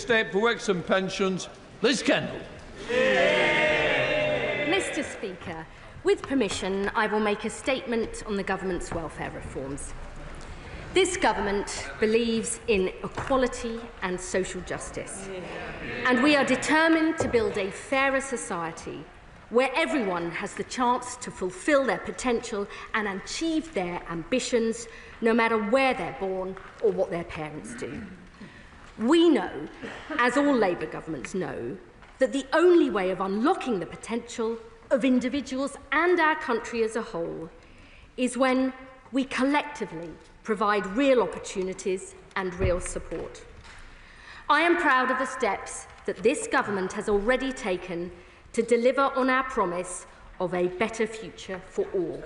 State for Works and Pensions, Liz Kendall. Mr. Speaker, with permission, I will make a statement on the government's welfare reforms. This government believes in equality and social justice, and we are determined to build a fairer society where everyone has the chance to fulfil their potential and achieve their ambitions, no matter where they're born or what their parents do. We know, as all Labour governments know, that the only way of unlocking the potential of individuals and our country as a whole is when we collectively provide real opportunities and real support. I am proud of the steps that this government has already taken to deliver on our promise of a better future for all.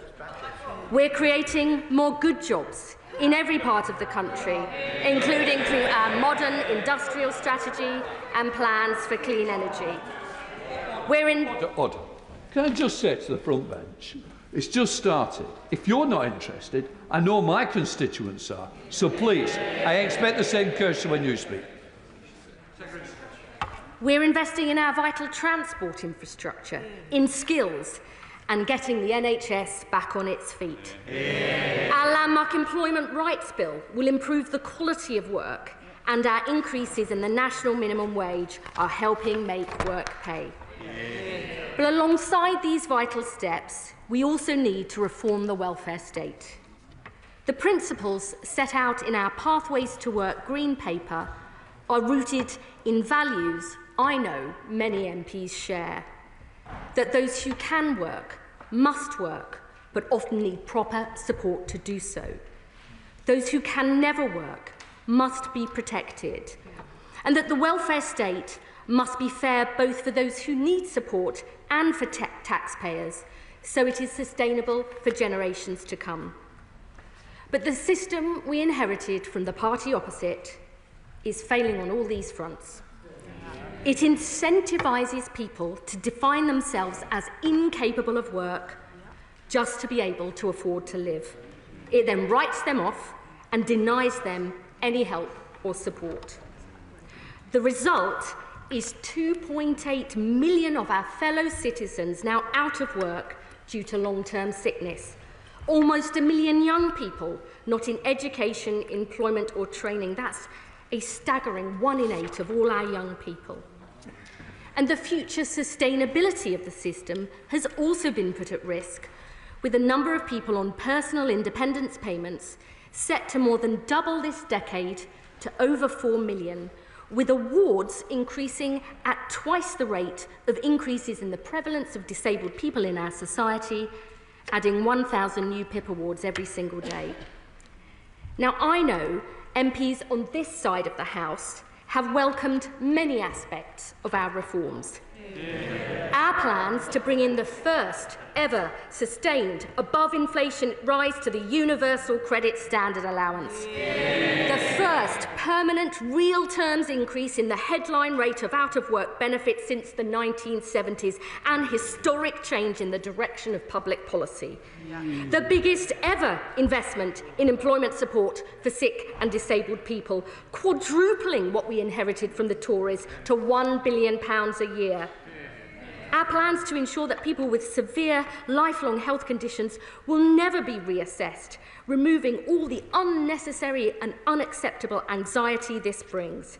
We're creating more good jobs in every part of the country, including through our modern industrial strategy and plans for clean energy. Order. Can I just say to the front bench, it's just started. If you're not interested, I know my constituents are, so please, I expect the same courtesy when you speak. We're investing in our vital transport infrastructure, in skills, and getting the NHS back on its feet. Our landmark employment rights bill will improve the quality of work, and our increases in the national minimum wage are helping make work pay. But alongside these vital steps, we also need to reform the welfare state. The principles set out in our Pathways to Work Green Paper are rooted in values I know many MPs share. That those who can work must work, but often need proper support to do so. Those who can never work must be protected, and that the welfare state must be fair both for those who need support and for taxpayers, so it is sustainable for generations to come. But the system we inherited from the party opposite is failing on all these fronts. It incentivises people to define themselves as incapable of work just to be able to afford to live. It then writes them off and denies them any help or support. The result is 2.8 million of our fellow citizens now out of work due to long-term sickness. Almost 1 million young people not in education, employment or training. That's a staggering 1 in 8 of all our young people. And the future sustainability of the system has also been put at risk, with the number of people on personal independence payments set to more than double this decade to over 4 million, with awards increasing at twice the rate of increases in the prevalence of disabled people in our society, adding 1,000 new PIP awards every single day. Now, I know MPs on this side of the House have welcomed many aspects of our reforms. Our plans to bring in the first ever sustained above-inflation rise to the Universal Credit Standard Allowance, the first permanent real terms increase in the headline rate of out-of-work benefits since the 1970s, and historic change in the direction of public policy. The biggest ever investment in employment support for sick and disabled people, quadrupling what we inherited from the Tories to £1 billion a year. Our plans to ensure that people with severe lifelong health conditions will never be reassessed, removing all the unnecessary and unacceptable anxiety this brings.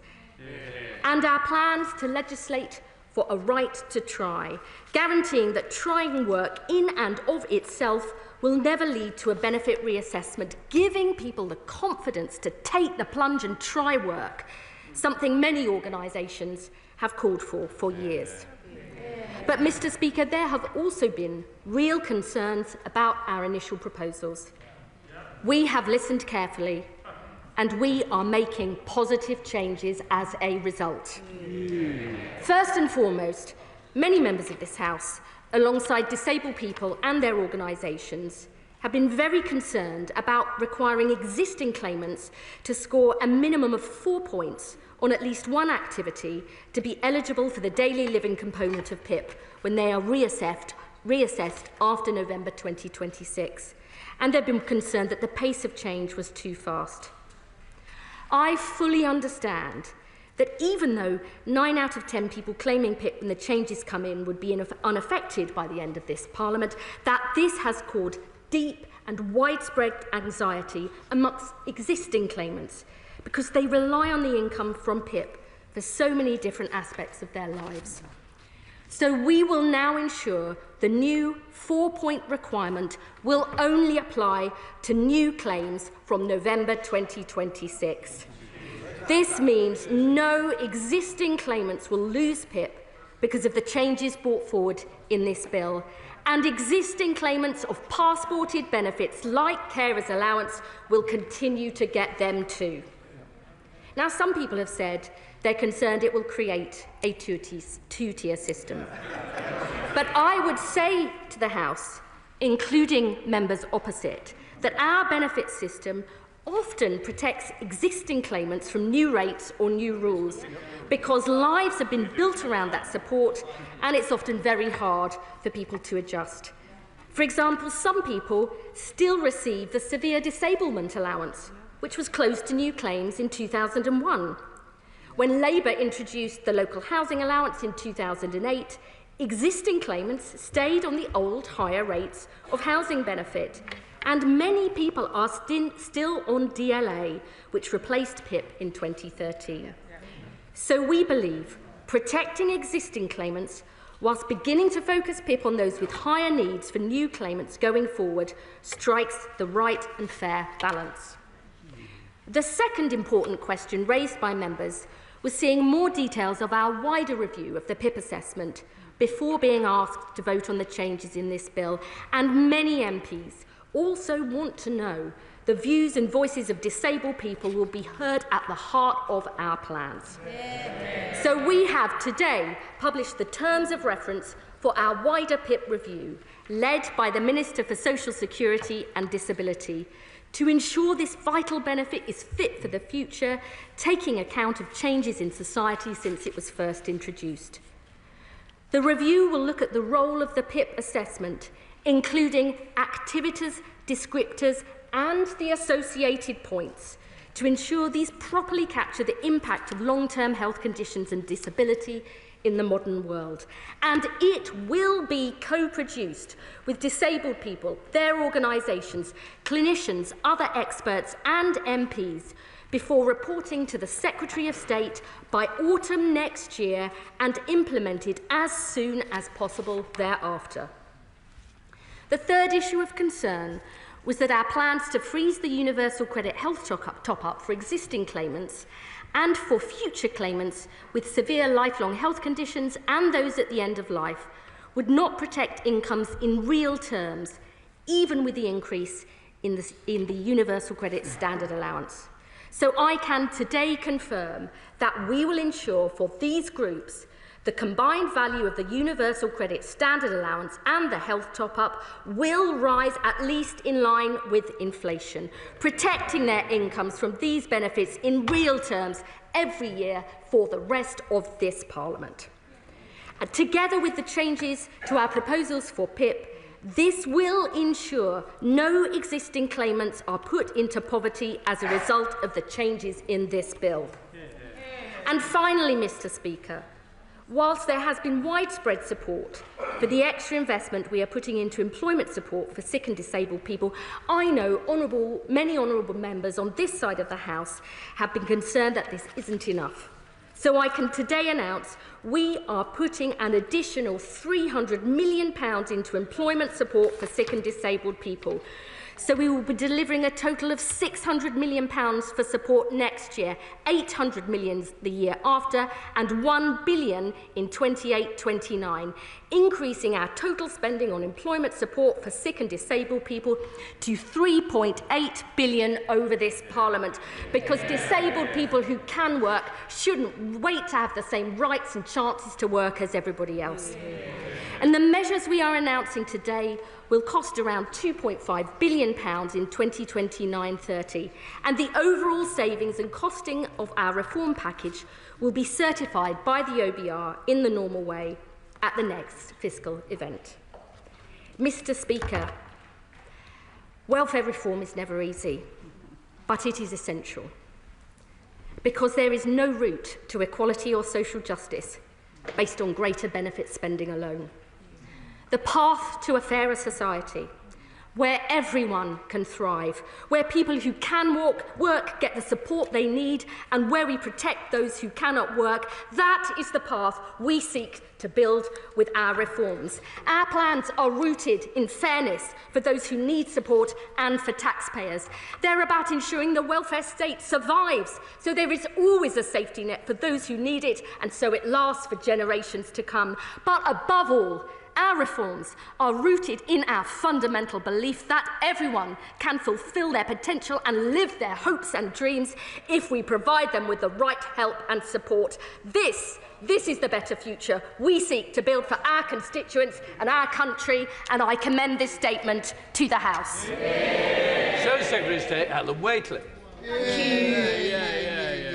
And our plans to legislate for a right to try, guaranteeing that trying work in and of itself will never lead to a benefit reassessment, giving people the confidence to take the plunge and try work, something many organisations have called for years. But, Mr. Speaker, there have also been real concerns about our initial proposals. We have listened carefully, and we are making positive changes as a result. First and foremost, many members of this House, alongside disabled people and their organisations, have been very concerned about requiring existing claimants to score a minimum of 4 points on at least one activity to be eligible for the daily living component of PIP when they are reassessed after November 2026. And they've been concerned that the pace of change was too fast. I fully understand that even though 9 out of 10 people claiming PIP when the changes come in would be unaffected by the end of this Parliament, that this has caused deep and widespread anxiety amongst existing claimants because they rely on the income from PIP for so many different aspects of their lives. So we will now ensure the new 4-point requirement will only apply to new claims from November 2026. This means no existing claimants will lose PIP because of the changes brought forward in this bill, and existing claimants of passported benefits like carers allowance will continue to get them too. Now, some people have said they're concerned it will create a two-tier system. But I would say to the House, including members opposite, that our benefit system often protects existing claimants from new rates or new rules because lives have been built around that support and it's often very hard for people to adjust. For example, some people still receive the severe disablement allowance, which was closed to new claims in 2001. When Labour introduced the local housing allowance in 2008, existing claimants stayed on the old higher rates of housing benefit, and many people are still on DLA, which replaced PIP in 2013. So we believe protecting existing claimants whilst beginning to focus PIP on those with higher needs for new claimants going forward strikes the right and fair balance. The second important question raised by members was seeing more details of our wider review of the PIP assessment before being asked to vote on the changes in this bill, and many MPs also want to know the views and voices of disabled people will be heard at the heart of our plans. Yeah. So we have today published the terms of reference for our wider PIP review, led by the Minister for Social Security and Disability, to ensure this vital benefit is fit for the future, taking account of changes in society since it was first introduced. The review will look at the role of the PIP assessment, including activities, descriptors and the associated points, to ensure these properly capture the impact of long-term health conditions and disability in the modern world. And it will be co-produced with disabled people, their organisations, clinicians, other experts and MPs before reporting to the Secretary of State by autumn next year and implemented as soon as possible thereafter. The third issue of concern was that our plans to freeze the universal credit health top-up for existing claimants and for future claimants with severe lifelong health conditions and those at the end of life would not protect incomes in real terms, even with the increase in the universal credit standard allowance. So I can today confirm that we will ensure for these groups the combined value of the universal credit standard allowance and the health top-up will rise at least in line with inflation, protecting their incomes from these benefits in real terms every year for the rest of this Parliament. And together with the changes to our proposals for PIP, this will ensure no existing claimants are put into poverty as a result of the changes in this bill. And finally, Mr. Speaker, whilst there has been widespread support for the extra investment we are putting into employment support for sick and disabled people, I know many honourable members on this side of the House have been concerned that this isn't enough. So I can today announce we are putting an additional £300 million into employment support for sick and disabled people. So we will be delivering a total of £600 million for support next year, £800 million the year after, and £1 billion in 28-29, increasing our total spending on employment support for sick and disabled people to £3.8 billion over this Parliament, because disabled people who can work shouldn't wait to have the same rights and chances to work as everybody else. And the measures we are announcing today will cost around £2.5 billion in 2029-30, and the overall savings and costing of our reform package will be certified by the OBR in the normal way at the next fiscal event. Mr. Speaker, welfare reform is never easy, but it is essential. because there is no route to equality or social justice based on greater benefit spending alone. The path to a fairer society, where everyone can thrive, where people who can work get the support they need, and where we protect those who cannot work, that is the path we seek to build with our reforms. Our plans are rooted in fairness for those who need support and for taxpayers. They're about ensuring the welfare state survives, so there is always a safety net for those who need it, and so it lasts for generations to come. But above all, our reforms are rooted in our fundamental belief that everyone can fulfil their potential and live their hopes and dreams if we provide them with the right help and support. This is the better future we seek to build for our constituents and our country, and I commend this statement to the House. Service Secretary of State Alan Waitley.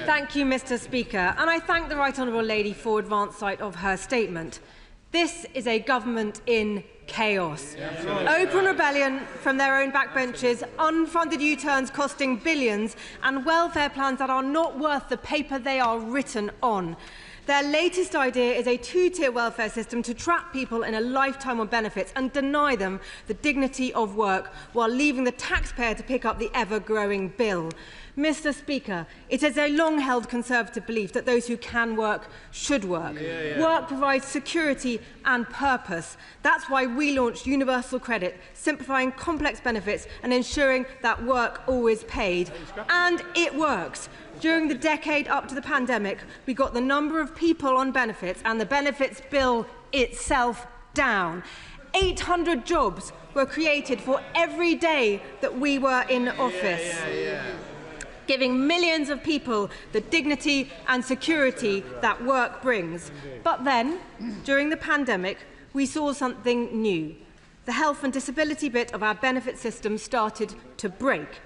Thank you, Mr. Speaker, and I thank the Right Honourable Lady for advance sight of her statement. This is a government in chaos. Open rebellion from their own backbenches, unfunded U-turns costing billions, and welfare plans that are not worth the paper they are written on. Their latest idea is a two-tier welfare system to trap people in a lifetime of benefits and deny them the dignity of work while leaving the taxpayer to pick up the ever-growing bill. Mr. Speaker, it is a long-held Conservative belief that those who can work should work. Work provides security and purpose. That's why we launched universal credit, simplifying complex benefits and ensuring that work always paid. And it works. During the decade up to the pandemic, we got the number of people on benefits and the benefits bill itself down. 800 jobs were created for every day that we were in office, giving millions of people the dignity and security that work brings. But then, during the pandemic, we saw something new. The health and disability bit of our benefit system started to break.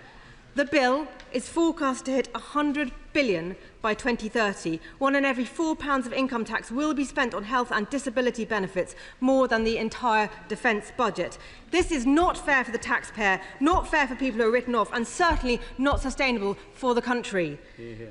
The bill is forecast to hit £100 billion by 2030. £1 in every £4 of income tax will be spent on health and disability benefits, more than the entire defence budget. This is not fair for the taxpayer, not fair for people who are written off, and certainly not sustainable for the country.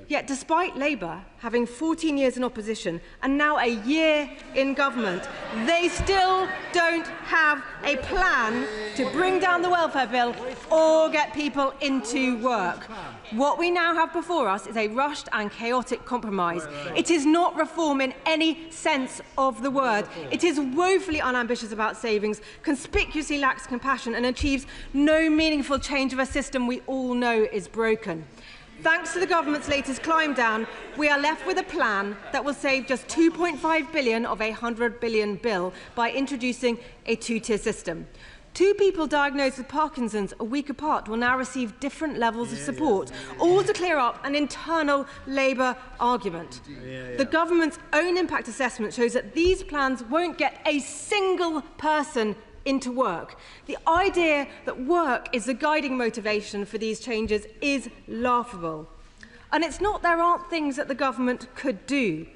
Yet, despite Labour having 14 years in opposition and now a year in government, they still don't have a plan to bring down the welfare bill or get people into work. What we now have before us is a rushed and chaotic compromise. It is not reform in any sense of the word. It is woefully unambitious about savings, conspicuously lacks compassion, and achieves no meaningful change of a system we all know is broken. Thanks to the government's latest climb down, we are left with a plan that will save just £2.5 billion of a £100 billion bill by introducing a two-tier system. Two people diagnosed with Parkinson's a week apart will now receive different levels of support, all to clear up an internal Labour argument. The government's own impact assessment shows that these plans won't get a single person into work. The idea that work is the guiding motivation for these changes is laughable. And it's not there aren't things that the government could do.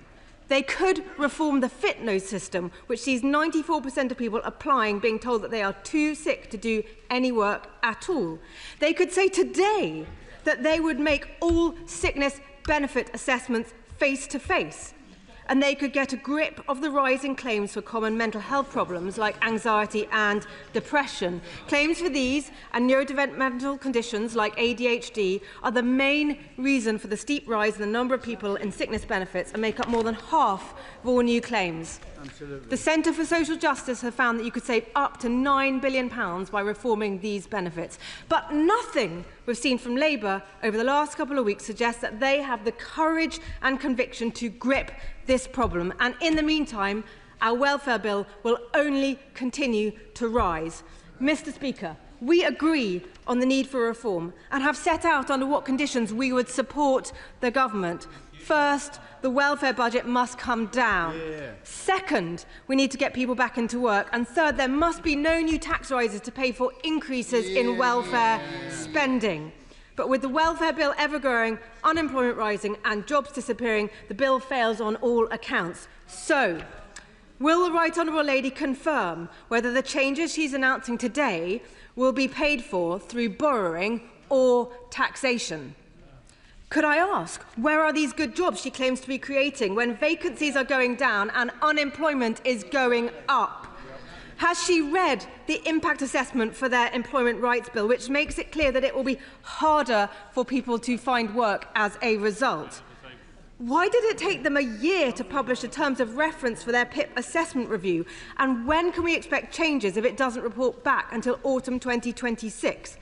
They could reform the fit nose system, which sees 94% of people applying being told that they are too sick to do any work at all. They could say today that they would make all sickness benefit assessments face-to-face. And they could get a grip of the rising claims for common mental health problems like anxiety and depression. Claims for these and neurodevelopmental conditions like ADHD are the main reason for the steep rise in the number of people in sickness benefits and make up more than half of all new claims. Absolutely. The Centre for Social Justice have found that you could save up to £9 billion by reforming these benefits. But nothing we've seen from Labour over the last couple of weeks suggests that they have the courage and conviction to grip this problem. And in the meantime, our welfare bill will only continue to rise. Mr. Speaker, we agree on the need for reform and have set out under what conditions we would support the government. First, the welfare budget must come down. Second, we need to get people back into work. And third, there must be no new tax rises to pay for increases in welfare spending. But with the welfare bill ever growing, unemployment rising and jobs disappearing, the bill fails on all accounts. So, will the Right Honourable Lady confirm whether the changes she's announcing today will be paid for through borrowing or taxation? Could I ask, where are these good jobs she claims to be creating when vacancies are going down and unemployment is going up? Has she read the impact assessment for their employment rights bill, which makes it clear that it will be harder for people to find work as a result? Why did it take them a year to publish the terms of reference for their PIP assessment review? And when can we expect changes if it doesn't report back until autumn 2026?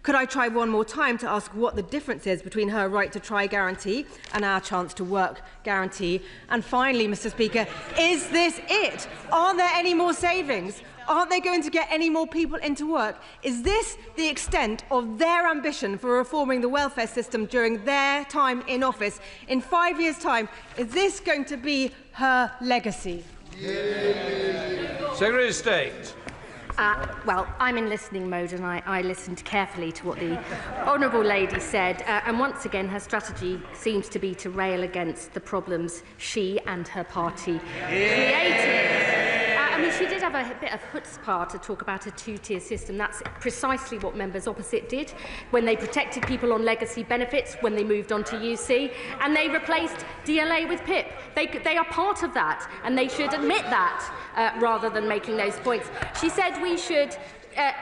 Could I try one more time to ask what the difference is between her right to try guarantee and our chance to work guarantee? And finally, Mr. Speaker, is this it? Aren't there any more savings? Aren't they going to get any more people into work? Is this the extent of their ambition for reforming the welfare system during their time in office? In 5 years' time, is this going to be her legacy? Secretary of State. Well, I'm in listening mode and I listened carefully to what the Honourable Lady said, and once again her strategy seems to be to rail against the problems she and her party created. I mean, she did have a bit of chutzpah to talk about a two-tier system. That's precisely what members opposite did when they protected people on legacy benefits, when they moved on to UC, and they replaced DLA with PIP. They are part of that, and they should admit that rather than making those points. She said we should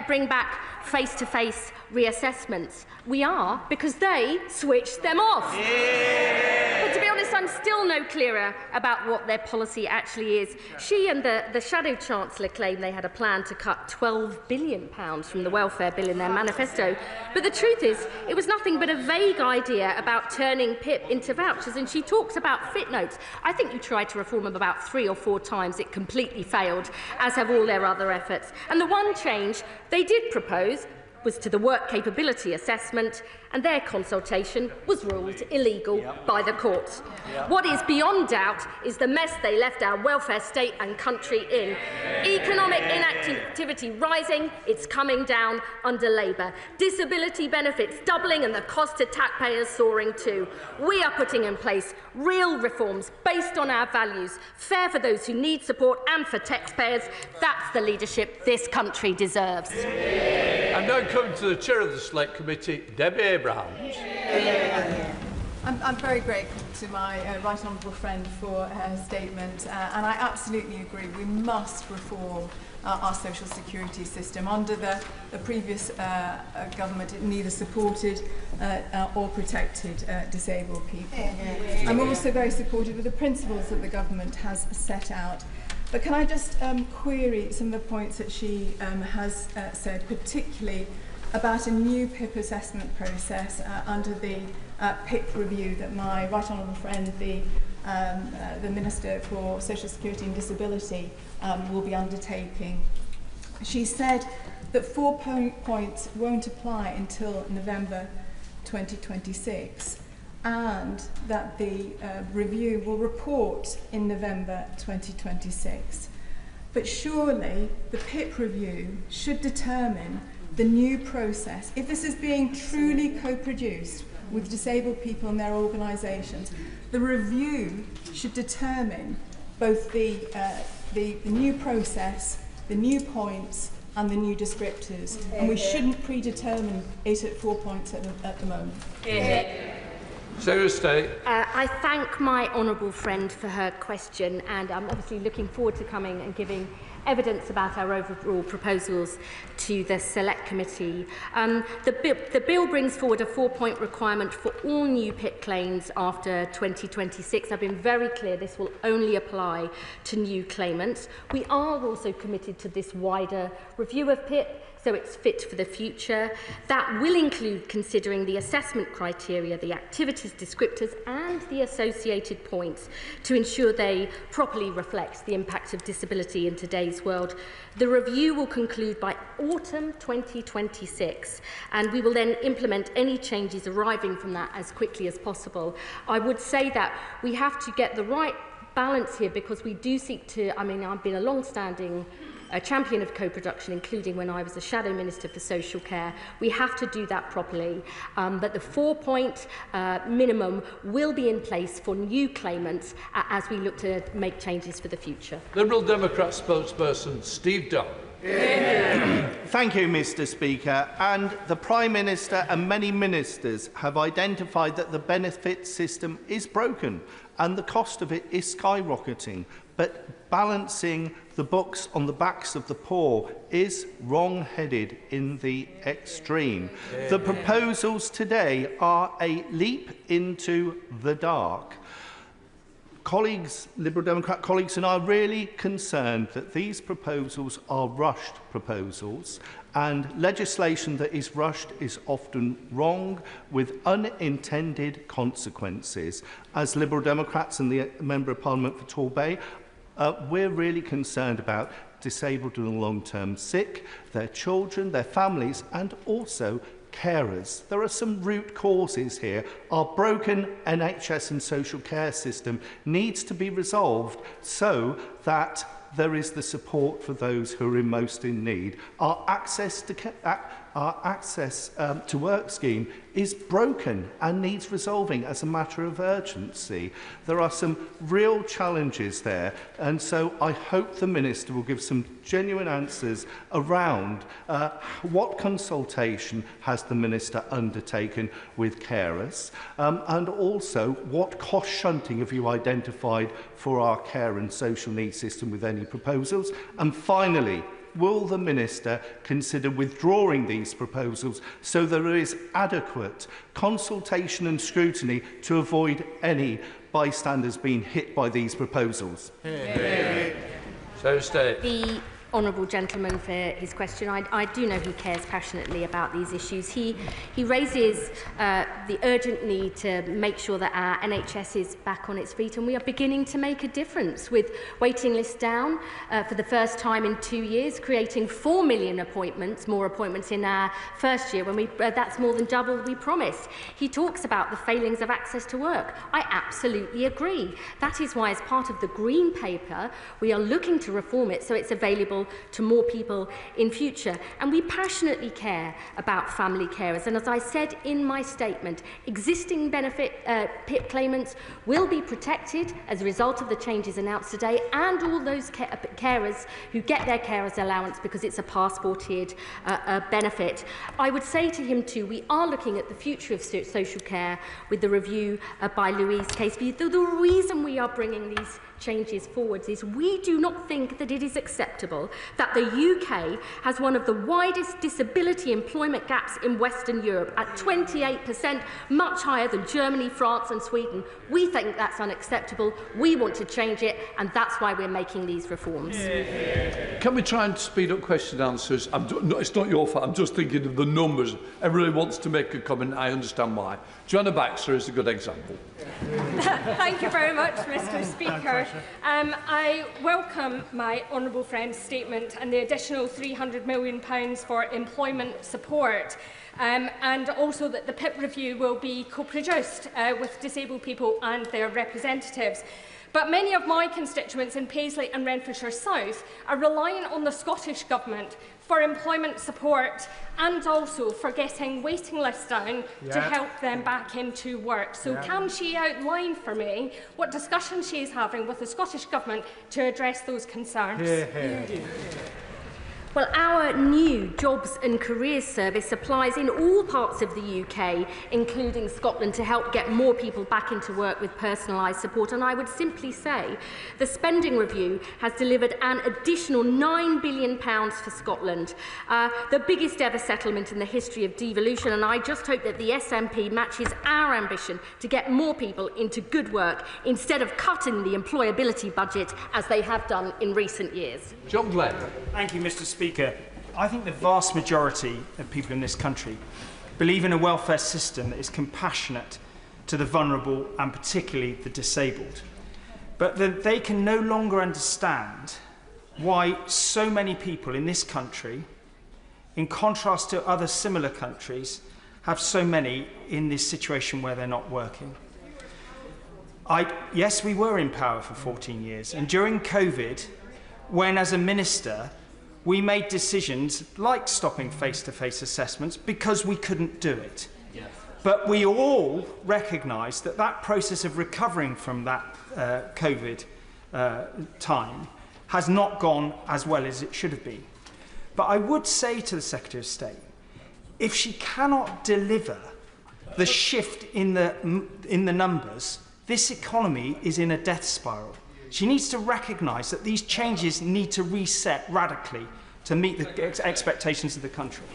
bring back face-to-face reassessments. We are, because they switched them off. Yeah. But to be honest, I'm still no clearer about what their policy actually is. She and the Shadow Chancellor claim they had a plan to cut £12 billion from the welfare bill in their manifesto. But the truth is, it was nothing but a vague idea about turning PIP into vouchers, and she talks about footnotes. I think you tried to reform them about 3 or 4 times. It completely failed, as have all their other efforts. And the one change they did propose was to the work capability assessment, and their consultation was ruled illegal by the courts. What is beyond doubt is the mess they left our welfare state and country in. Economic inactivity rising, it's coming down under Labour. Disability benefits doubling and the cost to taxpayers soaring too. We are putting in place real reforms based on our values, fair for those who need support and for taxpayers. That's the leadership this country deserves. I'm now coming to the chair of the Select Committee, Debbie Abrahams. I'm very grateful to my right honourable friend for her statement, and I absolutely agree. We must reform our social security system. Under the previous government, it neither supported or protected disabled people. I'm also very supportive of the principles that the government has set out. But can I just query some of the points that she has said, particularly about a new PIP assessment process under the PIP review that my right honourable friend, the Minister for Social Security and Disability, will be undertaking. She said that 4 points won't apply until November 2026, and that the review will report in November 2026. But surely the PIP review should determine the new process. If this is being truly co-produced with disabled people and their organisations, the review should determine both the new process, the new points and the new descriptors, and we shouldn't predetermine it at 4 points at the moment. Secretary of State. I thank my honourable friend for her question, and I'm obviously looking forward to coming and giving evidence about our overall proposals to the Select Committee. The bill brings forward a 4-point requirement for all new PIP claims after 2026. I've been very clear this will only apply to new claimants. We are also committed to this wider review of PIP, so it's fit for the future. That will include considering the assessment criteria, the activities descriptors and the associated points to ensure they properly reflect the impact of disability in today's world. The review will conclude by autumn 2026, and we will then implement any changes arriving from that as quickly as possible. I would say that we have to get the right balance here, because we do seek to, I've been a long-standing champion of co-production, including when I was the Shadow Minister for Social Care. We have to do that properly, but the 4-point minimum will be in place for new claimants as we look to make changes for the future. Liberal Democrat spokesperson Steve Dunn. Thank you, Mr. Speaker. And the Prime Minister and many ministers have identified that the benefit system is broken and the cost of it is skyrocketing. But balancing the books on the backs of the poor is wrong-headed in the extreme. The proposals today are a leap into the dark. Colleagues, Liberal Democrat colleagues, and I are really concerned that these proposals are rushed proposals, and legislation that is rushed is often wrong with unintended consequences. As Liberal Democrats and the Member of Parliament for Torbay, we're really concerned about disabled and long-term sick, their children, their families, and also carers. There are some root causes here. Our broken NHS and social care system needs to be resolved so that there is the support for those who are most in need. Our access to work scheme is broken and needs resolving as a matter of urgency. There are some real challenges there, and so I hope the Minister will give some genuine answers around what consultation has the Minister undertaken with carers, and also what cost shunting have you identified for our care and social needs system with any proposals. And finally, will the Minister consider withdrawing these proposals so there is adequate consultation and scrutiny to avoid any bystanders being hit by these proposals? So state. The honourable gentleman for his question. I do know he cares passionately about these issues. He raises the urgent need to make sure that our NHS is back on its feet, and we are beginning to make a difference with waiting lists down for the first time in 2 years, creating 4 million more appointments in our first year, when that's more than double we promised. He talks about the failings of access to work. I absolutely agree. That is why, as part of the Green Paper, we are looking to reform it so it's available to more people in future. And we passionately care about family carers. And as I said in my statement, existing benefit PIP claimants will be protected as a result of the changes announced today, and all those carers who get their carers allowance because it's a passported benefit. I would say to him too, we are looking at the future of social care with the review by Louise Caseby. The reason we are bringing these changes forwards is we do not think that it is acceptable that the UK has one of the widest disability employment gaps in Western Europe at 28%, much higher than Germany, France and Sweden. We think that's unacceptable. We want to change it, and that's why we're making these reforms. Can we try and speed up question and answers? It's not your fault. I'm just thinking of the numbers. Everybody wants to make a comment. I understand why. Joanna Baxter is a good example. Thank you very much, Mr. Speaker. I welcome my honourable friend's statement and the additional £300 million for employment support, and also that the PIP review will be co-produced with disabled people and their representatives. But many of my constituents in Paisley and Renfrewshire South are relying on the Scottish Government for employment support and also for getting waiting lists down to help them back into work. So can she outline for me what discussions she is having with the Scottish Government to address those concerns? Well, our new Jobs and Careers Service applies in all parts of the UK, including Scotland, to help get more people back into work with personalised support. And I would simply say the spending review has delivered an additional £9 billion for Scotland, the biggest ever settlement in the history of devolution. And I just hope that the SNP matches our ambition to get more people into good work instead of cutting the employability budget as they have done in recent years. John Glenn. Thank you, Mr. Speaker. I think the vast majority of people in this country believe in a welfare system that is compassionate to the vulnerable and particularly the disabled, but that they can no longer understand why so many people in this country, in contrast to other similar countries, have so many in this situation where they're not working. Yes, we were in power for 14 years, and during COVID, when as a minister we made decisions like stopping face-to-face assessments because we couldn't do it. Yes. But we all recognised that that process of recovering from that COVID time has not gone as well as it should have been. But I would say to the Secretary of State, if she cannot deliver the shift in the numbers, this economy is in a death spiral. She needs to recognise that these changes need to reset radically to meet the expectations of the country.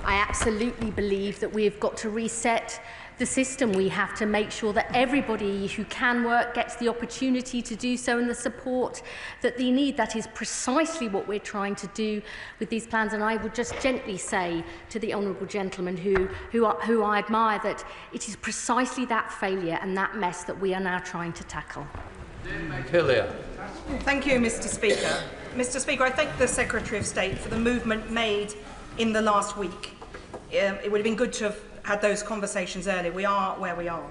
I absolutely believe that we've got to reset the system. We have to make sure that everybody who can work gets the opportunity to do so and the support that they need. That is precisely what we're trying to do with these plans. And I would just gently say to the honourable gentleman who I admire that it is precisely that failure and that mess that we are now trying to tackle. Thank you, Mr. Speaker. Mr. Speaker, I thank the Secretary of State for the movement made in the last week. It would have been good to have had those conversations earlier. We are where we are.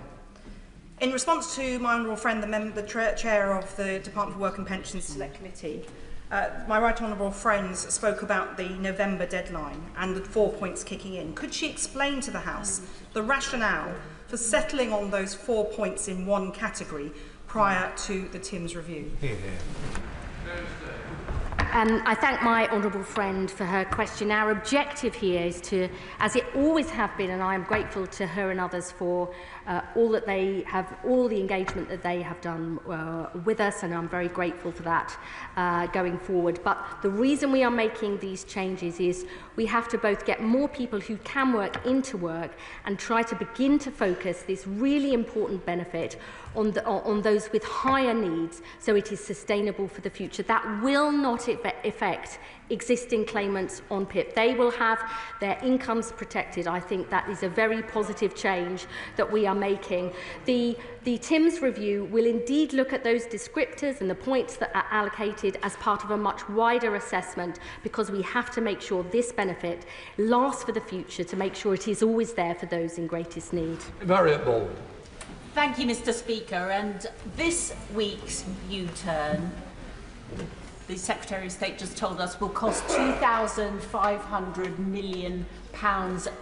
In response to my honourable friend, the chair of the Department for Work and Pensions Select Committee, my right honourable friends spoke about the November deadline and the 4 points kicking in. Could she explain to the House the rationale for settling on those 4 points in one category prior to the Timms review? I thank my honourable friend for her question. Our objective here is to, as it always have been, and I am grateful to her and others for all the engagement that they have done with us, and I'm very grateful for that going forward. But the reason we are making these changes is we have to both get more people who can work into work and try to begin to focus this really important benefit on those with higher needs, so it is sustainable for the future. That will not affect existing claimants on PIP. They will have their incomes protected. I think that is a very positive change that we are making. The Timms review will indeed look at those descriptors and the points that are allocated as part of a much wider assessment, because we have to make sure this benefit lasts for the future, to make sure it is always there for those in greatest need. Marriott Baldwin. Thank you, Mr. Speaker. And this week's U-turn, the Secretary of State just told us, will cost £2,500 million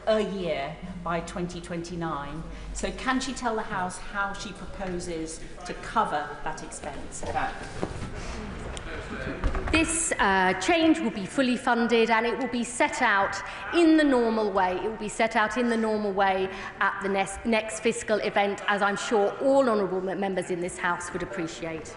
a year by 2029. So can she tell the House how she proposes to cover that expense? This change will be fully funded, and it will be set out in the normal way. It will be set out in the normal way at the next fiscal event, as I'm sure all honourable members in this House would appreciate.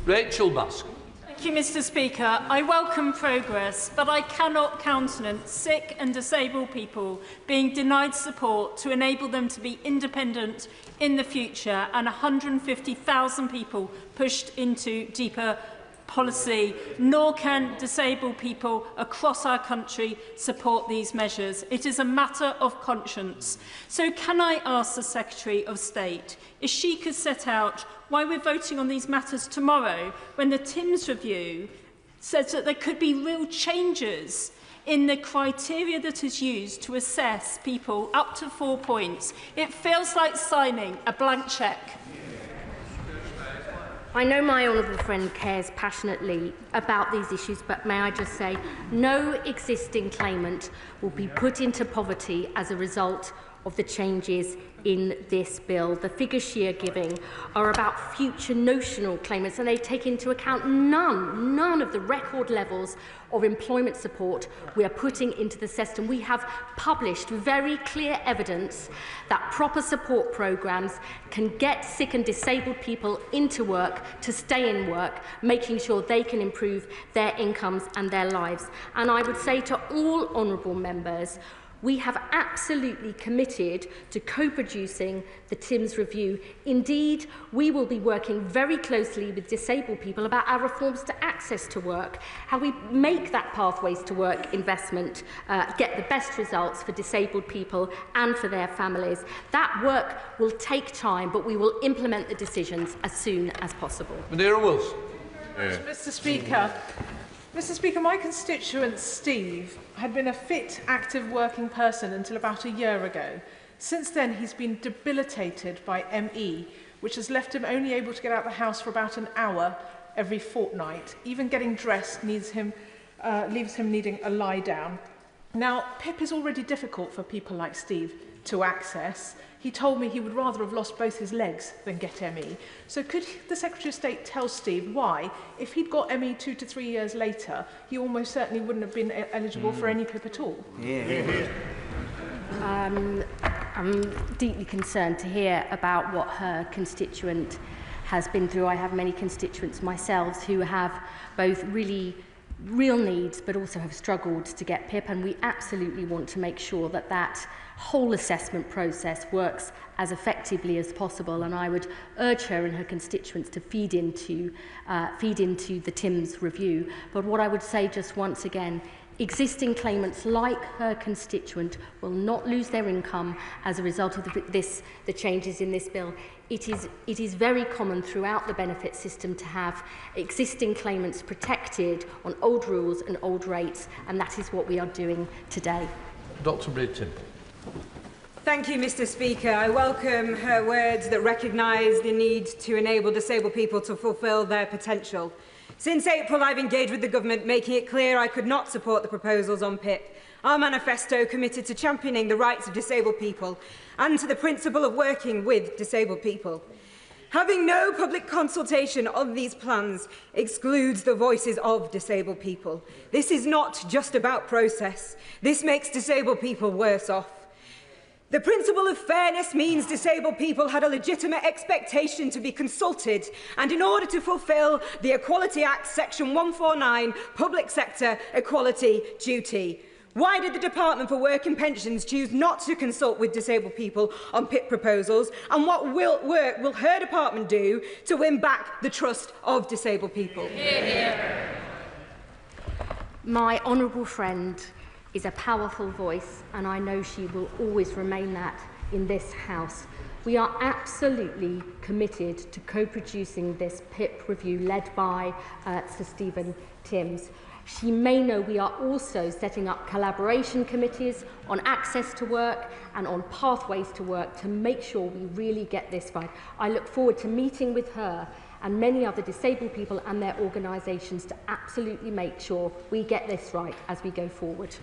Rachel Musk. Thank you, Mr. Speaker. I welcome progress, but I cannot countenance sick and disabled people being denied support to enable them to be independent in the future, and 150,000 people pushed into deeper policy, nor can disabled people across our country support these measures. It is a matter of conscience. So can I ask the Secretary of State if she could set out why we're voting on these matters tomorrow, when the Timms review says that there could be real changes in the criteria that is used to assess people up to 4 points. It feels like signing a blank cheque. I know my honourable friend cares passionately about these issues, but may I just say, no existing claimant will be put into poverty as a result of the changes in this bill. The figures she are giving are about future notional claimants, and they take into account none of the record levels of employment support we are putting into the system. We have published very clear evidence that proper support programmes can get sick and disabled people into work, to stay in work, making sure they can improve their incomes and their lives. And I would say to all honourable members, we have absolutely committed to co-producing the Timms review. Indeed, we will be working very closely with disabled people about our reforms to access to work, how we make that Pathways to Work investment get the best results for disabled people and for their families. That work will take time, but we will implement the decisions as soon as possible. Madeira Wilson. Mr. Speaker, my constituent Steve had been a fit, active working person until about a year ago. Since then, he's been debilitated by ME, which has left him only able to get out of the house for about an hour every fortnight. Even getting dressed leaves him needing a lie down. Now, PIP is already difficult for people like Steve. to access. He told me he would rather have lost both his legs than get ME. So could the Secretary of State tell Steve why, if he'd got ME 2 to 3 years later, he almost certainly wouldn't have been eligible for any PIP at all? I'm deeply concerned to hear about what her constituent has been through. I have many constituents myself who have both real needs but also have struggled to get PIP, and we absolutely want to make sure that that whole assessment process works as effectively as possible, and I would urge her and her constituents to feed into the TIMS review. But what I would say just once again, existing claimants like her constituent will not lose their income as a result of the changes in this bill. It is very common throughout the benefit system to have existing claimants protected on old rules and old rates, and that is what we are doing today. Dr. Bridton. Thank you, Mr. Speaker. I welcome her words that recognise the need to enable disabled people to fulfil their potential. Since April, I've engaged with the government, making it clear I could not support the proposals on PIP. Our manifesto committed to championing the rights of disabled people and to the principle of working with disabled people. Having no public consultation on these plans excludes the voices of disabled people. This is not just about process. This makes disabled people worse off. The principle of fairness means disabled people had a legitimate expectation to be consulted, and in order to fulfil the Equality Act Section 149, Public Sector Equality Duty. Why did the Department for Work and Pensions choose not to consult with disabled people on PIP proposals, and what work will her department do to win back the trust of disabled people? My honourable friend is a powerful voice, and I know she will always remain that in this House. We are absolutely committed to co-producing this PIP review led by Sir Stephen Timms. She may know we are also setting up collaboration committees on access to work and on pathways to work to make sure we really get this right. I look forward to meeting with her and many other disabled people and their organisations to absolutely make sure we get this right as we go forward.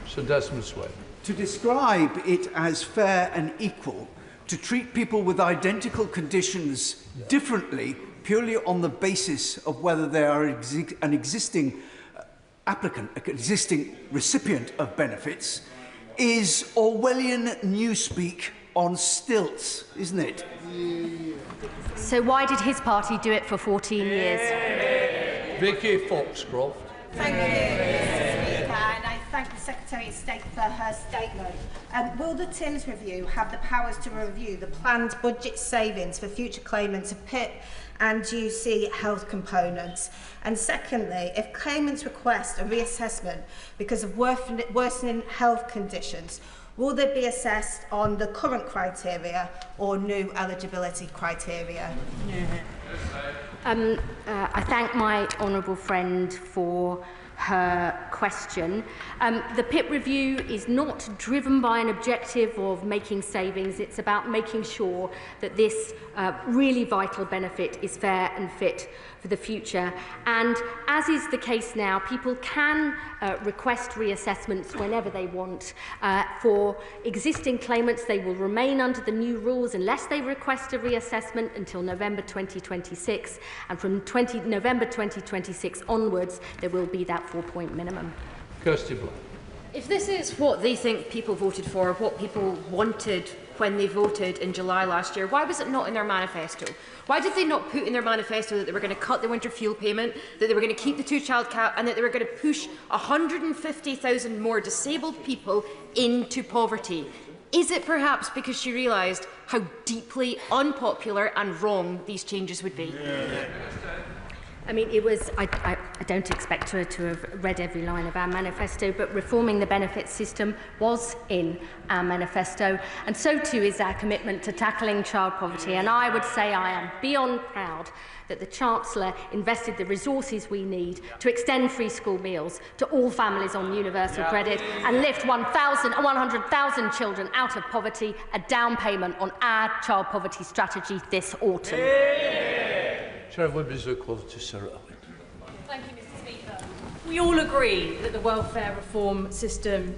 Sir Desmond Swade. To describe it as fair and equal, to treat people with identical conditions differently purely on the basis of whether they are an existing applicant, an existing recipient of benefits, is Orwellian newspeak on stilts, isn't it? So why did his party do it for 14 years? Vicky Foxcroft. Thank you, Mr. Speaker, and I thank the Secretary of State for her statement. Will the TIMS review have the powers to review the planned budget savings for future claimants of PIP and UC health components? And secondly, if claimants request a reassessment because of worsening health conditions, will they be assessed on the current criteria or new eligibility criteria? I thank my honourable friend for her question. The PIP review is not driven by an objective of making savings. It's about making sure that this really vital benefit is fair and fit for the future. And as is the case now, people can request reassessments whenever they want. For existing claimants, they will remain under the new rules unless they request a reassessment until November 2026. And from November 2026 onwards, there will be that 4-point minimum. Kirsty Black. If this is what they think people voted for, what people wanted when they voted in July last year, why was it not in their manifesto? Why did they not put in their manifesto that they were going to cut the winter fuel payment, that they were going to keep the two-child cap, and that they were going to push 150,000 more disabled people into poverty? Is it perhaps because she realised how deeply unpopular and wrong these changes would be? I mean, it was, I don't expect her to have read every line of our manifesto, but reforming the benefits system was in our manifesto, and so too is our commitment to tackling child poverty. And I would say I am beyond proud that the Chancellor invested the resources we need to extend free school meals to all families on universal credit and lift 100,000 children out of poverty, a down payment on our child poverty strategy this autumn. Chair of Women's Equality, Sarah Owen. Thank you, Mr. Speaker. We all agree that the welfare system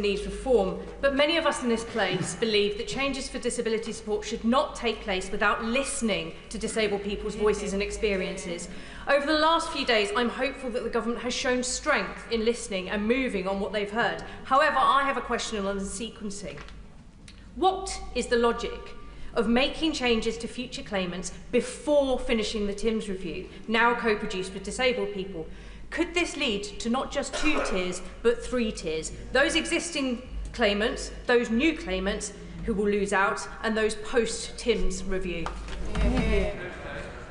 needs reform, but many of us in this place believe that changes for disability support should not take place without listening to disabled people's voices and experiences. Over the last few days, I'm hopeful that the government has shown strength in listening and moving on what they've heard. However, I have a question on the sequencing. What is the logic of making changes to future claimants before finishing the TIMS review, now co-produced with disabled people? Could this lead to not just 2 tiers, but 3 tiers? Those existing claimants, those new claimants who will lose out, and those post-TIMS review?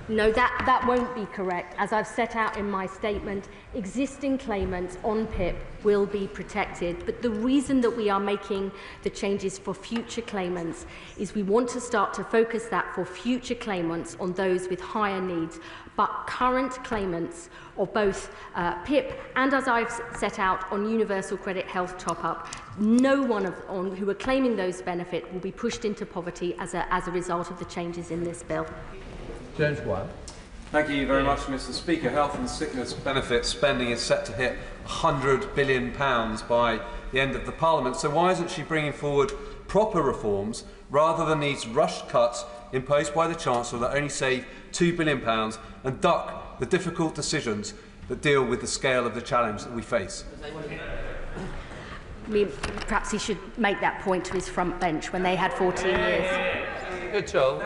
No, that won't be correct. As I've set out in my statement, existing claimants on PIP will be protected. But the reason that we are making the changes for future claimants is we want to start to focus that for future claimants on those with higher needs. But current claimants of both PIP and, as I've set out, on Universal Credit Health Top-Up, no one who are claiming those benefits will be pushed into poverty as a result of the changes in this bill. James Wyatt. Thank you very much, Mr. Speaker. Health and sickness benefit spending is set to hit £100 billion by the end of the Parliament. So why isn't she bringing forward proper reforms rather than these rushed cuts imposed by the Chancellor that only save £2 billion and duck the difficult decisions that deal with the scale of the challenge that we face? I mean, perhaps he should make that point to his front bench when they had 14 years. Good job.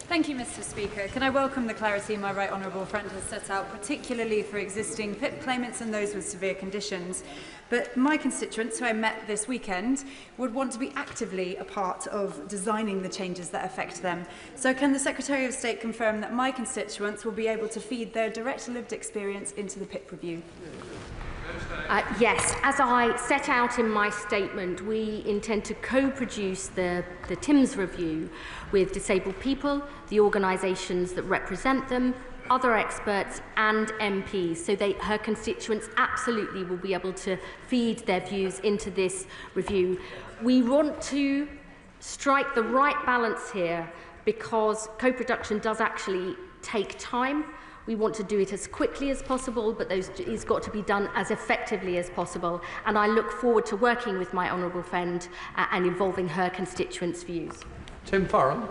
Thank you, Mr. Speaker. Can I welcome the clarity my right honourable friend has set out, particularly for existing PIP claimants and those with severe conditions. But my constituents, who I met this weekend, would want to be actively a part of designing the changes that affect them. So can the Secretary of State confirm that my constituents will be able to feed their direct lived experience into the PIP review? Yes, as I set out in my statement, we intend to co-produce the TIMS review with disabled people, the organisations that represent them, other experts and MPs, so her constituents absolutely will be able to feed their views into this review. We want to strike the right balance here because co-production does actually take time. We want to do it as quickly as possible, but it's got to be done as effectively as possible. And I look forward to working with my honourable friend and involving her constituents' views. Tim Farron.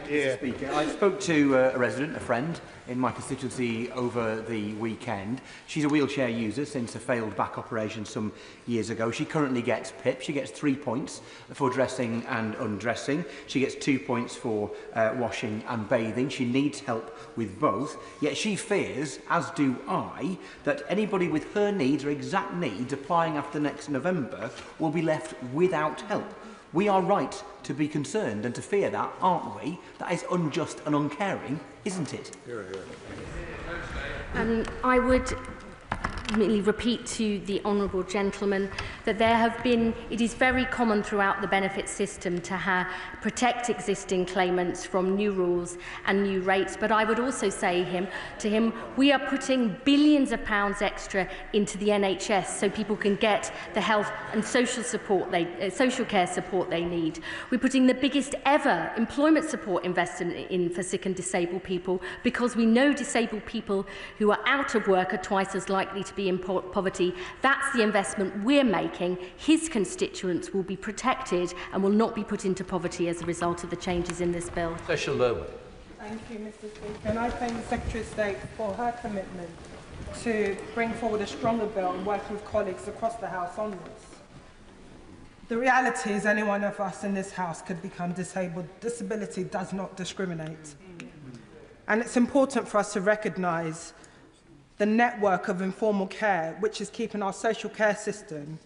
Mr. Speaker, I spoke to a resident, a friend, in my constituency over the weekend. She's a wheelchair user since a failed back operation some years ago. She currently gets PIP. She gets 3 points for dressing and undressing. She gets 2 points for washing and bathing. She needs help with both. Yet she fears, as do I, that anybody with her needs or exact needs applying after next November will be left without help. We are right to be concerned and to fear that, aren't we? That is unjust and uncaring, isn't it? I would merely repeat to the honourable gentleman that it is very common throughout the benefit system to protect existing claimants from new rules and new rates. But I would also say to him, we are putting billions of pounds extra into the NHS so people can get the health and social care support they need. We're putting the biggest ever employment support investment in for sick and disabled people because we know disabled people who are out of work are twice as likely to be in poverty. That's the investment we're making. His constituents will be protected and will not be put into poverty as a result of the changes in this bill. Thank you, Mr. Speaker. And I thank the Secretary of State for her commitment to bring forward a stronger bill and work with colleagues across the House on this. The reality is any one of us in this House could become disabled. Disability does not discriminate. And it's important for us to recognise the network of informal care, which is keeping our social care system.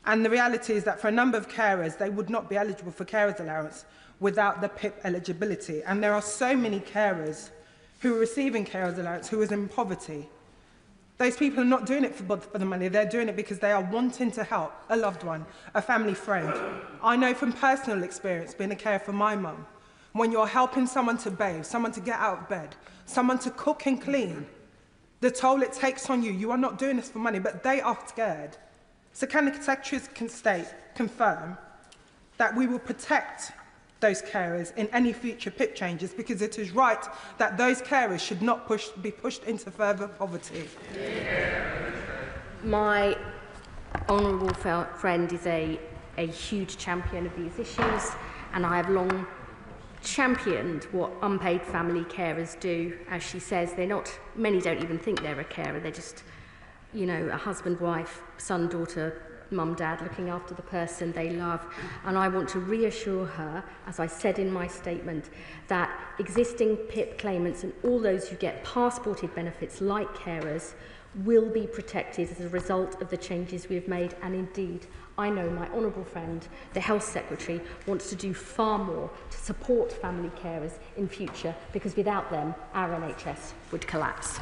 And the reality is that for a number of carers, they would not be eligible for carers allowance without the PIP eligibility. And there are so many carers who are receiving carers allowance who is in poverty. Those people are not doing it for the money, they're doing it because they are wanting to help a loved one, a family friend. I know from personal experience, being a carer for my mum, when you're helping someone to bathe, someone to get out of bed, someone to cook and clean, the toll it takes on you, you are not doing this for money, but they are scared. So can the Secretary of State confirm that we will protect those carers in any future PIP changes, because it is right that those carers should not be pushed into further poverty. My honourable friend is a huge champion of these issues, and I have long championed what unpaid family carers do. As she says, many don't even think they're a carer, they're just, a husband, wife, son, daughter, mum, dad, looking after the person they love. And I want to reassure her, as I said in my statement, that existing PIP claimants and all those who get passported benefits like carers will be protected as a result of the changes we've made. And indeed, I know my honourable friend, the Health Secretary, wants to do far more to support family carers in future, because without them, our NHS would collapse.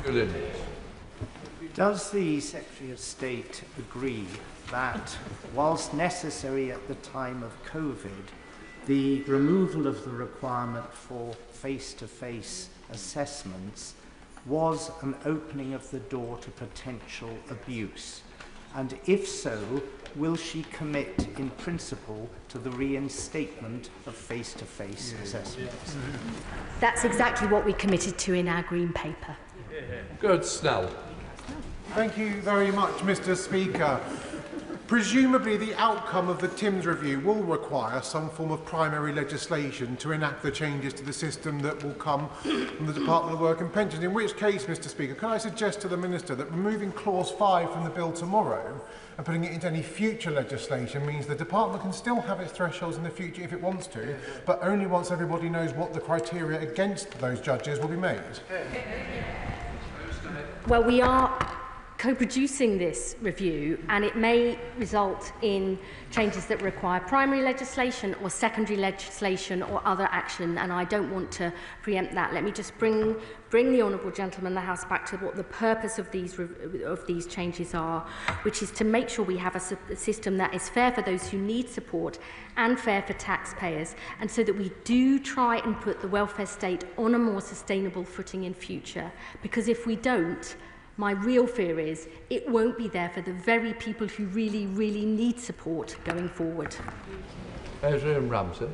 Does the Secretary of State agree that, whilst necessary at the time of COVID, the removal of the requirement for face-to-face assessments was an opening of the door to potential abuse? And if so, will she commit in principle to the reinstatement of face-to-face assessments? That's exactly what we committed to in our Green Paper. Good, Snell. Thank you very much, Mr. Speaker. Presumably the outcome of the Timms review will require some form of primary legislation to enact the changes to the system that will come from the Department of Work and Pensions, in which case, Mr. Speaker, can I suggest to the Minister that removing clause 5 from the bill tomorrow and putting it into any future legislation means the Department can still have its thresholds in the future if it wants to, but only once everybody knows what the criteria against those judges will be made? Well, we are co-producing this review, and it may result in changes that require primary legislation or secondary legislation or other action, and I don't want to preempt that. Let me just bring the honourable gentleman in the House back to what the purpose of these changes are, which is to make sure we have a system that is fair for those who need support and fair for taxpayers, and so that we do try and put the welfare state on a more sustainable footing in future, because if we don't, my real fear is it won't be there for the very people who really, really need support going forward. Adrian Ramsey.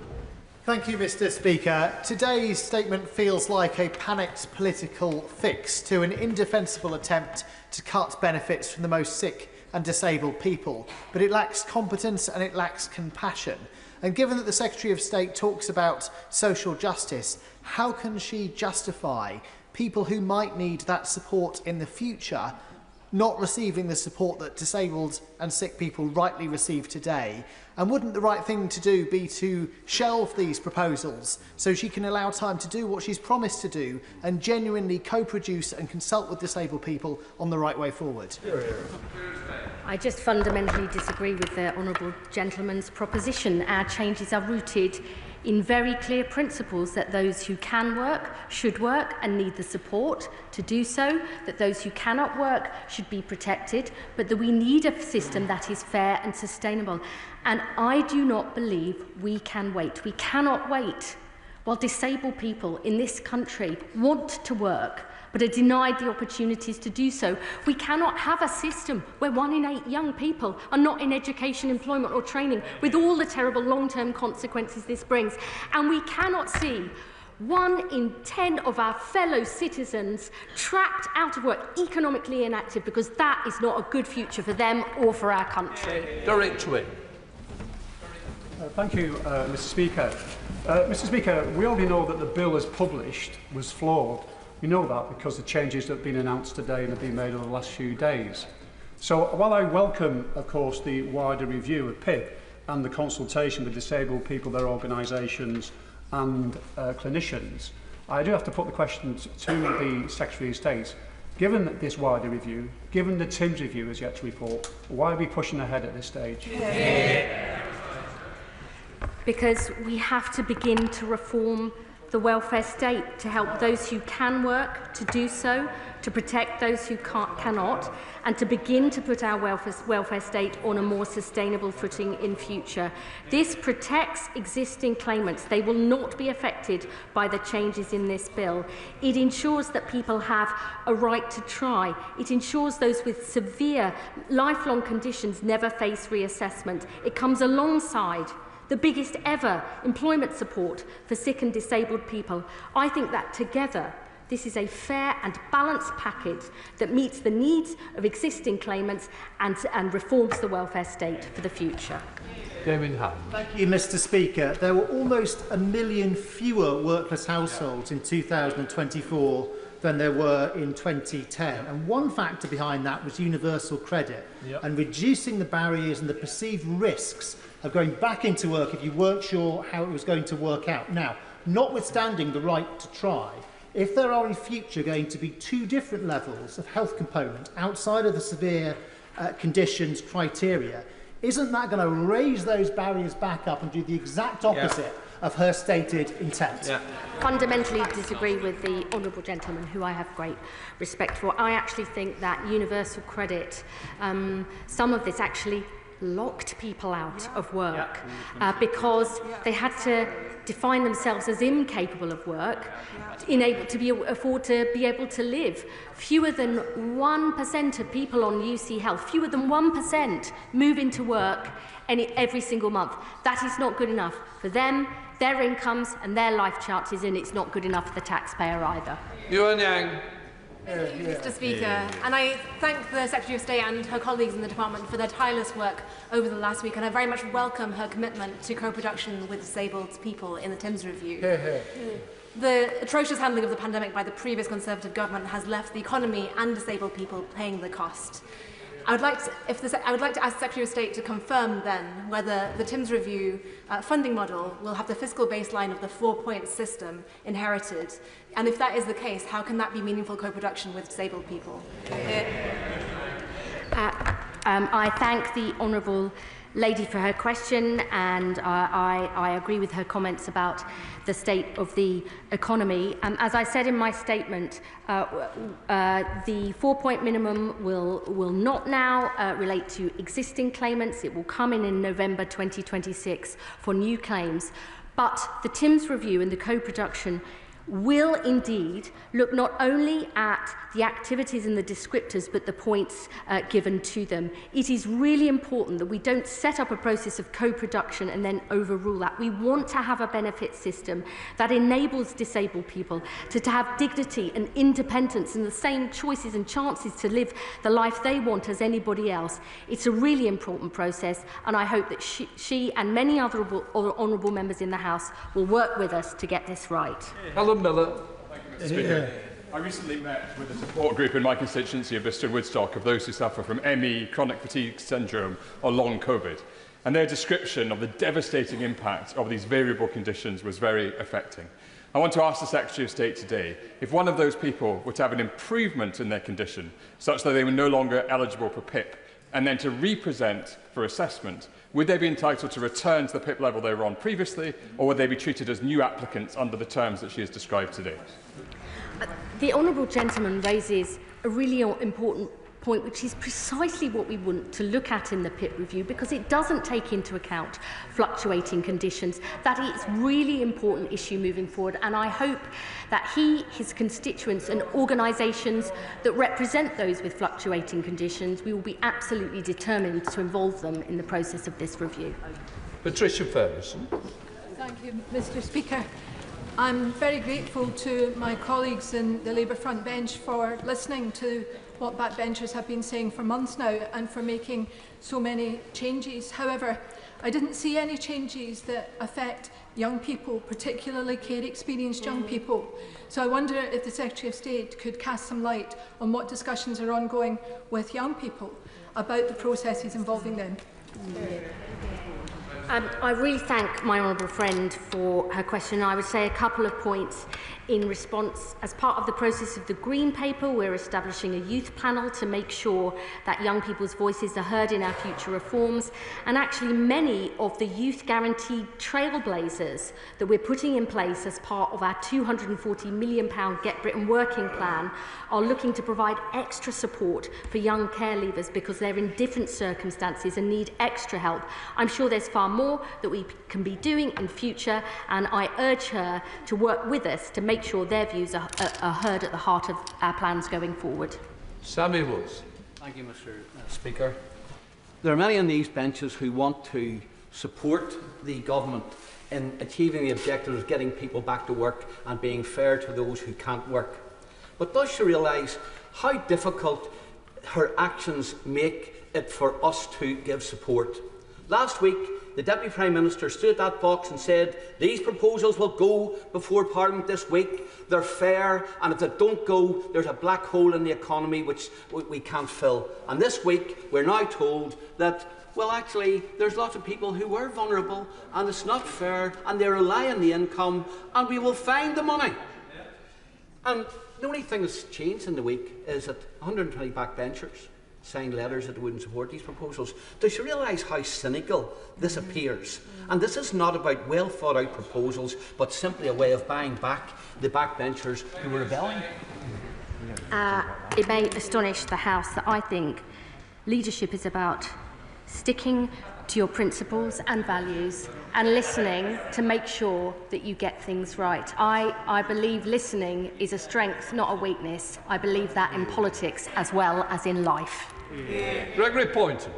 Thank you, Mr. Speaker. Today's statement feels like a panicked political fix to an indefensible attempt to cut benefits from the most sick and disabled people, but it lacks competence and it lacks compassion. And given that the Secretary of State talks about social justice, how can she justify people who might need that support in the future not receiving the support that disabled and sick people rightly receive today? And wouldn't the right thing to do be to shelve these proposals so she can allow time to do what she's promised to do and genuinely co-produce and consult with disabled people on the right way forward? I just fundamentally disagree with the honourable gentleman's proposition. Our changes are rooted in very clear principles that those who can work should work and need the support to do so, that those who cannot work should be protected, but that we need a system that is fair and sustainable. And I do not believe we can wait. We cannot wait while disabled people in this country want to work but are denied the opportunities to do so. We cannot have a system where 1 in 8 young people are not in education, employment or training, with all the terrible long-term consequences this brings. And we cannot see 1 in 10 of our fellow citizens trapped out of work, economically inactive, because that is not a good future for them or for our country. Derek Twin. Thank you, Mr. Speaker. Mr. Speaker, we already know that the bill as published was flawed. We know that because the changes that have been announced today and have been made over the last few days. So while I welcome, of course, the wider review of PIP and the consultation with disabled people, their organisations and clinicians, I do have to put the question to the Secretary of State. Given this wider review, given the Timms review is yet to report, why are we pushing ahead at this stage? Because we have to begin to reform the welfare state to help those who can work to do so, to protect those who cannot, and to begin to put our welfare state on a more sustainable footing in future. This protects existing claimants. They will not be affected by the changes in this bill. It ensures that people have a right to try. It ensures those with severe lifelong conditions never face reassessment. It comes alongside the biggest ever employment support for sick and disabled people. I think that together this is a fair and balanced package that meets the needs of existing claimants and reforms the welfare state for the future. Thank you, Mr. Speaker. There were almost 1 million fewer workless households in 2024 than there were in 2010. And one factor behind that was universal credit and reducing the barriers and the perceived risks of going back into work if you weren't sure how it was going to work out. Now, notwithstanding the right to try, if there are in future going to be 2 different levels of health component outside of the severe conditions criteria, isn't that going to raise those barriers back up and do the exact opposite of her stated intent? Fundamentally disagree with the honourable gentleman, who I have great respect for. I actually think that universal credit, some of this actually locked people out of work because they had to define themselves as incapable of work, unable to afford to be able to live. Fewer than 1% of people on UC Health, fewer than 1% move into work every single month. That is not good enough for them, their incomes and their life chances, and it's not good enough for the taxpayer either. Yuan Yang. Mr. Speaker, and I thank the Secretary of State and her colleagues in the Department for their tireless work over the last week, and I very much welcome her commitment to co-production with disabled people in the Thames Review. The atrocious handling of the pandemic by the previous Conservative government has left the economy and disabled people paying the cost. I would like to ask the Secretary of State to confirm then whether the Thames Review funding model will have the fiscal baseline of the 4-point system inherited, and if that is the case, how can that be meaningful co-production with disabled people? I thank the honourable lady for her question, and I agree with her comments about the state of the economy. As I said in my statement, the 4-point minimum will not now relate to existing claimants. It will come in November 2026 for new claims. But the Thames Review and the co-production will indeed look not only at the activities and the descriptors, but the points given to them. It is really important that we don't set up a process of co-production and then overrule that. We want to have a benefit system that enables disabled people to have dignity and independence and the same choices and chances to live the life they want as anybody else. It's a really important process, and I hope that she and many other honourable members in the House will work with us to get this right. Alan Miller. Thank you, Mr. Speaker. I recently met with a support group in my constituency of Bristol Woodstock of those who suffer from ME, chronic fatigue syndrome or long COVID. And their description of the devastating impact of these variable conditions was very affecting. I want to ask the Secretary of State today if one of those people were to have an improvement in their condition, such that they were no longer eligible for PIP, and then to re-present for assessment, would they be entitled to return to the PIP level they were on previously, or would they be treated as new applicants under the terms that she has described today? The honourable gentleman raises a really important point, which is precisely what we want to look at in the PIP review, because it doesn't take into account fluctuating conditions. That is a really important issue moving forward, and I hope that he, his constituents and organisations that represent those with fluctuating conditions, we will be absolutely determined to involve them in the process of this review. Patricia Ferguson. Thank you, Mr. Speaker. I'm very grateful to my colleagues in the Labour front bench for listening to what backbenchers have been saying for months now and for making so many changes. However, I didn't see any changes that affect young people, particularly care-experienced young people. So I wonder if the Secretary of State could cast some light on what discussions are ongoing with young people about the processes involving them. I really thank my honourable friend for her question. I would say a couple of points in response. As part of the process of the Green Paper, we're establishing a youth panel to make sure that young people's voices are heard in our future reforms. And actually, many of the youth guaranteed trailblazers that we're putting in place as part of our £240 million Get Britain Working Plan are looking to provide extra support for young care leavers because they're in different circumstances and need extra help. I'm sure there's far more that we can be doing in future, and I urge her to work with us to make sure their views are heard at the heart of our plans going forward. Sammy Woods. Thank you, Mr. Speaker. There are many on these benches who want to support the government in achieving the objectives of getting people back to work and being fair to those who can't work. But does she realise how difficult her actions make it for us to give support? Last week, the Deputy Prime Minister stood at that box and said, these proposals will go before Parliament this week, they're fair, and if they don't go, there's a black hole in the economy which we can't fill. And this week, we're now told that, well, actually, there's lots of people who were vulnerable, and it's not fair, and they rely on the income, and we will find the money. And the only thing that's changed in the week is that 120 backbenchers signed letters that wouldn't support these proposals. Does she realise how cynical this appears? And this is not about well thought out proposals, but simply a way of buying back the backbenchers who were rebelling. It may astonish the House that I think leadership is about sticking to your principles and values and listening to make sure that you get things right. I believe listening is a strength, not a weakness. I believe that in politics as well as in life. Gregory Poynton.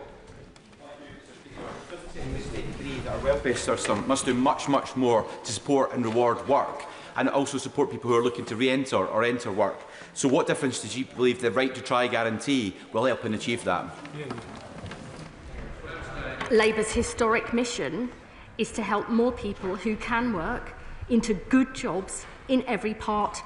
Our welfare system must do much more to support and reward work, and also support people who are looking to re-enter or enter work. So what difference does you believe the right to try guarantee will help in achieve that? Labour's historic mission is to help more people who can work into good jobs in every part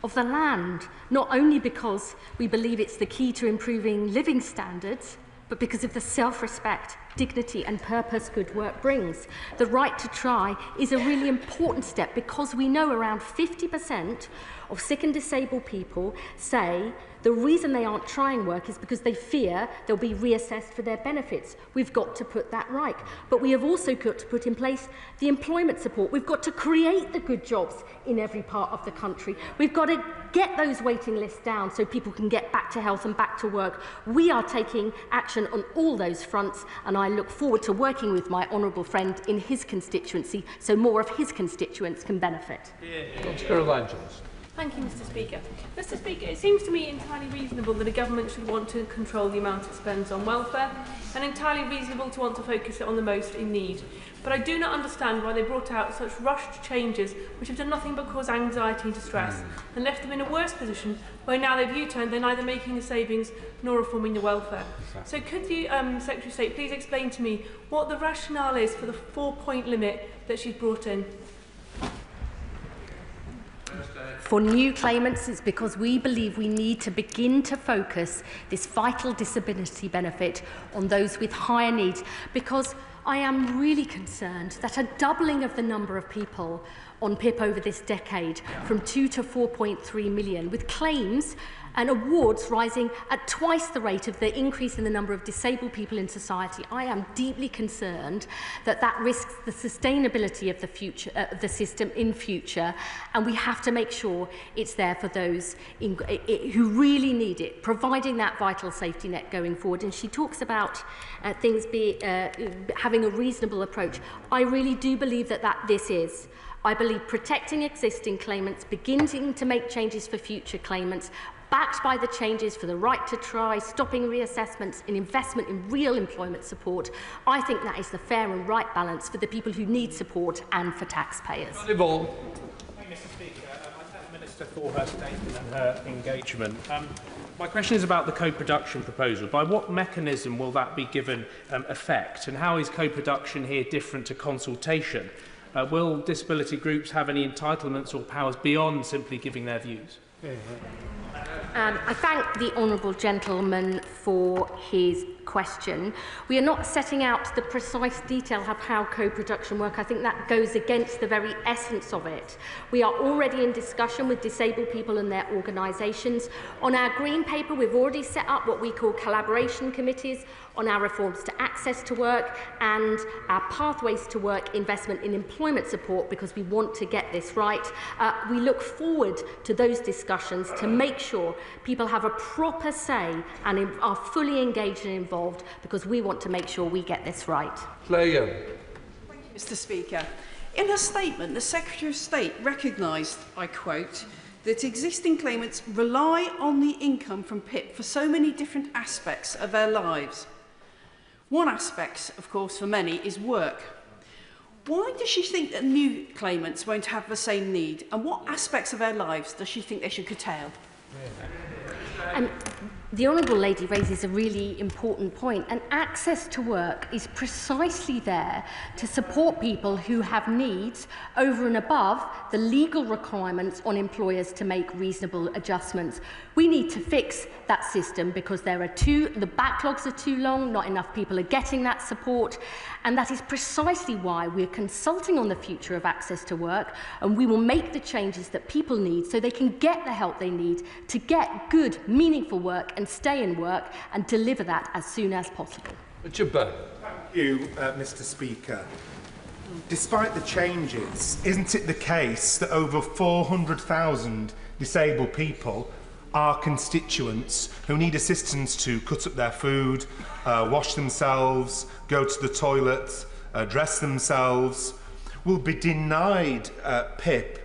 of the land, not only because we believe it's the key to improving living standards, but because of the self-respect, dignity and purpose good work brings. The right to try is a really important step because we know around 50% of sick and disabled people say the reason they aren't trying work is because they fear they'll be reassessed for their benefits. We've got to put that right. But we have also got to put in place the employment support. We've got to create the good jobs in every part of the country. We've got to get those waiting lists down so people can get back to health and back to work. We are taking action on all those fronts, and I look forward to working with my honourable friend in his constituency so more of his constituents can benefit. Thank you, Mr. Speaker. Mr. Speaker, it seems to me entirely reasonable that a government should want to control the amount it spends on welfare, and entirely reasonable to want to focus it on the most in need. But I do not understand why they brought out such rushed changes which have done nothing but cause anxiety and distress, and left them in a worse position where now they've U-turned, they're neither making the savings nor reforming the welfare. So could the Secretary of State please explain to me what the rationale is for the 4-point limit that she's brought in? For new claimants, it's because we believe we need to begin to focus this vital disability benefit on those with higher needs, because I am really concerned that a doubling of the number of people on PIP over this decade from 2 to 4.3 million, with claims and awards rising at twice the rate of the increase in the number of disabled people in society. I am deeply concerned that that risks the sustainability of the future, the system in future, and we have to make sure it's there for those who really need it, providing that vital safety net going forward. And she talks about things having a reasonable approach. I really do believe that this is. I believe protecting existing claimants, beginning to make changes for future claimants, backed by the changes for the right to try, stopping reassessments and investment in real employment support. I think that is the fair and right balance for the people who need support and for taxpayers. Thank you, Mr. Speaker. I thank the Minister for her statement and her engagement. My question is about the co-production proposal. By what mechanism will that be given effect, and how is co-production here different to consultation? Will disability groups have any entitlements or powers beyond simply giving their views? I thank the honourable gentleman for his question. We are not setting out the precise detail of how co-production work. I think that goes against the very essence of it. We are already in discussion with disabled people and their organisations. On our green paper, we've already set up what we call collaboration committees on our reforms to access to work and our pathways to work investment in employment support, because we want to get this right. We look forward to those discussions to make sure people have a proper say and are fully engaged and involved, because we want to make sure we get this right. Thank you, Mr. Speaker. In her statement, the Secretary of State recognised, I quote, that existing claimants rely on the income from PIP for so many different aspects of their lives. One aspect, of course, for many is work. Why does she think that new claimants won't have the same need? And what aspects of their lives does she think they should curtail? The Honourable Lady raises a really important point, and access to work is precisely there to support people who have needs over and above the legal requirements on employers to make reasonable adjustments. We need to fix that system because the backlogs are too long, not enough people are getting that support, and that is precisely why we're consulting on the future of access to work, and we will make the changes that people need so they can get the help they need to get good, meaningful work and stay in work and deliver that as soon as possible. Richard Burr. Thank you, Mr. Speaker. Despite the changes, isn't it the case that over 400,000 disabled people are constituents who need assistance to cut up their food, wash themselves, go to the toilet, dress themselves, will be denied PIP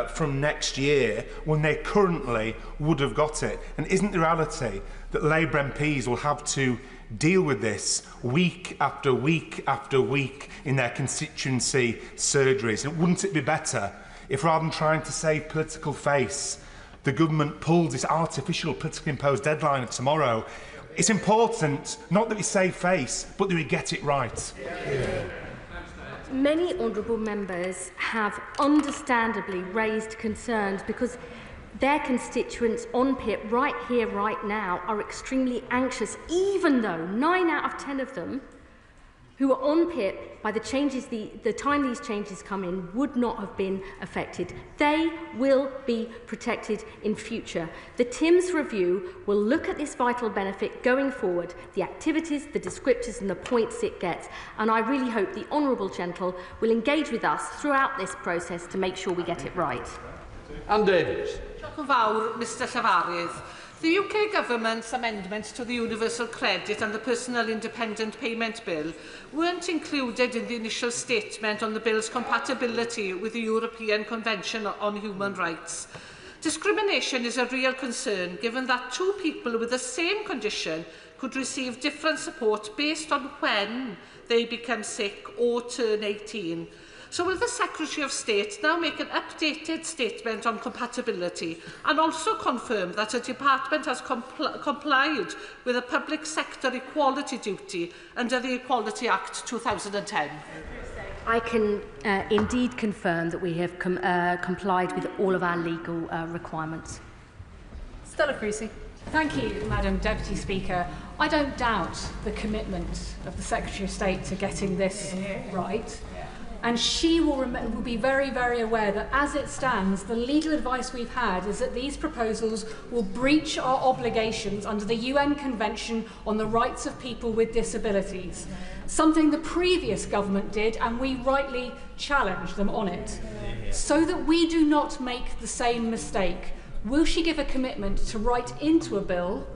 from next year when they currently would have got it? And isn't the reality that Labour MPs will have to deal with this week after week after week in their constituency surgeries? And wouldn't it be better if, rather than trying to save political face, the government pulled this artificial politically imposed deadline of tomorrow? It's important not that we save face, but that we get it right. Many honourable members have understandably raised concerns because their constituents on PIP right here, right now, are extremely anxious, even though 9 out of 10 of them who are on PIP by the time these changes come in would not have been affected. They will be protected in future. The TIMS review will look at this vital benefit going forward, the activities, the descriptors and the points it gets, and I really hope the Honourable Gentle will engage with us throughout this process to make sure we get it right. Anne Davies. Diolch yn fawr, Mr Llafarydd. The UK Government's amendments to the Universal Credit and the Personal Independent Payment Bill weren't included in the initial statement on the bill's compatibility with the European Convention on Human Rights. Discrimination is a real concern, given that two people with the same condition could receive different support based on when they become sick or turn 18. So will the Secretary of State now make an updated statement on compatibility and also confirm that her department has complied with a public sector equality duty under the Equality Act 2010? I can indeed confirm that we have complied with all of our legal requirements. Stella Creasy. Thank you, Madam Deputy Speaker. I don't doubt the commitment of the Secretary of State to getting this right. And she will be very, very aware that as it stands, the legal advice we've had is that these proposals will breach our obligations under the UN Convention on the Rights of People with Disabilities, something the previous government did, and we rightly challenged them on it. So that we do not make the same mistake, will she give a commitment to write into a bill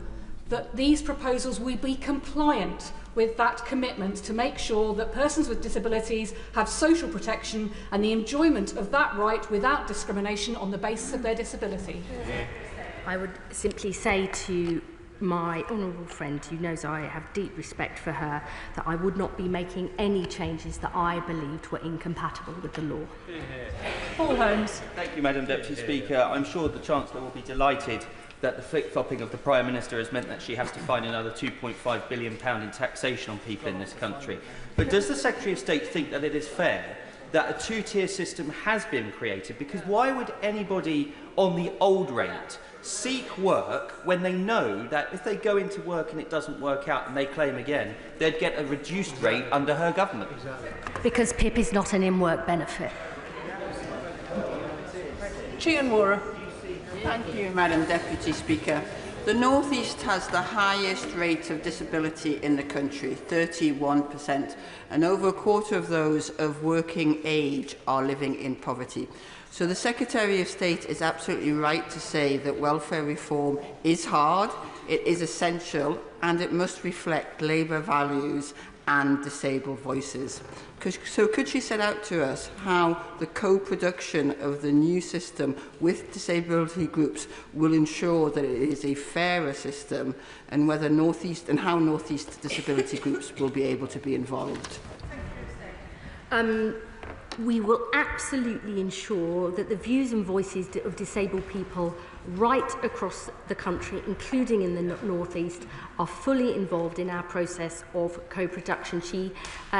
that these proposals will be compliant with that commitment to make sure that persons with disabilities have social protection and the enjoyment of that right without discrimination on the basis of their disability? I would simply say to my honourable friend, who knows I have deep respect for her, that I would not be making any changes that I believed were incompatible with the law. Paul Holmes. Thank you, Madam Deputy Speaker. I'm sure the Chancellor will be delighted that the flip-flopping of the Prime Minister has meant that she has to find another £2.5 billion in taxation on people in this country. But does the Secretary of State think that it is fair that a two-tier system has been created? Because why would anybody on the old rate seek work when they know that if they go into work and it doesn't work out and they claim again, they'd get a reduced rate under her government? Because PIP is not an in-work benefit. Chian Mora. Thank you, Madam Deputy Speaker. The North East has the highest rate of disability in the country, 31%, and over a quarter of those of working age are living in poverty. So the Secretary of State is absolutely right to say that welfare reform is hard, it is essential, and it must reflect Labour values and disabled voices. So could she set out to us how the co-production of the new system with disability groups will ensure that it is a fairer system, and whether how North East disability groups will be able to be involved? We will absolutely ensure that the views and voices of disabled people right across the country, including in the North East, are fully involved in our process of co-production. She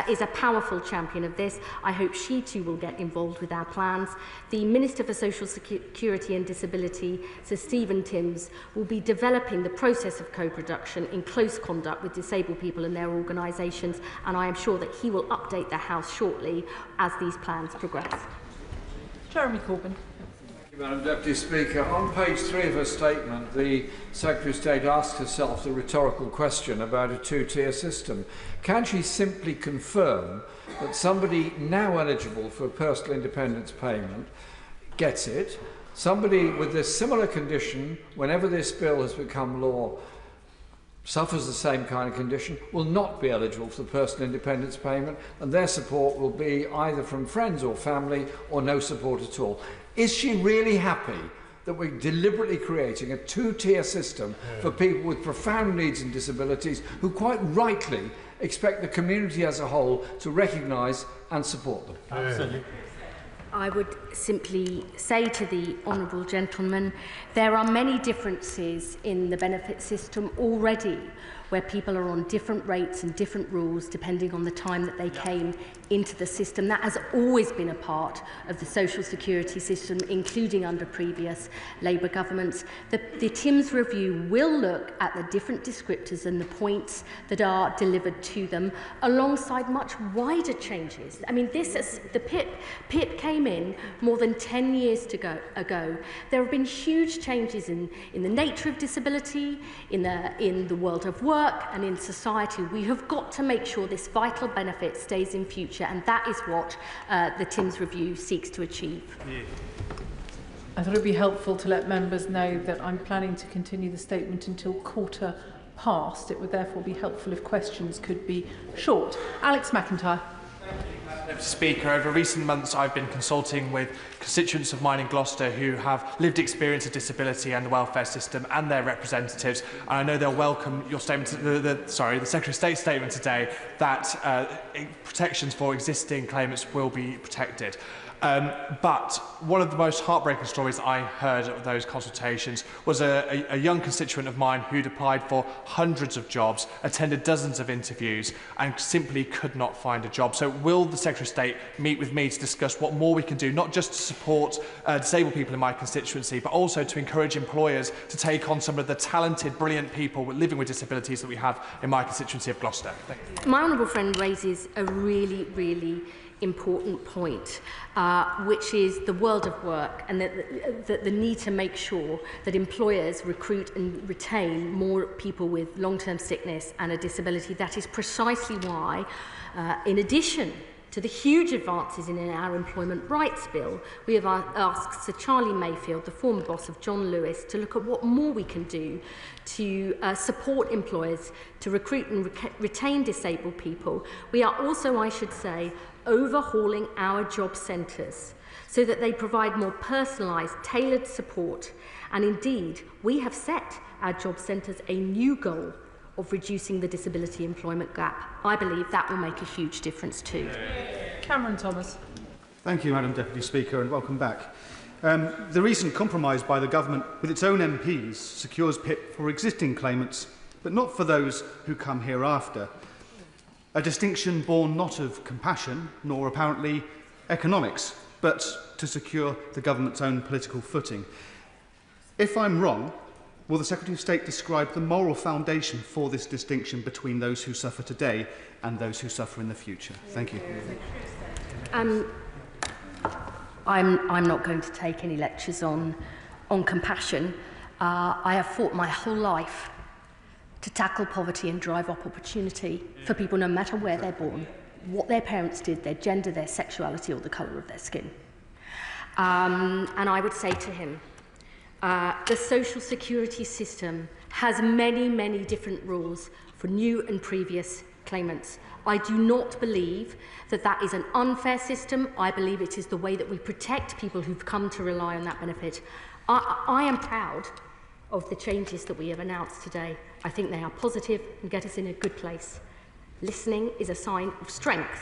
is a powerful champion of this. I hope she too will get involved with our plans. The Minister for Social Security and Disability, Sir Stephen Timms, will be developing the process of co-production in close conduct with disabled people and their organisations, and I am sure that he will update the House shortly as these plans progress. Jeremy Corbyn. Madam Deputy Speaker, on page 3 of her statement, the Secretary of State asks herself the rhetorical question about a two-tier system. Can she simply confirm that somebody now eligible for personal independence payment gets it, somebody with a similar condition, whenever this bill has become law, suffers the same kind of condition, will not be eligible for the personal independence payment, and their support will be either from friends or family or no support at all? Is she really happy that we're deliberately creating a two-tier system for people with profound needs and disabilities who quite rightly expect the community as a whole to recognise and support them? Absolutely. I would simply say to the honourable gentleman, there are many differences in the benefit system already, where people are on different rates and different rules depending on the time that they came into the system. That has always been a part of the social security system, including under previous Labour governments. The Timms review will look at the different descriptors and the points that are delivered to them, alongside much wider changes. I mean, the PIP came in more than 10 years ago. There have been huge changes in the nature of disability, in the world of work, and in society. We have got to make sure this vital benefit stays in future, and that is what the Timms review seeks to achieve. I thought it would be helpful to let members know that I'm planning to continue the statement until 1:15. It would therefore be helpful if questions could be short. Alex McIntyre. Mr. Speaker, over recent months I've been consulting with constituents of mine in Gloucester who have lived experience of disability and the welfare system and their representatives, and I know they'll welcome your statement, the Secretary of State's statement today that protections for existing claimants will be protected. But one of the most heartbreaking stories I heard of those consultations was a young constituent of mine who'd applied for hundreds of jobs, attended dozens of interviews, and simply could not find a job. So will the Secretary of State meet with me to discuss what more we can do, not just to support disabled people in my constituency, but also to encourage employers to take on some of the talented, brilliant people living with disabilities that we have in my constituency of Gloucester? Thank you. My honourable friend raises a really important point, which is the world of work, and the need to make sure that employers recruit and retain more people with long-term sickness and a disability. That is precisely why, in addition to the huge advances in our Employment Rights Bill, we have asked Sir Charlie Mayfield, the former boss of John Lewis, to look at what more we can do to support employers to recruit and retain disabled people. We are also, I should say, overhauling our job centres so that they provide more personalised, tailored support. And indeed, we have set our job centres a new goal of reducing the disability employment gap. I believe that will make a huge difference too. Cameron Thomas. Thank you, Madam Deputy Speaker, and welcome back. The recent compromise by the government with its own MPs secures PIP for existing claimants, but not for those who come hereafter. A distinction born not of compassion, nor apparently economics, but to secure the government's own political footing. If I'm wrong, will the Secretary of State describe the moral foundation for this distinction between those who suffer today and those who suffer in the future? Thank you. I'm not going to take any lectures on compassion. I have fought my whole life to tackle poverty and drive up opportunity for people no matter where they're born, what their parents did, their gender, their sexuality, or the colour of their skin. And I would say to him, the social security system has many different rules for new and previous claimants. I do not believe that that is an unfair system. I believe it is the way that we protect people who've come to rely on that benefit. I am proud of the changes that we have announced today. I think they are positive and get us in a good place. Listening is a sign of strength,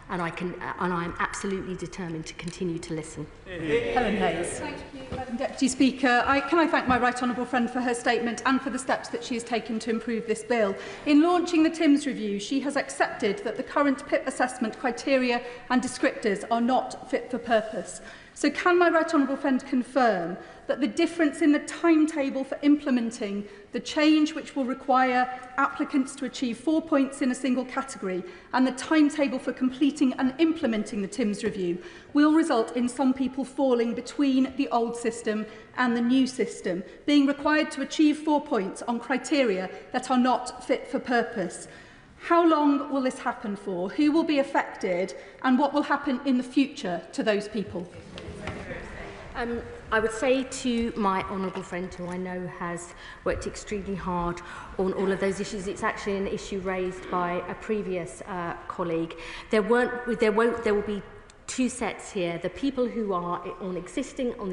and I am absolutely determined to continue to listen. Helen Hayes. Thank you, Madam Deputy Speaker. Can I thank my right honourable friend for her statement and for the steps that she has taken to improve this bill. In launching the TIMS review, she has accepted that the current PIP assessment criteria and descriptors are not fit for purpose. So can my right honourable friend confirm that the difference in the timetable for implementing the change which will require applicants to achieve 4 points in a single category and the timetable for completing and implementing the TIMS review will result in some people falling between the old system and the new system, being required to achieve 4 points on criteria that are not fit for purpose? How long will this happen for? Who will be affected? And what will happen in the future to those people? I would say to my honourable friend, who I know has worked extremely hard on all of those issues, it's actually an issue raised by a previous colleague. There will be two sets here: the people who are on the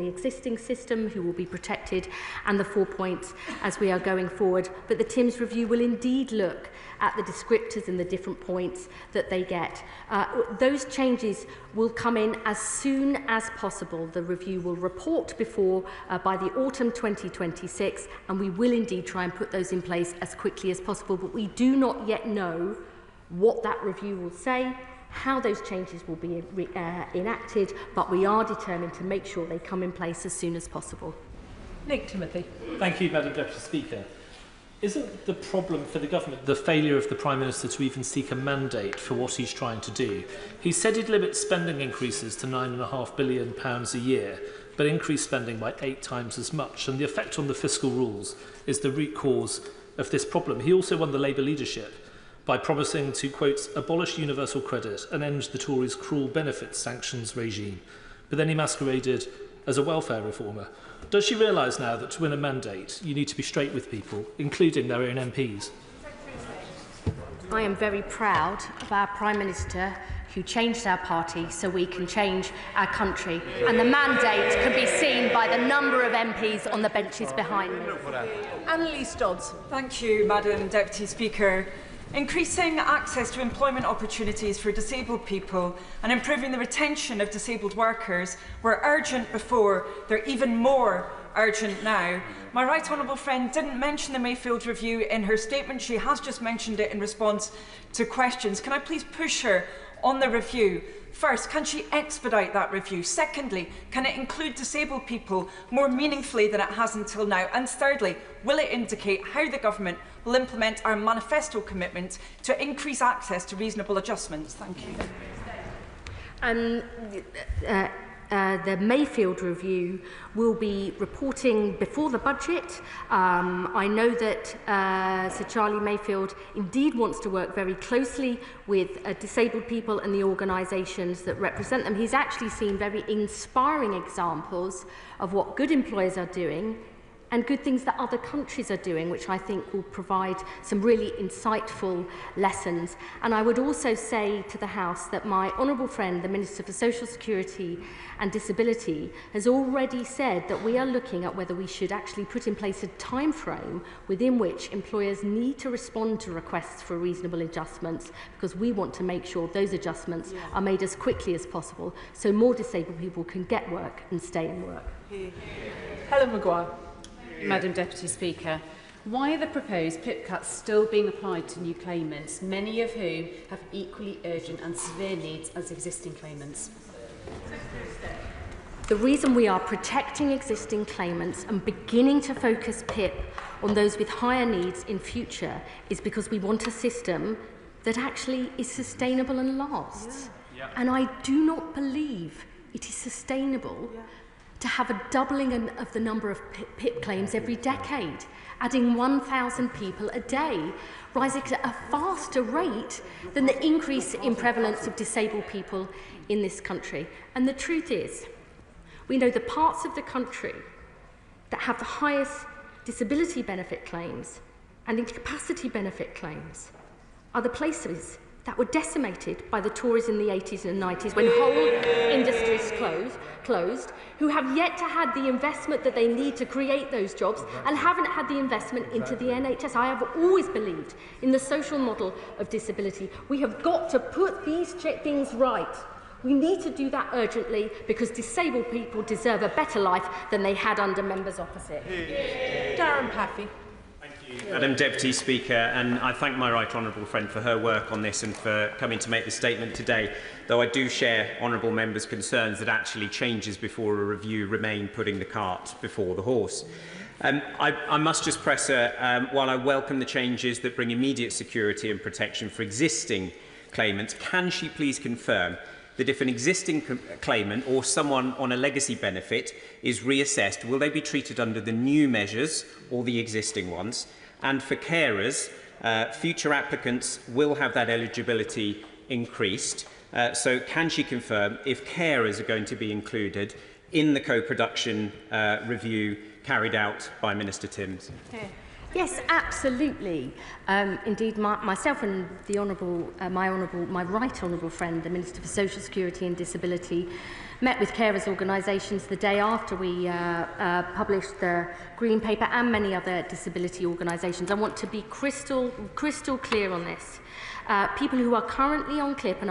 existing system, who will be protected, and the 4 points as we are going forward. But the TIMS review will indeed look at the descriptors and the different points that they get. Those changes will come in as soon as possible. The review will report by the autumn 2026, and we will indeed try and put those in place as quickly as possible. But we do not yet know what that review will say, how those changes will be enacted, but we are determined to make sure they come in place as soon as possible. Nick Timothy. Thank you, Madam Deputy Speaker. Isn't the problem for the government the failure of the Prime Minister to even seek a mandate for what he's trying to do? He said he'd limit spending increases to £9.5 billion a year, but increase spending by 8 times as much, and the effect on the fiscal rules is the root cause of this problem. He also won the Labour leadership by promising to, quote, abolish universal credit and end the Tories' cruel benefits sanctions regime. But then he masqueraded as a welfare reformer. Does she realise now that to win a mandate, you need to be straight with people, including their own MPs? I am very proud of our Prime Minister, who changed our party so we can change our country. And the mandate can be seen by the number of MPs on the benches behind me. Annalise Dodds. Thank you, Madam Deputy Speaker. Increasing access to employment opportunities for disabled people and improving the retention of disabled workers were urgent before. They're even more urgent now. My right honourable friend didn't mention the Mayfield review in her statement. She has just mentioned it in response to questions. Can I please push her on the review? First, can she expedite that review? Secondly, can it include disabled people more meaningfully than it has until now? And thirdly, will it indicate how the government will implement our manifesto commitment to increase access to reasonable adjustments? Thank you. The Mayfield review will be reporting before the budget. I know that Sir Charlie Mayfield indeed wants to work very closely with disabled people and the organisations that represent them. He's actually seen very inspiring examples of what good employers are doing and good things that other countries are doing, which I think will provide some really insightful lessons. And I would also say to the House that my honourable friend, the Minister for Social Security and Disability, has already said that we are looking at whether we should actually put in place a time frame within which employers need to respond to requests for reasonable adjustments, because we want to make sure those adjustments are made as quickly as possible so more disabled people can get work and stay in work. Helen Maguire. Madam Deputy Speaker, why are the proposed PIP cuts still being applied to new claimants, many of whom have equally urgent and severe needs as existing claimants? The reason we are protecting existing claimants and beginning to focus PIP on those with higher needs in future is because we want a system that actually is sustainable and lasts. And I do not believe it is sustainable to have a doubling of the number of PIP claims every decade, adding 1,000 people a day, rising at a faster rate than the increase in prevalence of disabled people in this country. And the truth is, we know the parts of the country that have the highest disability benefit claims and incapacity benefit claims are the places that were decimated by the Tories in the 80s and 90s when whole industries closed, closed, who have yet to have the investment that they need to create those jobs and haven't had the investment into the NHS. I have always believed in the social model of disability. We have got to put these things right. We need to do that urgently because disabled people deserve a better life than they had under members opposite. Darren Paffy. Madam Deputy Speaker, and I thank my right honourable friend for her work on this and for coming to make the statement today, though I do share honourable members' concerns that actually changes before a review remain putting the cart before the horse. I must just press her, while I welcome the changes that bring immediate security and protection for existing claimants, can she please confirm that if an existing claimant or someone on a legacy benefit is reassessed, will they be treated under the new measures or the existing ones? And for carers, future applicants will have that eligibility increased. So can she confirm if carers are going to be included in the co-production review carried out by Minister Timms? Yes, absolutely. Indeed, myself and the my right honourable friend, the Minister for Social Security and Disability, met with carers organisations the day after we published the Green Paper and many other disability organisations. I want to be crystal clear on this. People who are currently on PIP and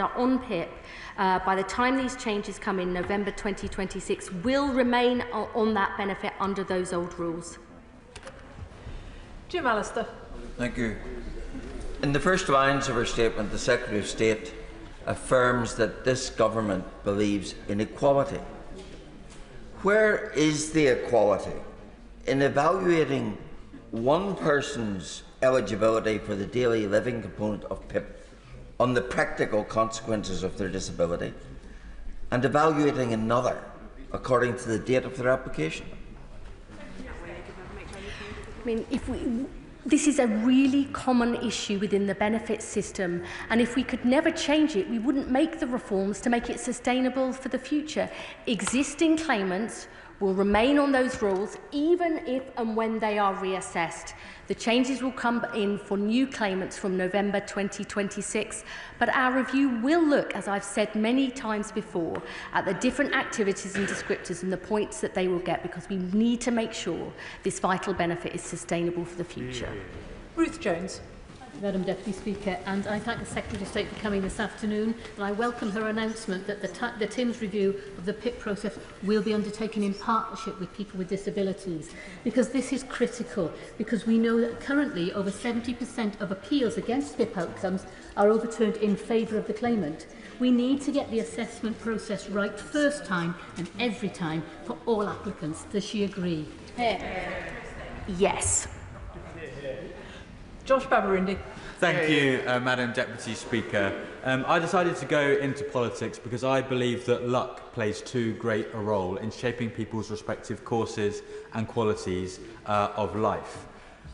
are on PIP by the time these changes come in November 2026 will remain on that benefit under those old rules. Jim Allister. Thank you. In the first lines of her statement, the Secretary of State affirms that this government believes in equality. Where is the equality in evaluating one person's eligibility for the daily living component of PIP on the practical consequences of their disability and evaluating another according to the date of their application? I mean, this is a really common issue within the benefits system, and if we could never change it, we wouldn't make the reforms to make it sustainable for the future. Existing claimants will remain on those rules even if and when they are reassessed. The changes will come in for new claimants from November 2026, but our review will look, as I've said many times before, at the different activities and descriptors and the points that they will get, because we need to make sure this vital benefit is sustainable for the future. Ruth Jones. Madam Deputy Speaker, and I thank the Secretary of State for coming this afternoon, and I welcome her announcement that the TIMS review of the PIP process will be undertaken in partnership with people with disabilities, because this is critical, because we know that currently over 70% of appeals against PIP outcomes are overturned in favour of the claimant. We need to get the assessment process right first time and every time for all applicants. Does she agree? Yes. Josh Babarindi. Thank you, Madam Deputy Speaker. I decided to go into politics because I believe that luck plays too great a role in shaping people's respective courses and qualities of life.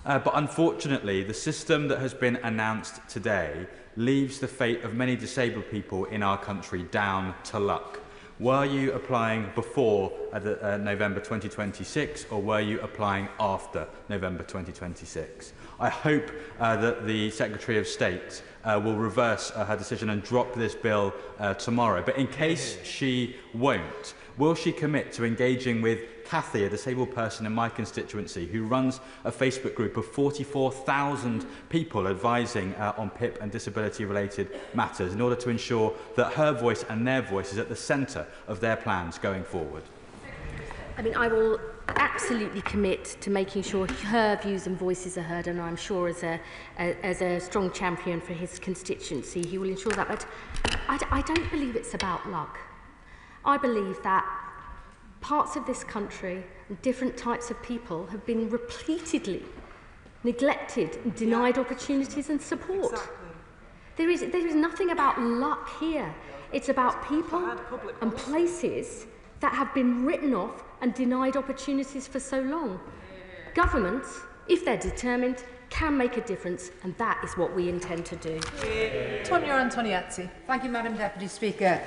But unfortunately, the system that has been announced today leaves the fate of many disabled people in our country down to luck. Were you applying before November 2026, or were you applying after November 2026? I hope that the Secretary of State will reverse her decision and drop this bill tomorrow. But in case she won't, will she commit to engaging with Kathy, a disabled person in my constituency, who runs a Facebook group of 44,000 people advising on PIP and disability-related matters, in order to ensure that her voice and their voice is at the centre of their plans going forward? I mean, I will absolutely commit to making sure her views and voices are heard, and I'm sure as a strong champion for his constituency, he will ensure that. But I don't believe it's about luck. I believe that parts of this country and different types of people have been repeatedly neglected and denied opportunities and support. Exactly. There is nothing about luck here. It's about people and places that have been written off and denied opportunities for so long. Governments, if they're determined, can make a difference, and that is what we intend to do. Tonia Antoniazzi. Thank you, Madam Deputy Speaker.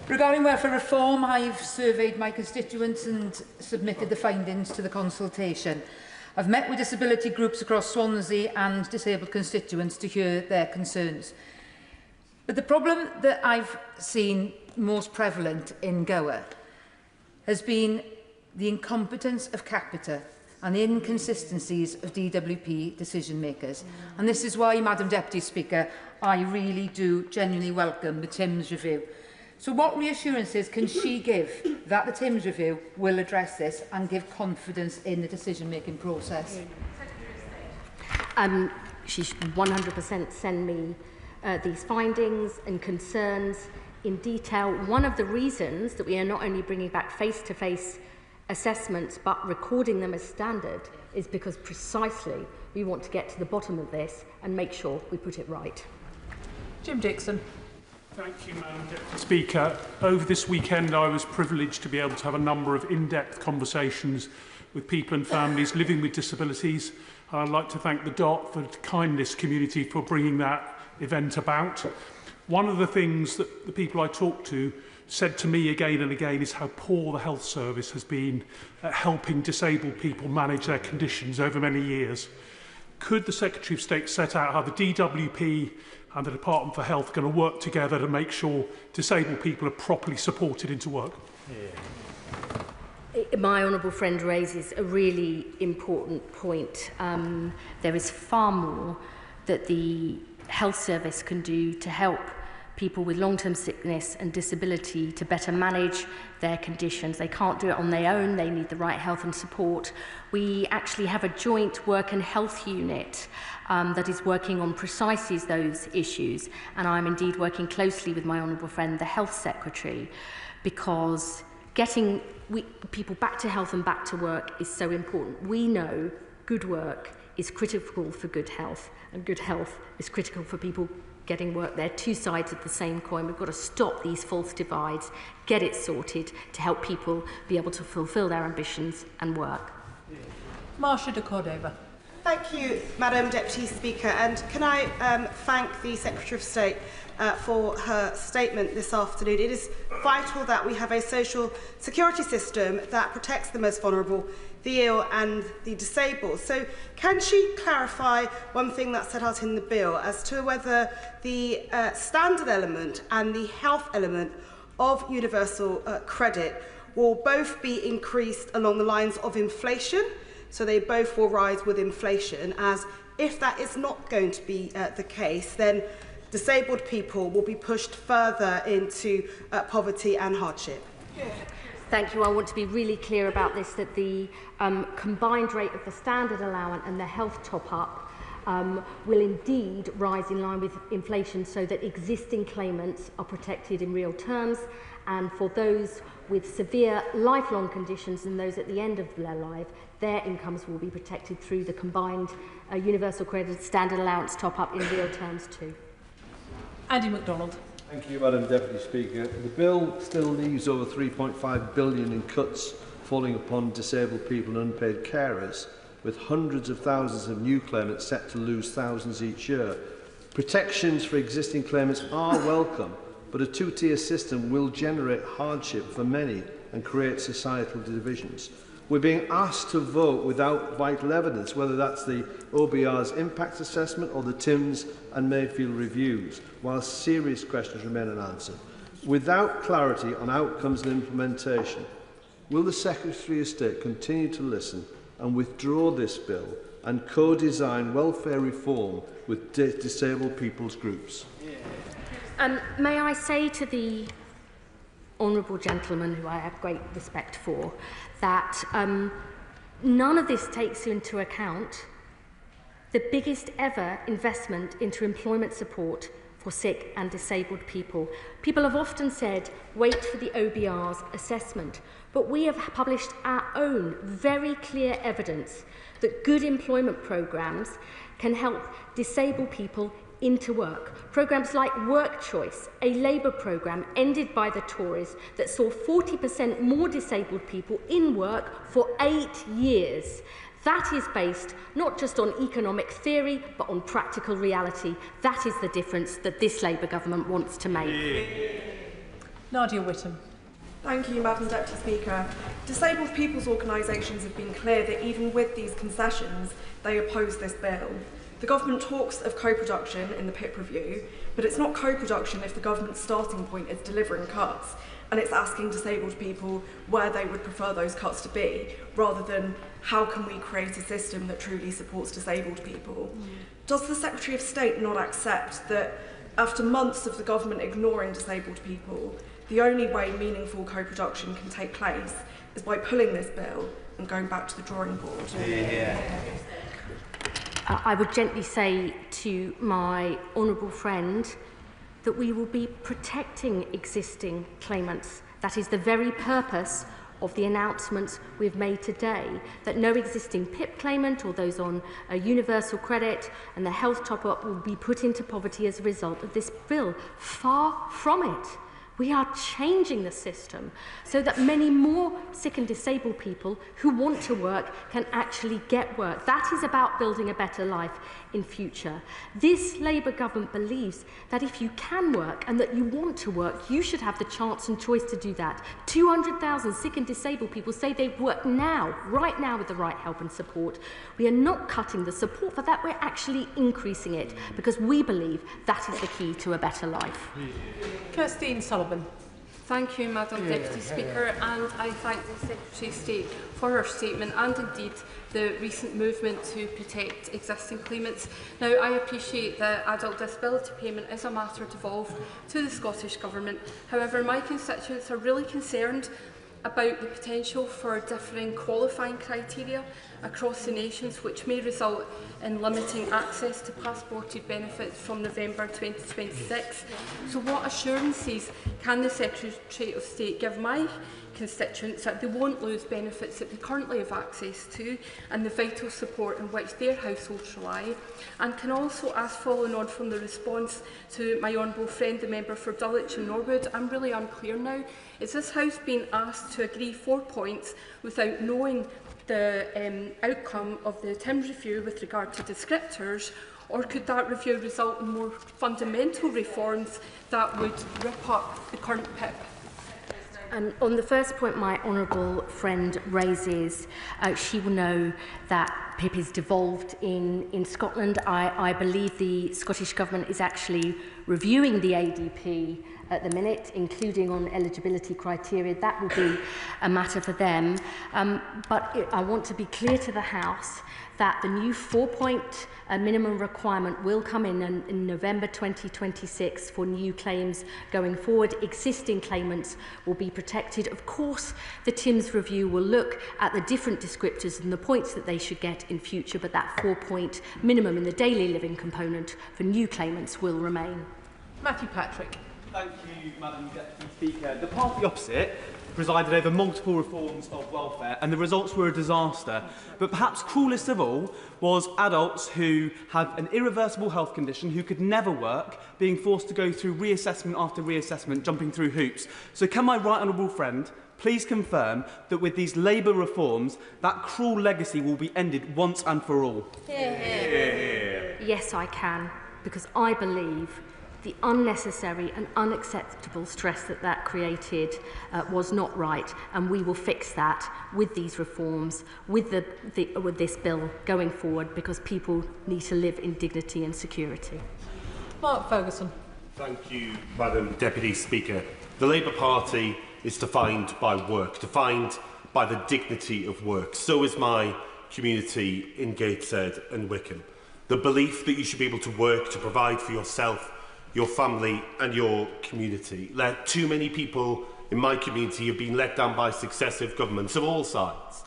Regarding welfare reform, I've surveyed my constituents and submitted the findings to the consultation. I've met with disability groups across Swansea and disabled constituents to hear their concerns. But the problem that I've seen most prevalent in Gower has been the incompetence of capita and the inconsistencies of DWP decision makers. And this is why, Madam Deputy Speaker, I really do genuinely welcome the Timms review. So what reassurances can she give that the Timms review will address this and give confidence in the decision-making process? She should 100% send me these findings and concerns in detail. One of the reasons that we are not only bringing back face-to-face assessments but recording them as standard is because precisely we want to get to the bottom of this and make sure we put it right. Jim Dixon. Thank you, Madam Deputy Speaker. Over this weekend, I was privileged to be able to have a number of in-depth conversations with people and families living with disabilities. I'd like to thank the Dartford Kindness community for bringing that event about. One of the things that the people I talked to said to me again and again is how poor the health service has been at helping disabled people manage their conditions over many years. Could the Secretary of State set out how the DWP and the Department for Health are going to work together to make sure disabled people are properly supported into work? My honourable friend raises a really important point. There is far more that the health service can do to help people with long-term sickness and disability to better manage their conditions. They can't do it on their own. They need the right help and support. We actually have a joint work and health unit that is working on precisely those issues, and I'm indeed working closely with my honourable friend, the Health Secretary, because getting people back to health and back to work is so important. We know good work is critical for good health, and good health is critical for people getting work. They're two sides of the same coin. We've got to stop these false divides, get it sorted to help people be able to fulfil their ambitions and work. Marcia de Cordova. Thank you, Madam Deputy Speaker, and can I thank the Secretary of State for her statement this afternoon. It is vital that we have a social security system that protects the most vulnerable, the ill and the disabled. So can she clarify one thing that's set out in the bill as to whether the standard element and the health element of universal credit will both be increased along the lines of inflation, so they both will rise with inflation, as if that is not going to be the case, then disabled people will be pushed further into poverty and hardship? Thank you. I want to be really clear about this, that the combined rate of the standard allowance and the health top-up will indeed rise in line with inflation, so that existing claimants are protected in real terms, and for those with severe lifelong conditions and those at the end of their life, their incomes will be protected through the combined universal credit standard allowance top-up in real terms too. Andy MacDonald. Thank you, Madam Deputy Speaker. The bill still leaves over £3.5 billion in cuts falling upon disabled people and unpaid carers, with hundreds of thousands of new claimants set to lose thousands each year. Protections for existing claimants are welcome, but a two-tier system will generate hardship for many and create societal divisions. We're being asked to vote without vital evidence, whether that's the OBR's impact assessment or the Timms and Mayfield reviews, while serious questions remain unanswered. Without clarity on outcomes and implementation, will the Secretary of State continue to listen and withdraw this bill and co-design welfare reform with disabled people's groups? May I say to the honourable gentleman, who I have great respect for, that none of this takes into account the biggest ever investment into employment support for sick and disabled people. People have often said, wait for the OBR's assessment, but we have published our own very clear evidence that good employment programmes can help disabled people into work. Programmes like Work Choice, a Labour programme ended by the Tories that saw 40% more disabled people in work for 8 years. That is based not just on economic theory, but on practical reality. That is the difference that this Labour government wants to make. Nadia Whittam. Thank you, Madam Deputy Speaker. Disabled people's organisations have been clear that even with these concessions, they oppose this bill. The government talks of co-production in the PIP review, but it's not co-production if the government's starting point is delivering cuts, and it's asking disabled people where they would prefer those cuts to be, rather than how can we create a system that truly supports disabled people. Does the Secretary of State not accept that after months of the government ignoring disabled people, the only way meaningful co-production can take place is by pulling this bill and going back to the drawing board? I would gently say to my honourable friend that we will be protecting existing claimants. That is the very purpose of the announcements we've made today, that no existing PIP claimant or those on a universal credit and the health top-up will be put into poverty as a result of this bill. Far from it. We are changing the system so that many more sick and disabled people who want to work can actually get work. That is about building a better life in future. This Labour government believes that if you can work and that you want to work, you should have the chance and choice to do that. 200,000 sick and disabled people say they work now, right now, with the right help and support. We are not cutting the support for that, we're actually increasing it because we believe that is the key to a better life. Kirstine Sullivan. Thank you, Madam Deputy Speaker, and I thank the Secretary of State for her statement and indeed the recent movement to protect existing claimants. Now, I appreciate that adult disability payment is a matter devolved to the Scottish Government. However, my constituents are really concerned about the potential for differing qualifying criteria across the nations, which may result in limiting access to passported benefits from November 2026. So what assurances can the Secretary of State give my constituents that they won't lose benefits that they currently have access to and the vital support on which their households rely? And can also ask, following on from the response to my honourable friend, the member for Dulwich and Norwood, I'm really unclear now. Is this House being asked to agree 4 points without knowing the outcome of the TIMS review with regard to descriptors, or could that review result in more fundamental reforms that would rip up the current PIP? On the first point my honourable friend raises, she will know that PIP is devolved in Scotland. I believe the Scottish Government is actually reviewing the ADP at the minute, including on eligibility criteria. That will be a matter for them. But I want to be clear to the House that the new 4-point minimum requirement will come in November 2026 for new claims going forward. Existing claimants will be protected. Of course, the TIMS review will look at the different descriptors and the points that they should get in future, but that 4-point minimum in the daily living component for new claimants will remain. Matthew Patrick. Thank you, Madam Deputy Speaker. The party opposite presided over multiple reforms of welfare and the results were a disaster. But perhaps cruelest of all was adults who have an irreversible health condition, who could never work, being forced to go through reassessment after reassessment, jumping through hoops. So can my right honourable friend please confirm that with these Labour reforms, that cruel legacy will be ended once and for all? Yes, I can, because I believe the unnecessary and unacceptable stress that created was not right, and we will fix that with these reforms, with this bill going forward, because people need to live in dignity and security. Mark Ferguson. Thank you, Madam Deputy Speaker. The Labour Party is defined by work, defined by the dignity of work. So is my community in Gateshead and Wickham. The belief that you should be able to work to provide for yourself, your family and your community. Too many people in my community have been let down by successive governments of all sides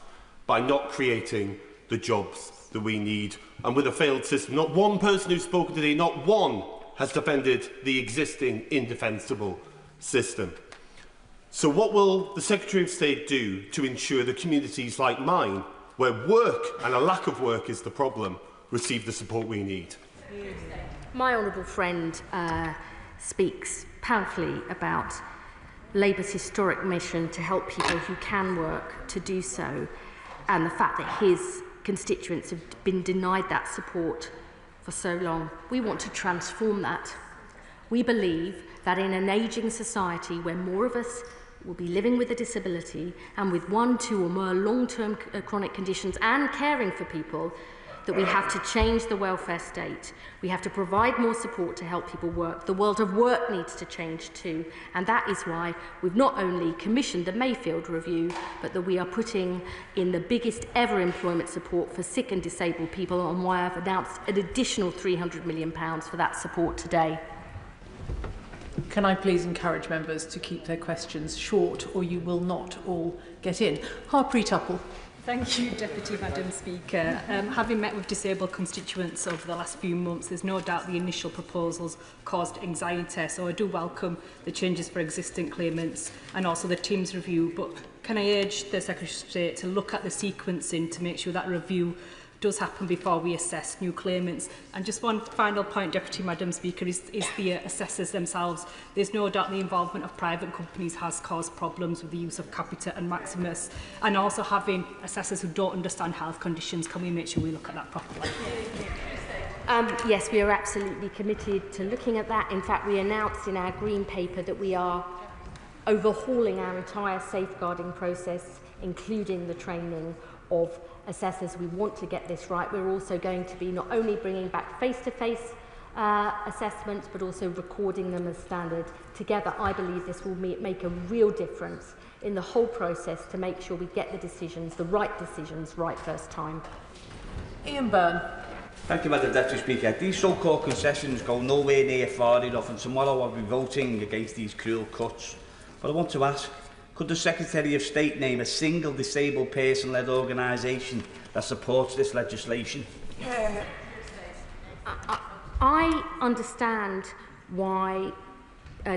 by not creating the jobs that we need. And with a failed system, not one person who's spoken today, not one has defended the existing indefensible system. So what will the Secretary of State do to ensure that communities like mine, where work and a lack of work is the problem, receive the support we need? My honourable friend speaks powerfully about Labour's historic mission to help people who can work to do so, and the fact that his constituents have been denied that support for so long. We want to transform that. We believe that in an ageing society where more of us will be living with a disability and with 1, 2 or more long-term chronic conditions and caring for people, that we have to change the welfare state. We have to provide more support to help people work. The world of work needs to change too, and that is why we've not only commissioned the Mayfield review, but that we are putting in the biggest ever employment support for sick and disabled people, and why I've announced an additional £300 million for that support today. Can I please encourage members to keep their questions short, or you will not all get in? Harpreet Uppal. Thank you, Deputy Madam Speaker. Having met with disabled constituents over the last few months, there's no doubt the initial proposals caused anxiety, so I do welcome the changes for existing claimants and also the TIMS review, but can I urge the Secretary of State to look at the sequencing to make sure that review does happen before we assess new claimants. And just one final point, Deputy Madam Speaker, is the assessors themselves. There's no doubt the involvement of private companies has caused problems with the use of Capita and Maximus, and also having assessors who don't understand health conditions. Can we make sure we look at that properly? Yes, we are absolutely committed to looking at that. In fact, we announced in our Green Paper that we are overhauling our entire safeguarding process, including the training of assessors. We want to get this right. We're also going to be not only bringing back face-to-face assessments, but also recording them as standard. Together, I believe this will make a real difference in the whole process to make sure we get the decisions, the right decisions, right first time. Ian Byrne. Thank you, Madam Deputy Speaker. These so-called concessions go nowhere near far enough, and tomorrow I'll be voting against these cruel cuts. But I want to ask, could the Secretary of State name a single disabled person-led organisation that supports this legislation? I understand why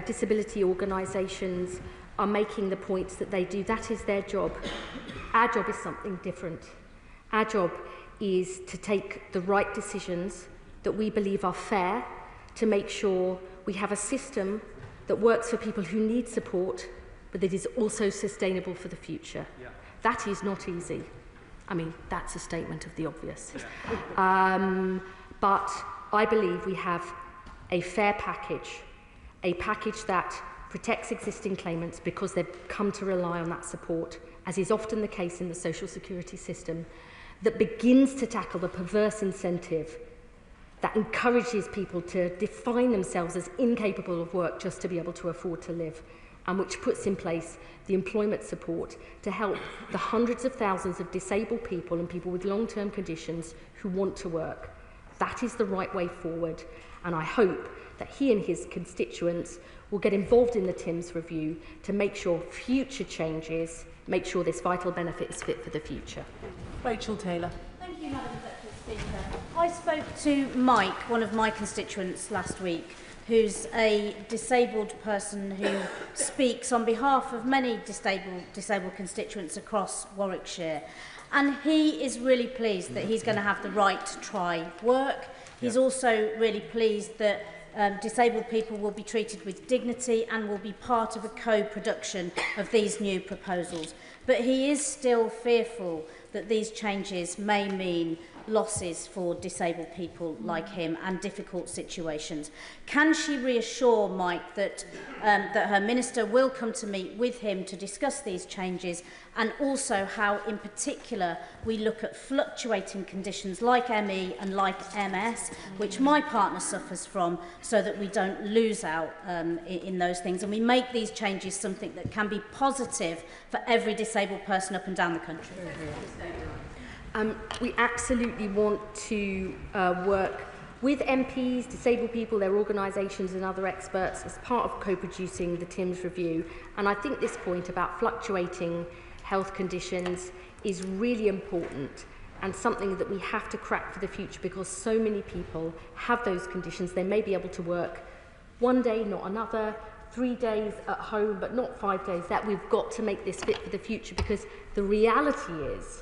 disability organisations are making the points that they do. That is their job. Our job is something different. Our job is to take the right decisions that we believe are fair, to make sure we have a system that works for people who need support, but that is also sustainable for the future. Yeah. That is not easy. I mean, that's a statement of the obvious. Yeah. But I believe we have a fair package, a package that protects existing claimants because they've come to rely on that support, as is often the case in the social security system, that begins to tackle the perverse incentive that encourages people to define themselves as incapable of work just to be able to afford to live, and which puts in place the employment support to help the hundreds of thousands of disabled people and people with long-term conditions who want to work. That is the right way forward, and I hope that he and his constituents will get involved in the TIMS review to make sure future changes make sure this vital benefit is fit for the future. Rachel Taylor. Thank you, Madam Deputy Speaker. I spoke to Mike, one of my constituents, last week, who's a disabled person who speaks on behalf of many disabled constituents across Warwickshire. And he is really pleased that he's going to have the right to try work. He's also really pleased that disabled people will be treated with dignity and will be part of a co-production of these new proposals. But he is still fearful that these changes may mean losses for disabled people like him and difficult situations. Can she reassure Mike that her minister will come to meet with him to discuss these changes, and also how in particular we look at fluctuating conditions like ME and like MS, which my partner suffers from, so that we don't lose out in those things, and we make these changes something that can be positive for every disabled person up and down the country? We absolutely want to work with MPs, disabled people, their organisations and other experts as part of co-producing the TIMS review. And I think this point about fluctuating health conditions is really important and something that we have to crack for the future, because so many people have those conditions. They may be able to work one day, not another, 3 days at home, but not 5 days. That we've got to make this fit for the future, because the reality is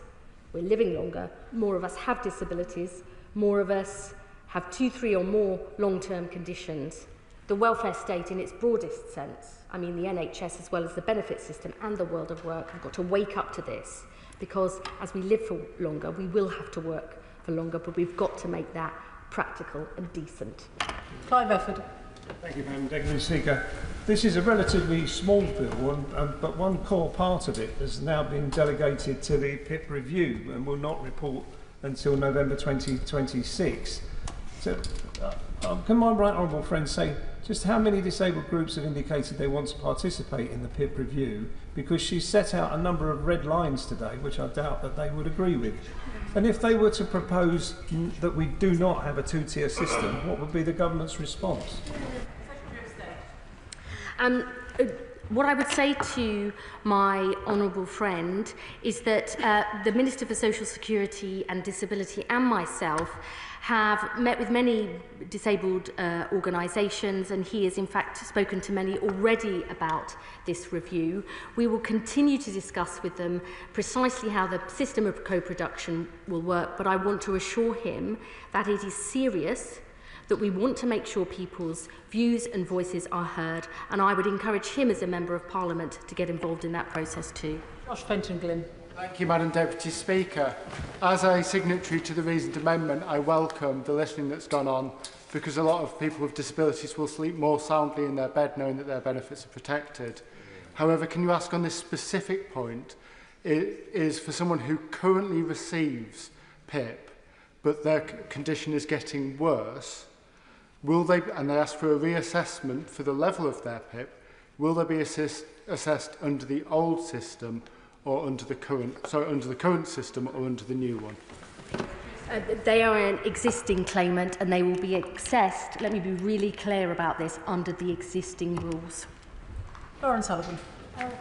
we're living longer, more of us have disabilities, more of us have 2, 3 or more long-term conditions. The welfare state in its broadest sense, I mean the NHS as well as the benefit system and the world of work, have got to wake up to this, because as we live for longer, we will have to work for longer, but we've got to make that practical and decent. Clive Efford. Thank you, Madam Deputy Speaker. This is a relatively small bill, but one core part of it has now been delegated to the PIP review and will not report until November 2026. So, can my right honourable friend say just how many disabled groups have indicated they want to participate in the PIP review? Because she set out a number of red lines today, which I doubt that they would agree with. And if they were to propose that we do not have a two-tier system, what would be the government's response? What I would say to my honourable friend is that the Minister for Social Security and Disability and myself have met with many disabled organisations, and he has in fact spoken to many already about this review. We will continue to discuss with them precisely how the system of co-production will work, but I want to assure him that it is serious, that we want to make sure people's views and voices are heard, and I would encourage him as a Member of Parliament to get involved in that process too. Josh Fenton-Glynn. Thank you, Madam Deputy Speaker. As a signatory to the reasoned amendment, I welcome the listening that's gone on, because a lot of people with disabilities will sleep more soundly in their bed knowing that their benefits are protected. However, can you ask on this specific point, it is for someone who currently receives PIP, but their condition is getting worse, will they, and they ask for a reassessment for the level of their PIP, will they be assessed under the old system or under the current system or under the new one? They are an existing claimant and they will be assessed, let me be really clear about this, under the existing rules. Lauren Sullivan.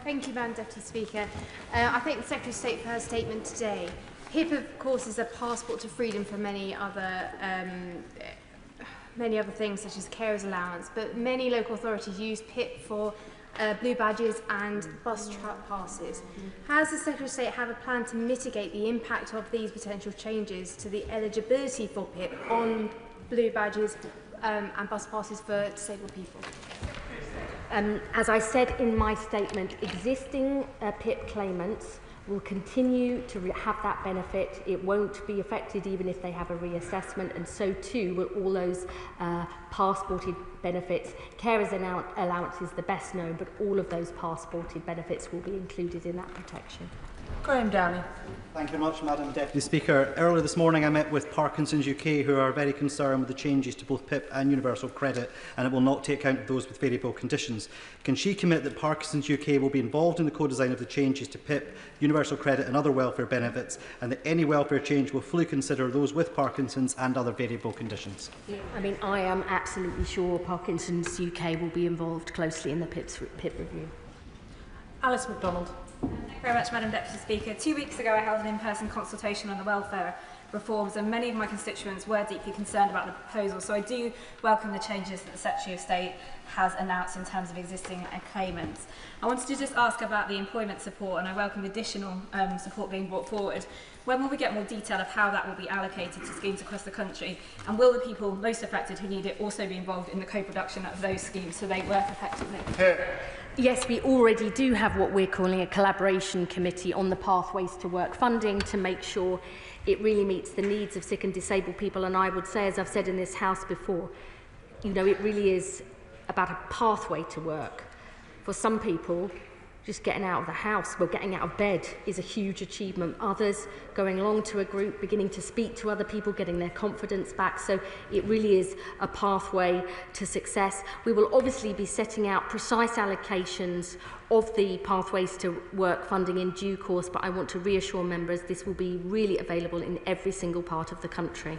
Thank you, Madam Deputy Speaker. I thank the Secretary of State for her statement today. PIP, of course, is a passport to freedom for many other things, such as carers allowance, but many local authorities use PIP for blue badges and bus truck passes. How does the Secretary of State have a plan to mitigate the impact of these potential changes to the eligibility for PIP on blue badges and bus passes for disabled people? As I said in my statement, existing PIP claimants will continue to have that benefit. It won't be affected even if they have a reassessment, and so too will all those passported benefits. Carers allowance is the best known, but all of those passported benefits will be included in that protection. Graham Downey. Thank you very much, Madam Deputy Speaker. Earlier this morning I met with Parkinson's UK, who are very concerned with the changes to both PIP and universal credit, and it will not take account of those with variable conditions. Can she commit that Parkinson's UK will be involved in the co-design of the changes to PIP, universal credit and other welfare benefits, and that any welfare change will fully consider those with Parkinson's and other variable conditions? I am absolutely sure Parkinson's UK will be involved closely in the PIP review. Alice MacDonald. Thank you very much, Madam Deputy Speaker. 2 weeks ago I held an in-person consultation on the welfare reforms, and many of my constituents were deeply concerned about the proposal, so I do welcome the changes that the Secretary of State has announced in terms of existing claimants. I wanted to just ask about the employment support, and I welcome the additional support being brought forward. When will we get more detail of how that will be allocated to schemes across the country, and will the people most affected who need it also be involved in the co-production of those schemes so they work effectively? Yes, we already do have what we're calling a collaboration committee on the pathways to work funding to make sure it really meets the needs of sick and disabled people. And I would say, as I've said in this House before, it really is about a pathway to work. For some people, just getting out of the house, getting out of bed is a huge achievement. Others, going along to a group, beginning to speak to other people, getting their confidence back. So it really is a pathway to success. We will obviously be setting out precise allocations of the pathways to work funding in due course, but I want to reassure members this will be really available in every single part of the country.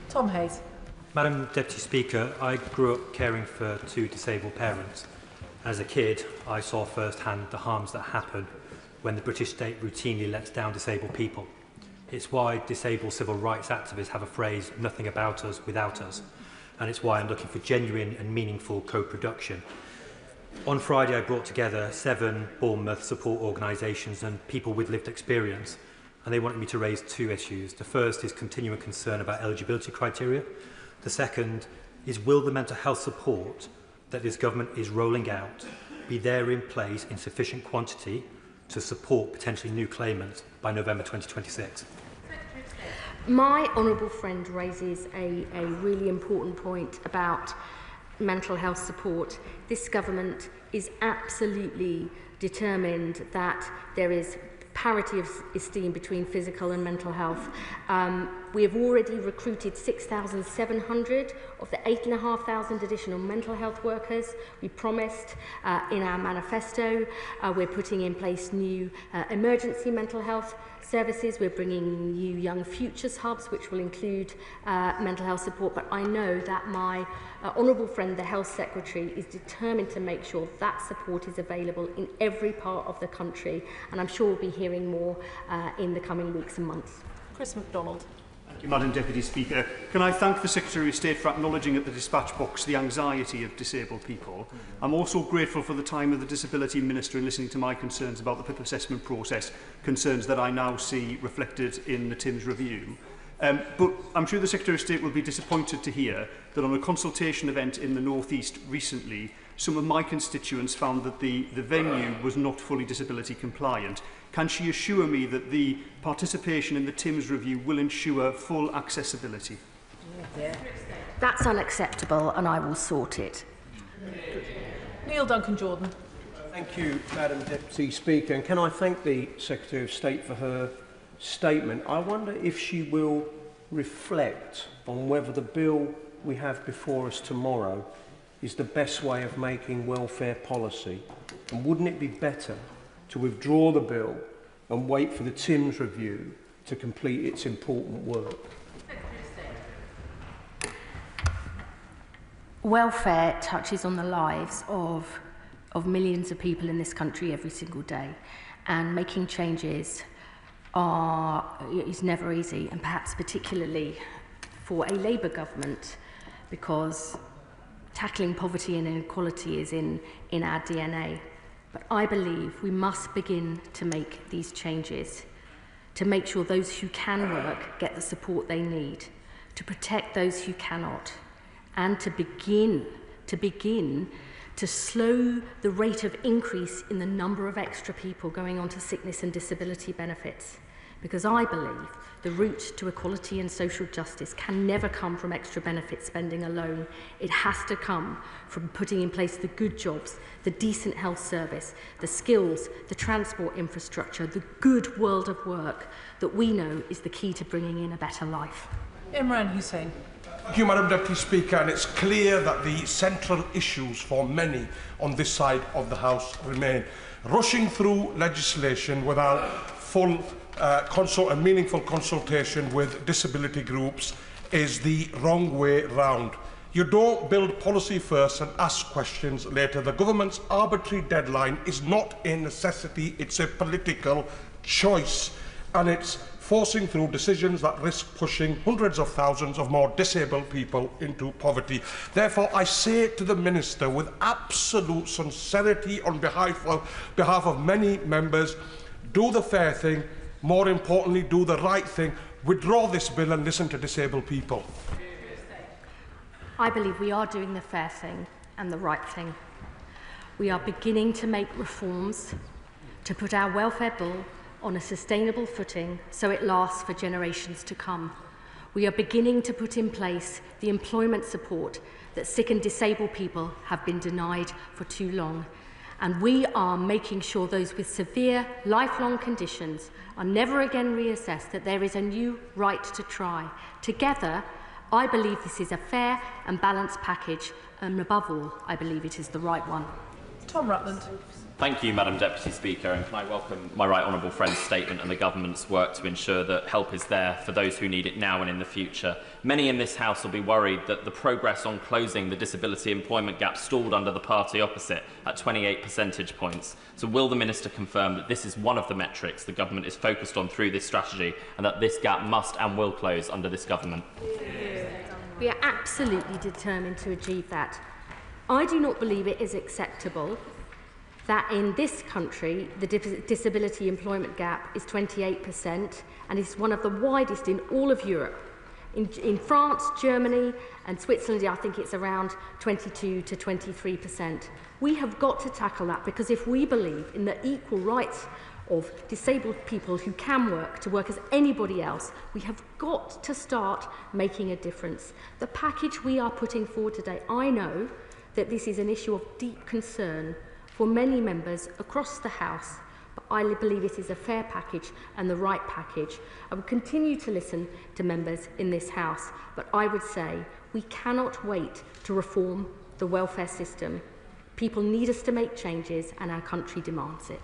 Tom Hayes. Madam Deputy Speaker, I grew up caring for 2 disabled parents. As a kid, I saw firsthand the harms that happen when the British state routinely lets down disabled people. It's why disabled civil rights activists have a phrase, "nothing about us without us," and it's why I'm looking for genuine and meaningful co-production. On Friday, I brought together 7 Bournemouth support organisations and people with lived experience, and they wanted me to raise 2 issues. The first is continuing concern about eligibility criteria. The second is, will the mental health support that this government is rolling out be there in place in sufficient quantity to support potentially new claimants by November 2026? My honourable friend raises a really important point about mental health support. This government is absolutely determined that there is parity of esteem between physical and mental health. We have already recruited 6,700 of the 8,500 additional mental health workers we promised in our manifesto. We're putting in place new emergency mental health services. We're bringing new Young Futures hubs, which will include mental health support. But I know that my honourable friend, the Health Secretary, is determined to make sure that support is available in every part of the country. And I'm sure we'll be hearing more in the coming weeks and months. Chris MacDonald. Thank you, Madam Deputy Speaker. Can I thank the Secretary of State for acknowledging at the dispatch box the anxiety of disabled people. I'm also grateful for the time of the Disability Minister in listening to my concerns about the PIP assessment process, concerns that I now see reflected in the TIMS review. But I'm sure the Secretary of State will be disappointed to hear that on a consultation event in the North East recently, some of my constituents found that the venue was not fully disability compliant. Can she assure me that the participation in the TIMS review will ensure full accessibility? That's unacceptable, and I will sort it. Neil Duncan-Jordan. Thank you, Madam Deputy Speaker. And can I thank the Secretary of State for her statement? I wonder if she will reflect on whether the bill we have before us tomorrow is the best way of making welfare policy. And wouldn't it be better to withdraw the bill and wait for the TIMS review to complete its important work? Welfare touches on the lives of millions of people in this country every single day, and making changes is never easy, and perhaps particularly for a Labour government, because tackling poverty and inequality is in our DNA. But I believe we must begin to make these changes, to make sure those who can work get the support they need, to protect those who cannot, and to begin to slow the rate of increase in the number of extra people going on to sickness and disability benefits. Because I believe the route to equality and social justice can never come from extra benefit spending alone. It has to come from putting in place the good jobs, the decent health service, the skills, the transport infrastructure, the good world of work that we know is the key to bringing in a better life. Imran Hussain. Thank you, Madam Deputy Speaker, and it's clear that the central issues for many on this side of the House remain. Rushing through legislation without full and meaningful consultation with disability groups is the wrong way round. You don't build policy first and ask questions later. The government's arbitrary deadline is not a necessity, it's a political choice, and it's forcing through decisions that risk pushing hundreds of thousands of more disabled people into poverty. Therefore, I say to the Minister with absolute sincerity on behalf of many members, do the fair thing, more importantly, do the right thing, withdraw this bill and listen to disabled people. I believe we are doing the fair thing and the right thing. We are beginning to make reforms to put our welfare bill on a sustainable footing so it lasts for generations to come. We are beginning to put in place the employment support that sick and disabled people have been denied for too long. And we are making sure those with severe, lifelong conditions are never again reassessed, that there is a new right to try. Together, I believe this is a fair and balanced package, and above all, I believe it is the right one. Tom Rutland. Thank you, Madam Deputy Speaker, and can I welcome my right honourable friend's statement and the government's work to ensure that help is there for those who need it now and in the future. Many in this House will be worried that the progress on closing the disability employment gap stalled under the party opposite at 28 percentage points. So will the Minister confirm that this is one of the metrics the government is focused on through this strategy, and that this gap must and will close under this government? We are absolutely determined to achieve that. I do not believe it is acceptable that in this country the disability employment gap is 28% and is one of the widest in all of Europe. In France, Germany and Switzerland, I think it's around 22 to 23%. We have got to tackle that, because if we believe in the equal rights of disabled people who can work to work as anybody else, we have got to start making a difference. The package we are putting forward today, I know that this is an issue of deep concern for many members across the House, but I believe it is a fair package and the right package. I will continue to listen to members in this House, but I would say we cannot wait to reform the welfare system. People need us to make changes and our country demands it.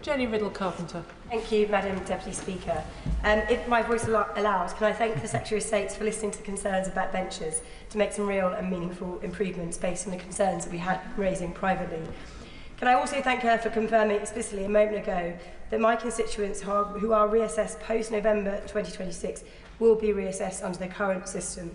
Jenny Riddle-Carpenter. Thank you, Madam Deputy Speaker. If my voice allows, can I thank the Secretary of State for listening to the concerns of backbenchers to make some real and meaningful improvements based on the concerns that we had raising privately. Can I also thank her for confirming explicitly a moment ago that my constituents who are reassessed post-November 2026 will be reassessed under the current system.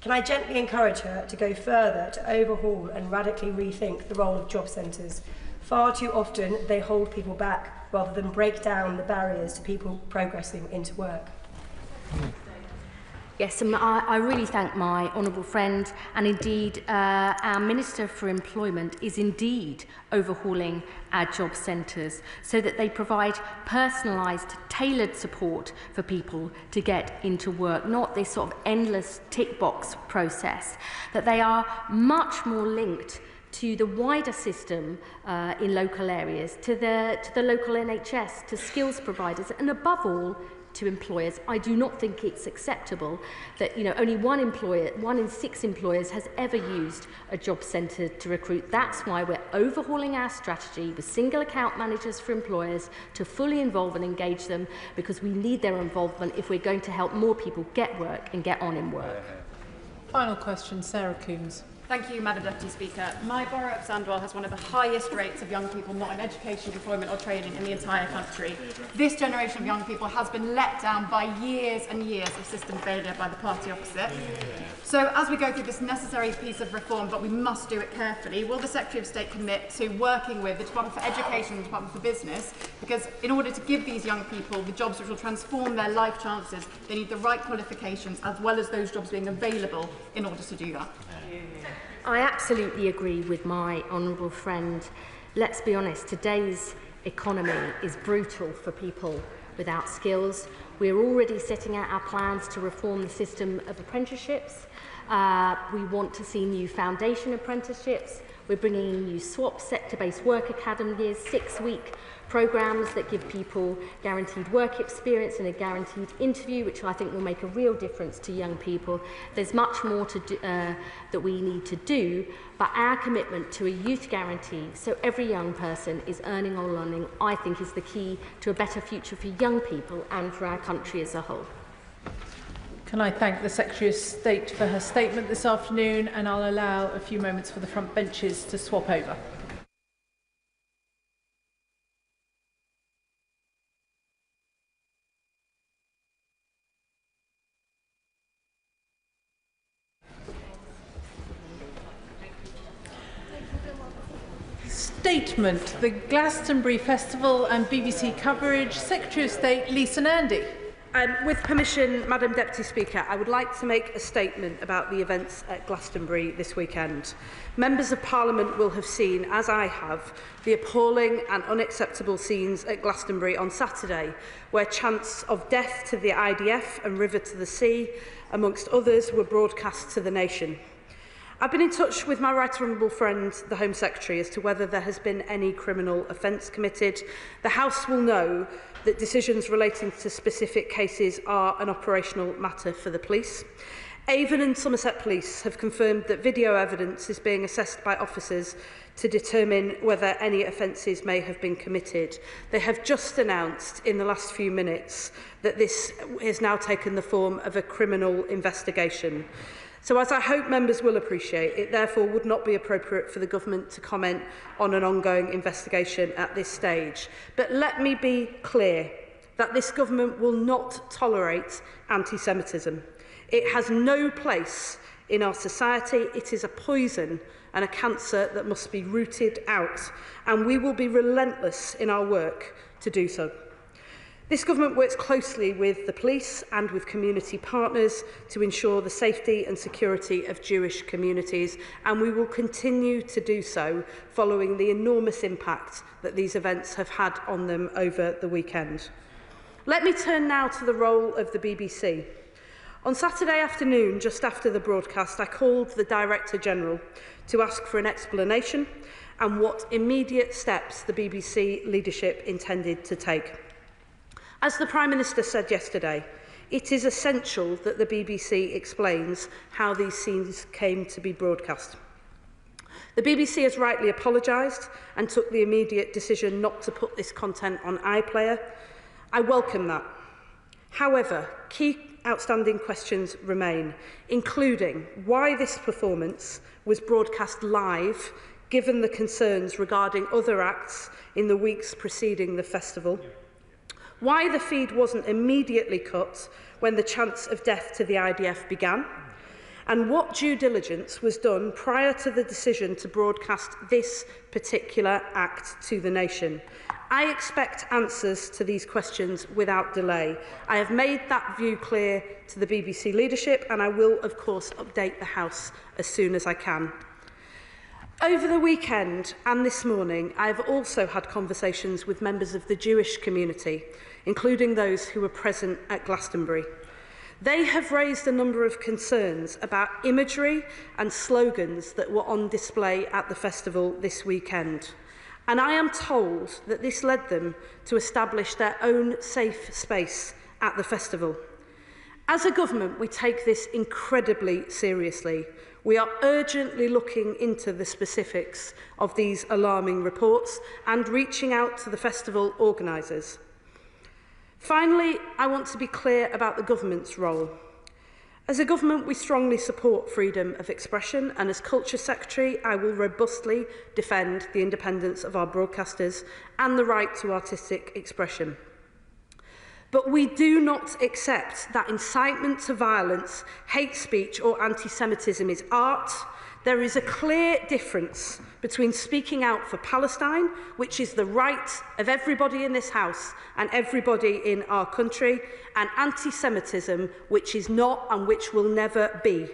Can I gently encourage her to go further to overhaul and radically rethink the role of job centres? Far too often they hold people back rather than break down the barriers to people progressing into work. Yes, and I really thank my honourable friend, and indeed our Minister for Employment is indeed overhauling our job centres so that they provide personalised, tailored support for people to get into work, not this sort of endless tick box process, that they are much more linked to the wider system in local areas, to the local NHS, to skills providers, and above all, to employers. I do not think it's acceptable that only one in 6 employers has ever used a job centre to recruit. That's why we're overhauling our strategy with single account managers for employers to fully involve and engage them, because we need their involvement if we're going to help more people get work and get on in work. Final question, Sarah Coombs. Thank you, Madam Deputy Speaker. My borough of Sandwell has one of the highest rates of young people not in education, employment or training in the entire country. This generation of young people has been let down by years and years of system failure by the party opposite. So as we go through this necessary piece of reform, but we must do it carefully, will the Secretary of State commit to working with the Department for Education and the Department for Business? Because in order to give these young people the jobs which will transform their life chances, they need the right qualifications as well as those jobs being available in order to do that. I absolutely agree with my honourable friend. Let's be honest, today's economy is brutal for people without skills. We're already setting out our plans to reform the system of apprenticeships. We want to see new foundation apprenticeships. We're bringing in new SWAP, sector-based work academies, 6-week programmes that give people guaranteed work experience and a guaranteed interview, which I think will make a real difference to young people. There's much more to do, that we need to do, but our commitment to a youth guarantee, so every young person is earning or learning, I think is the key to a better future for young people and for our country as a whole. Can I thank the Secretary of State for her statement this afternoon, and I'll allow a few moments for the front benches to swap over. Statement, the Glastonbury Festival and BBC coverage, Secretary of State Lisa Nandy. With permission, Madam Deputy Speaker, I would like to make a statement about the events at Glastonbury this weekend. Members of Parliament will have seen, as I have, the appalling and unacceptable scenes at Glastonbury on Saturday, where chants of death to the IDF and river to the sea, amongst others, were broadcast to the nation. I've been in touch with my right honourable friend, the Home Secretary, as to whether there has been any criminal offence committed. The House will know that decisions relating to specific cases are an operational matter for the police. Avon and Somerset Police have confirmed that video evidence is being assessed by officers to determine whether any offences may have been committed. They have just announced in the last few minutes that this has now taken the form of a criminal investigation. So, as I hope members will appreciate, it therefore would not be appropriate for the government to comment on an ongoing investigation at this stage. But let me be clear that this government will not tolerate anti-Semitism. It has no place in our society. It is a poison and a cancer that must be rooted out, and we will be relentless in our work to do so. This government works closely with the police and with community partners to ensure the safety and security of Jewish communities, and we will continue to do so following the enormous impact that these events have had on them over the weekend. Let me turn now to the role of the BBC. On Saturday afternoon, just after the broadcast, I called the Director General to ask for an explanation and what immediate steps the BBC leadership intended to take. As the Prime Minister said yesterday, it is essential that the BBC explains how these scenes came to be broadcast. The BBC has rightly apologised and took the immediate decision not to put this content on iPlayer. I welcome that. However, key outstanding questions remain, including why this performance was broadcast live, given the concerns regarding other acts in the weeks preceding the festival, why the feed wasn't immediately cut when the chance of death to the IDF began, and what due diligence was done prior to the decision to broadcast this particular act to the nation. I expect answers to these questions without delay. I have made that view clear to the BBC leadership, and I will, of course, update the House as soon as I can. Over the weekend and this morning, I have also had conversations with members of the Jewish community, including those who were present at Glastonbury. They have raised a number of concerns about imagery and slogans that were on display at the festival this weekend. And I am told that this led them to establish their own safe space at the festival. As a government, we take this incredibly seriously. We are urgently looking into the specifics of these alarming reports and reaching out to the festival organisers. Finally, I want to be clear about the government's role. As a government, we strongly support freedom of expression, and as Culture Secretary, I will robustly defend the independence of our broadcasters and the right to artistic expression. But we do not accept that incitement to violence, hate speech or anti-Semitism is art. There is a clear difference between speaking out for Palestine, which is the right of everybody in this House and everybody in our country, and anti-Semitism, which is not and which will never be.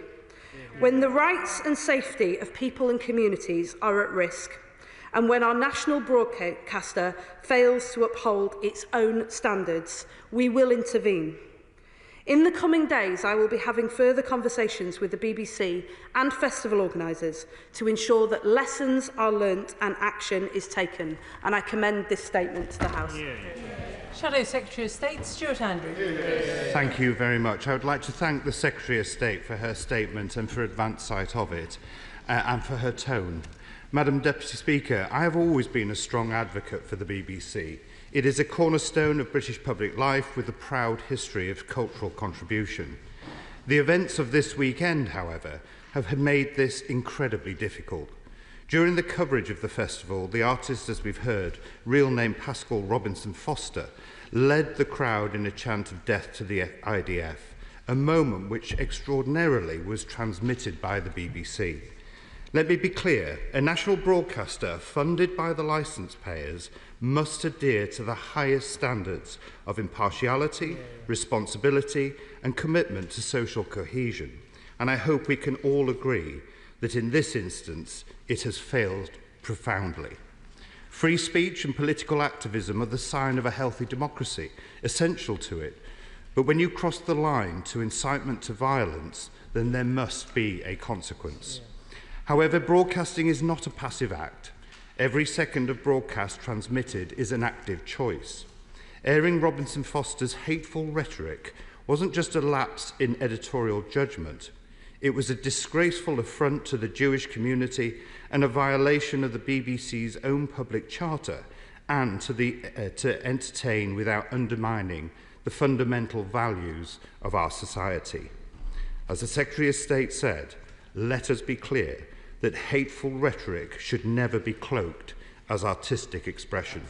When the rights and safety of people and communities are at risk, and when our national broadcaster fails to uphold its own standards, we will intervene. In the coming days, I will be having further conversations with the BBC and festival organisers to ensure that lessons are learnt and action is taken. And I commend this statement to the House. Shadow Secretary of State, Stuart Andrew. Thank you very much. I would like to thank the Secretary of State for her statement and for advance sight of it, and for her tone. Madam Deputy Speaker, I have always been a strong advocate for the BBC. It is a cornerstone of British public life with a proud history of cultural contribution. The events of this weekend, however, have made this incredibly difficult. During the coverage of the festival, the artist, as we've heard, real name Pascal Robinson Foster, led the crowd in a chant of death to the IDF, a moment which extraordinarily was transmitted by the BBC. Let me be clear, a national broadcaster funded by the licence payers must adhere to the highest standards of impartiality, responsibility and commitment to social cohesion. And I hope we can all agree that in this instance it has failed profoundly. Free speech and political activism are the sign of a healthy democracy, essential to it. But when you cross the line to incitement to violence, then there must be a consequence. However, broadcasting is not a passive act. Every second of broadcast transmitted is an active choice. Airing Robinson Foster's hateful rhetoric wasn't just a lapse in editorial judgment. It was a disgraceful affront to the Jewish community and a violation of the BBC's own public charter and to entertain without undermining the fundamental values of our society. As the Secretary of State said, let us be clear that hateful rhetoric should never be cloaked as artistic expression.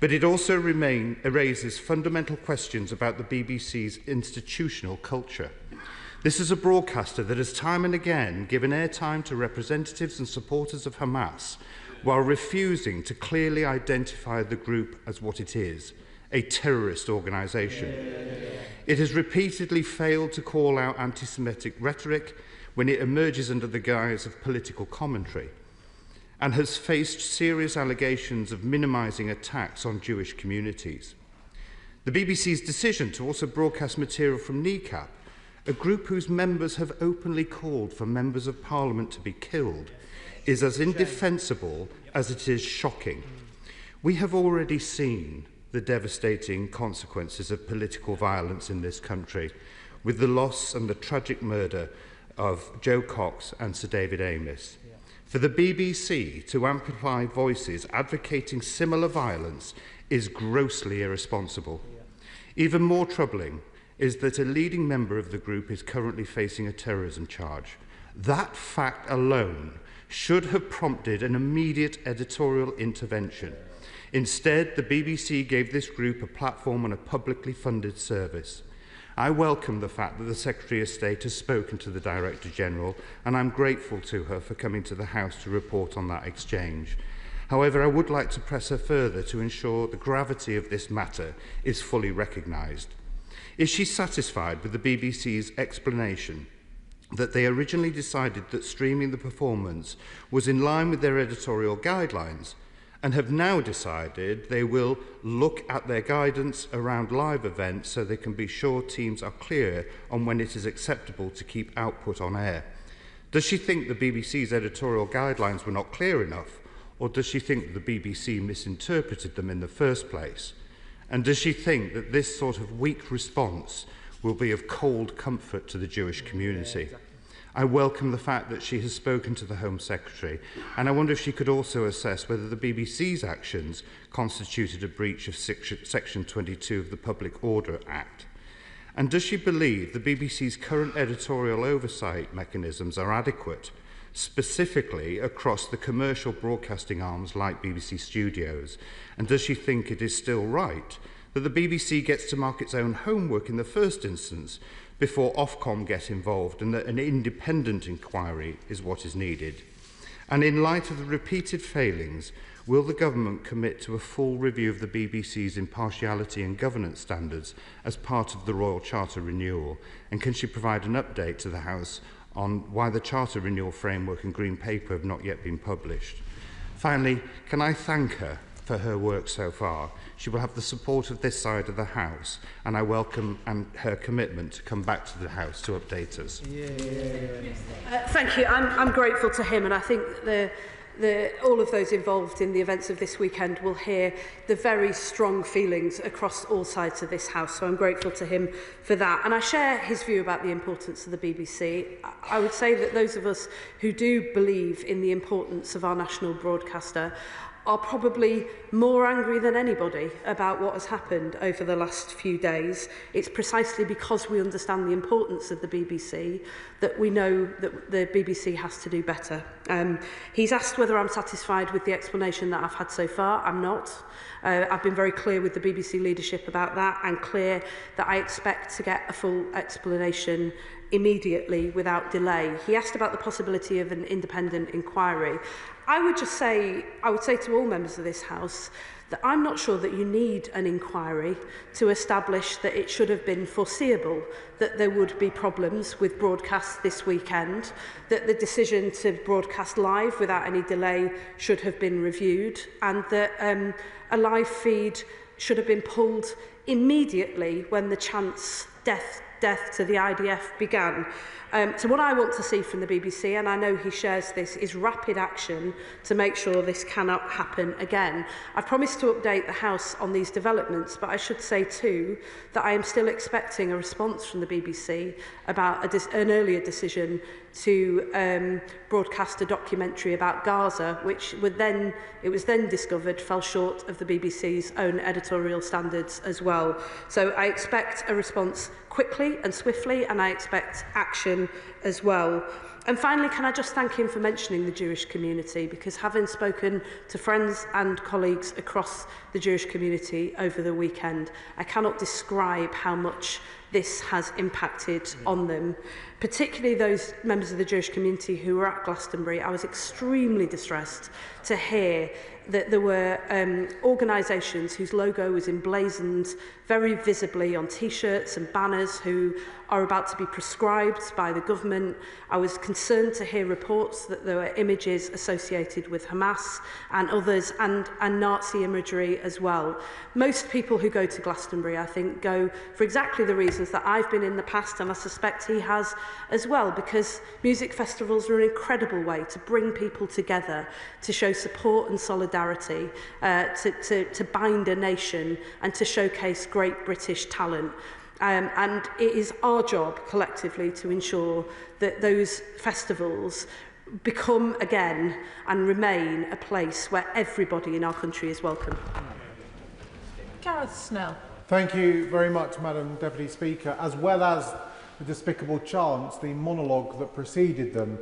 But it also raises fundamental questions about the BBC's institutional culture. This is a broadcaster that has time and again given airtime to representatives and supporters of Hamas while refusing to clearly identify the group as what it is, a terrorist organisation. It has repeatedly failed to call out anti-Semitic rhetoric when it emerges under the guise of political commentary, and has faced serious allegations of minimising attacks on Jewish communities. The BBC's decision to also broadcast material from NECAP a group whose members have openly called for members of Parliament to be killed, is as indefensible as it is shocking. We have already seen the devastating consequences of political violence in this country, with the loss and the tragic murder of Joe Cox and Sir David Amess. For the BBC to amplify voices advocating similar violence is grossly irresponsible. Even more troubling is that a leading member of the group is currently facing a terrorism charge. That fact alone should have prompted an immediate editorial intervention. Instead, the BBC gave this group a platform on a publicly funded service. I welcome the fact that the Secretary of State has spoken to the Director General, and I'm grateful to her for coming to the House to report on that exchange. However, I would like to press her further to ensure the gravity of this matter is fully recognised. Is she satisfied with the BBC's explanation that they originally decided that streaming the performance was in line with their editorial guidelines, and have now decided they will look at their guidance around live events so they can be sure teams are clear on when it is acceptable to keep output on air? Does she think the BBC's editorial guidelines were not clear enough, or does she think that the BBC misinterpreted them in the first place? And does she think that this sort of weak response will be of cold comfort to the Jewish community? I welcome the fact that she has spoken to the Home Secretary, and I wonder if she could also assess whether the BBC's actions constituted a breach of Section 22 of the Public Order Act. And does she believe the BBC's current editorial oversight mechanisms are adequate, specifically across the commercial broadcasting arms like BBC Studios? And does she think it is still right that the BBC gets to mark its own homework in the first instance before Ofcom get involved, and that an independent inquiry is what is needed? And in light of the repeated failings, will the government commit to a full review of the BBC's impartiality and governance standards as part of the Royal Charter renewal? And can she provide an update to the House on why the Charter renewal framework and Green Paper have not yet been published? Finally, can I thank her for her work so far? She will have the support of this side of the House, and I welcome her commitment to come back to the House to update us. Thank you. I'm grateful to him, and I think all of those involved in the events of this weekend will hear the very strong feelings across all sides of this House, so I'm grateful to him for that. And I share his view about the importance of the BBC. I would say that those of us who do believe in the importance of our national broadcaster are probably more angry than anybody about what has happened over the last few days. It's precisely because we understand the importance of the BBC that we know that the BBC has to do better. He's asked whether I'm satisfied with the explanation that I've had so far. I'm not. I've been very clear with the BBC leadership about that, and clear that I expect to get a full explanation immediately without delay. He asked about the possibility of an independent inquiry. I would say to all members of this House that I'm not sure that you need an inquiry to establish that it should have been foreseeable that there would be problems with broadcasts this weekend, that the decision to broadcast live without any delay should have been reviewed, and that a live feed should have been pulled immediately when the chance death to the IDF began. So what I want to see from the BBC, and I know he shares this, is rapid action to make sure this cannot happen again. I've promised to update the House on these developments, but I should say too that I am still expecting a response from the BBC about an earlier decision to broadcast a documentary about Gaza, which it was then discovered fell short of the BBC's own editorial standards as well. So I expect a response quickly and swiftly, and I expect action as well. And finally, can I just thank him for mentioning the Jewish community, because having spoken to friends and colleagues across the Jewish community over the weekend, I cannot describe how much this has impacted on them, particularly those members of the Jewish community who were at Glastonbury. I was extremely distressed to hear that there were organisations whose logo was emblazoned very visibly on T-shirts and banners who are about to be proscribed by the government. I was concerned to hear reports that there were images associated with Hamas and others, and Nazi imagery as well. Most people who go to Glastonbury, I think, go for exactly the reasons reasons that I've been in the past, and I suspect he has as well, because music festivals are an incredible way to bring people together, to show support and solidarity, to bind a nation and to showcase great British talent. And it is our job collectively to ensure that those festivals become again and remain a place where everybody in our country is welcome. Gareth Snell. Thank you very much, Madam Deputy Speaker. As well as the despicable chants, the monologue that preceded them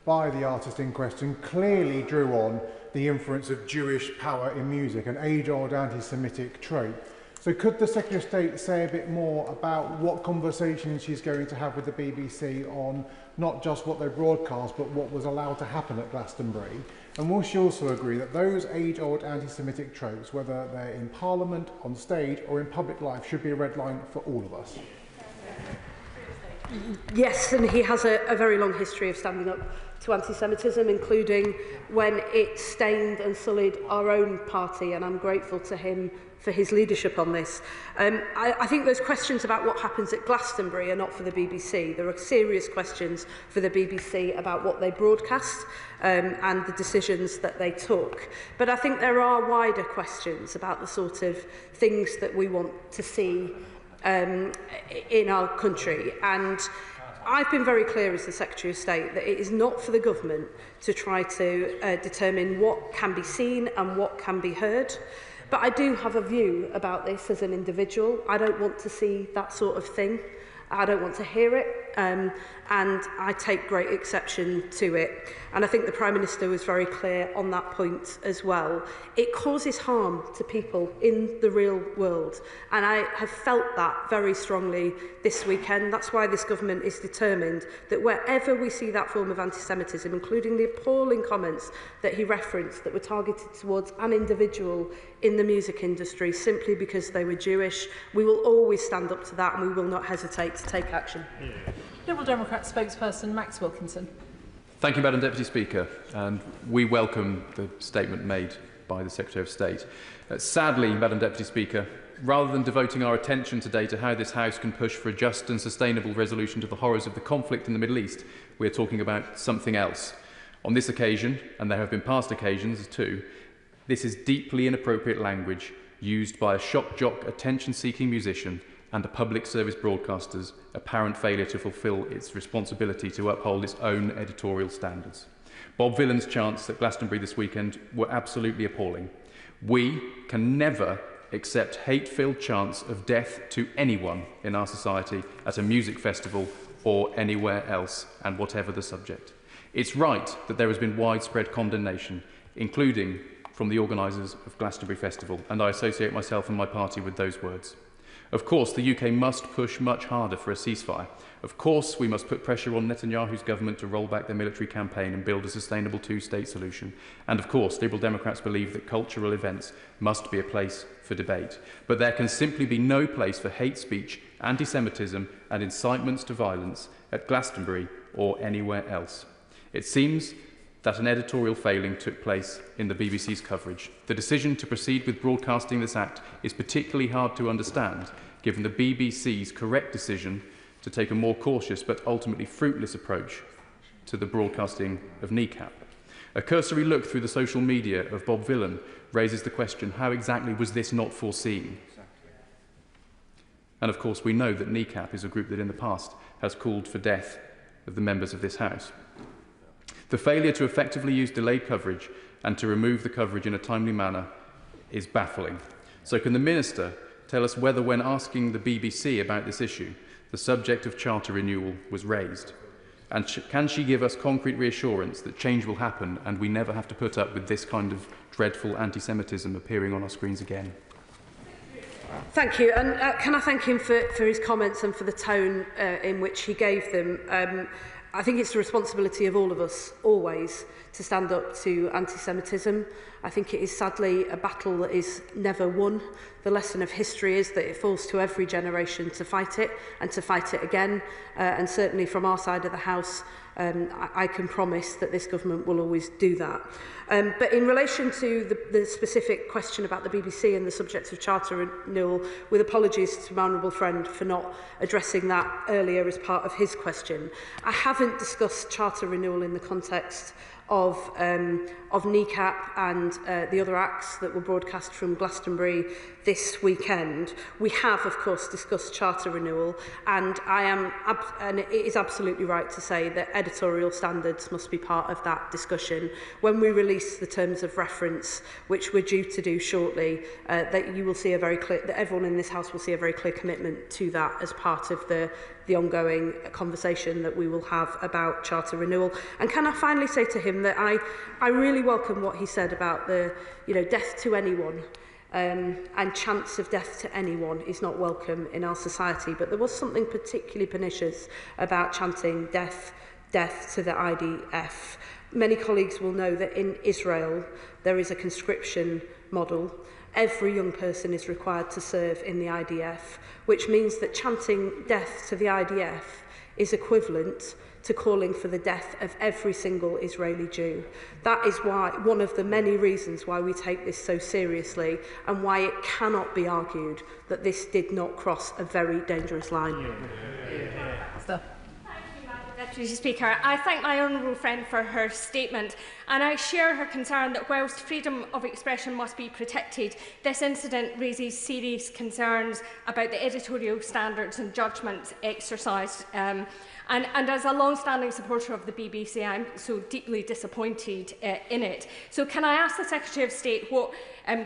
by the artist in question clearly drew on the influence of Jewish power in music, an age-old anti-Semitic trope. So could the Secretary of State say a bit more about what conversations she's going to have with the BBC on not just what they broadcast, but what was allowed to happen at Glastonbury? And will she also agree that those age-old anti-Semitic tropes, whether they're in Parliament, on stage or in public life, should be a red line for all of us? Yes, and he has a very long history of standing up to anti-Semitism, including when it stained and sullied our own party, and I'm grateful to him for his leadership on this. I think those questions about what happens at Glastonbury are not for the BBC. There are serious questions for the BBC about what they broadcast and the decisions that they took. But I think there are wider questions about the sort of things that we want to see in our country. And I've been very clear as the Secretary of State that it is not for the government to try to determine what can be seen and what can be heard. But I do have a view about this as an individual. I don't want to see that sort of thing. I don't want to hear it, and I take great exception to it. And I think the Prime Minister was very clear on that point as well. It causes harm to people in the real world, and I have felt that very strongly this weekend. That's why this government is determined that wherever we see that form of anti-Semitism, including the appalling comments that he referenced that were targeted towards an individual in the music industry simply because they were Jewish, we will always stand up to that, and we will not hesitate to take action. Liberal Democrat spokesperson Max Wilkinson. Thank you, Madam Deputy Speaker, and we welcome the statement made by the Secretary of State. Sadly, Madam Deputy Speaker, rather than devoting our attention today to how this House can push for a just and sustainable resolution to the horrors of the conflict in the Middle East, we are talking about something else. On this occasion, and there have been past occasions too, this is deeply inappropriate language used by a shock jock, attention-seeking musician and a public service broadcaster's apparent failure to fulfil its responsibility to uphold its own editorial standards. Bob Vylan's chants at Glastonbury this weekend were absolutely appalling. We can never accept hate-filled chants of death to anyone in our society at a music festival or anywhere else, and whatever the subject. It's right that there has been widespread condemnation, including from the organisers of Glastonbury Festival, and I associate myself and my party with those words. Of course, the UK must push much harder for a ceasefire. Of course, we must put pressure on Netanyahu's government to roll back their military campaign and build a sustainable two-state solution. And of course, Liberal Democrats believe that cultural events must be a place for debate. But there can simply be no place for hate speech, anti-Semitism and incitements to violence at Glastonbury or anywhere else. It seems that an editorial failing took place in the BBC's coverage. The decision to proceed with broadcasting this act is particularly hard to understand, given the BBC's correct decision to take a more cautious but ultimately fruitless approach to the broadcasting of kneecap. A cursory look through the social media of Bob Vylan raises the question, how exactly was this not foreseen? And of course, we know that kneecap is a group that in the past has called for death of the members of this House. The failure to effectively use delayed coverage and to remove the coverage in a timely manner is baffling. So can the Minister tell us whether, when asking the BBC about this issue, the subject of charter renewal was raised? And can she give us concrete reassurance that change will happen and we never have to put up with this kind of dreadful anti-Semitism appearing on our screens again? Thank you, and can I thank him for his comments and for the tone in which he gave them. I think it's the responsibility of all of us, always, to stand up to anti-Semitism. I think it is sadly a battle that is never won. The lesson of history is that it falls to every generation to fight it and to fight it again. And certainly from our side of the House, I can promise that this government will always do that. But in relation to the specific question about the BBC and the subject of charter renewal, with apologies to my honourable friend for not addressing that earlier as part of his question, I haven't discussed charter renewal in the context of NECAP and the other acts that were broadcast from Glastonbury this weekend. We have, of course, discussed charter renewal, and and it is absolutely right to say that editorial standards must be part of that discussion. When we release the terms of reference, which we're due to do shortly, that you will see that everyone in this House will see a very clear commitment to that as part of the ongoing conversation that we will have about charter renewal. And can I finally say to him that I really welcome what he said about the death to anyone. And chance of death to anyone is not welcome in our society. But there was something particularly pernicious about chanting death to the IDF. Many colleagues will know that in Israel there is a conscription model. Every young person is required to serve in the IDF, which means that chanting death to the IDF is equivalent to calling for the death of every single Israeli Jew. That is one of the many reasons why we take this so seriously and why it cannot be argued that this did not cross a very dangerous line. Deputy Speaker, I thank my honourable friend for her statement, and I share her concern that whilst freedom of expression must be protected, this incident raises serious concerns about the editorial standards and judgments exercised. And as a long-standing supporter of the BBC, I'm so deeply disappointed in it. So can I ask the Secretary of State what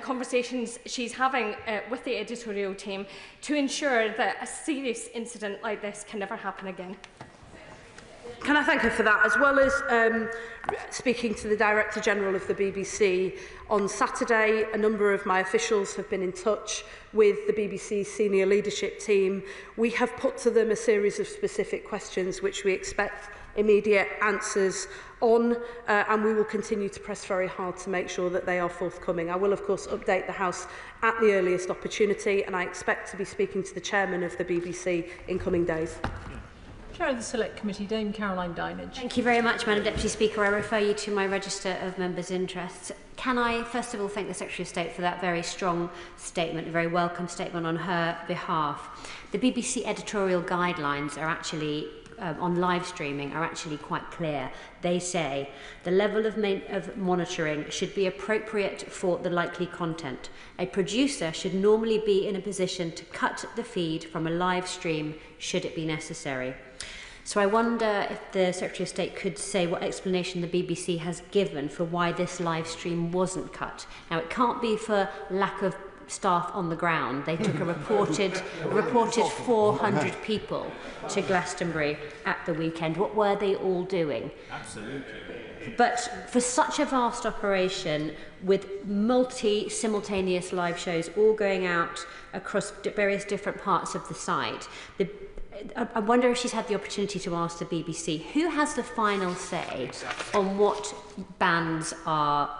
conversations she's having with the editorial team to ensure that a serious incident like this can never happen again? Can I thank her for that, as well as speaking to the Director General of the BBC on Saturday. A number of my officials have been in touch with the BBC senior leadership team. We have put to them a series of specific questions which we expect immediate answers on, and we will continue to press very hard to make sure that they are forthcoming. I will, of course, update the House at the earliest opportunity, and I expect to be speaking to the Chairman of the BBC in coming days. Chair of the Select Committee, Dame Caroline Dinage. Thank you very much, Madam Deputy Speaker. I refer you to my register of members' interests. Can I first of all thank the Secretary of State for that very strong statement, a very welcome statement on her behalf. The BBC editorial guidelines are actually on live streaming are actually quite clear. They say the level of monitoring should be appropriate for the likely content. A producer should normally be in a position to cut the feed from a live stream should it be necessary. So I wonder if the Secretary of State could say what explanation the BBC has given for why this live stream wasn't cut. Now, it can't be for lack of staff on the ground. They took a reported 400 people to Glastonbury at the weekend. What were they all doing? Absolutely. But for such a vast operation with simultaneous live shows all going out across various different parts of the site, I wonder if she's had the opportunity to ask the BBC, who has the final say on what bands are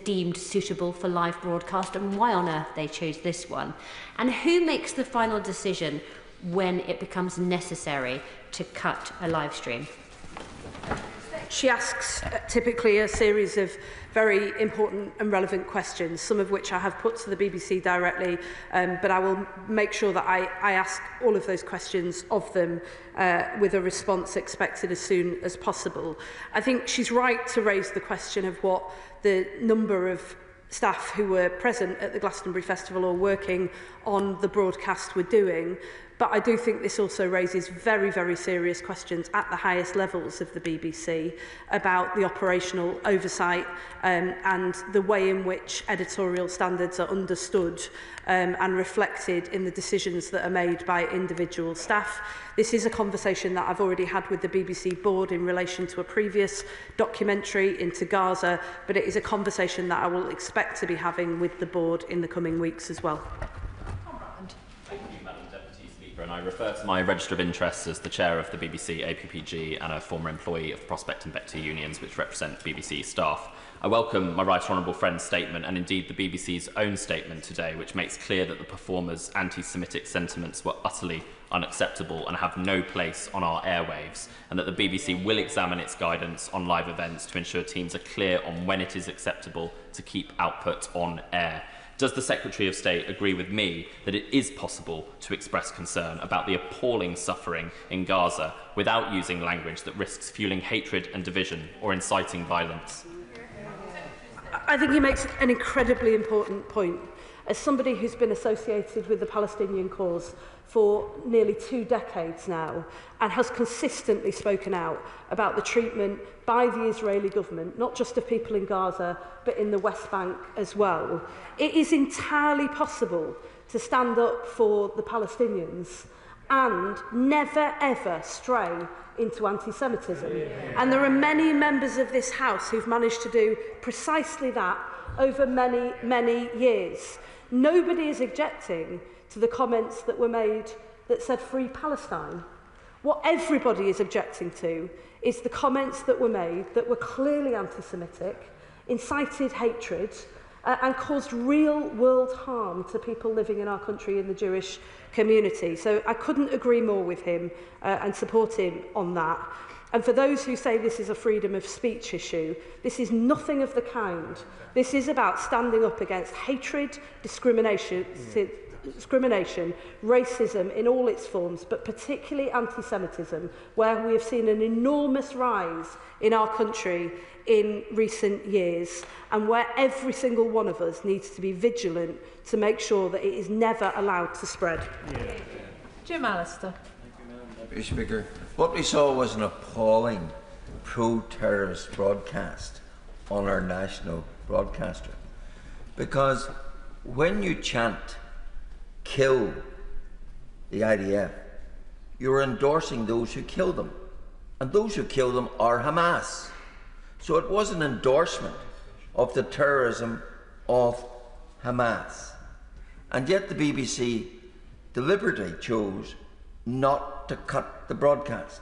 deemed suitable for live broadcast and why on earth they chose this one? And who makes the final decision when it becomes necessary to cut a live stream? She asks typically a series of very important and relevant questions, some of which I have put to the BBC directly, but I will make sure that I ask all of those questions of them with a response expected as soon as possible. I think she's right to raise the question of what the number of staff who were present at the Glastonbury Festival or working on the broadcast were doing. But I do think this also raises very, very serious questions at the highest levels of the BBC about the operational oversight and the way in which editorial standards are understood and reflected in the decisions that are made by individual staff. This is a conversation that I've already had with the BBC board in relation to a previous documentary into Gaza, but it is a conversation that I will expect to be having with the board in the coming weeks as well. and I refer to my register of interests as the chair of the BBC APPG and a former employee of the Prospect and Vector unions, which represent BBC staff. I welcome my right honourable friend's statement and indeed the BBC's own statement today, which makes clear that the performers' anti-Semitic sentiments were utterly unacceptable and have no place on our airwaves, and that the BBC will examine its guidance on live events to ensure teams are clear on when it is acceptable to keep output on air. Does the Secretary of State agree with me that it is possible to express concern about the appalling suffering in Gaza without using language that risks fueling hatred and division or inciting violence? I think he makes an incredibly important point. As somebody who's been associated with the Palestinian cause for nearly 2 decades now and has consistently spoken out about the treatment by the Israeli government, not just of people in Gaza, but in the West Bank as well, it is entirely possible to stand up for the Palestinians and never ever stray into anti-Semitism. And there are many members of this House who've managed to do precisely that over many, many years. Nobody is objecting to the comments that were made that said free Palestine. What everybody is objecting to is the comments that were made that were clearly anti-Semitic, incited hatred, and caused real-world harm to people living in our country in the Jewish community. So I couldn't agree more with him and support him on that. And for those who say this is a freedom of speech issue, this is nothing of the kind. This is about standing up against hatred, discrimination, racism in all its forms, but particularly anti-Semitism, where we have seen an enormous rise in our country in recent years, and where every single one of us needs to be vigilant to make sure that it is never allowed to spread. Jim Allister. Deputy Speaker, what we saw was an appalling pro-terrorist broadcast on our national broadcaster. Because when you chant, kill the IDF, you're endorsing those who kill them. And those who kill them are Hamas. So it was an endorsement of the terrorism of Hamas. And yet the BBC deliberately chose not to cut the broadcast.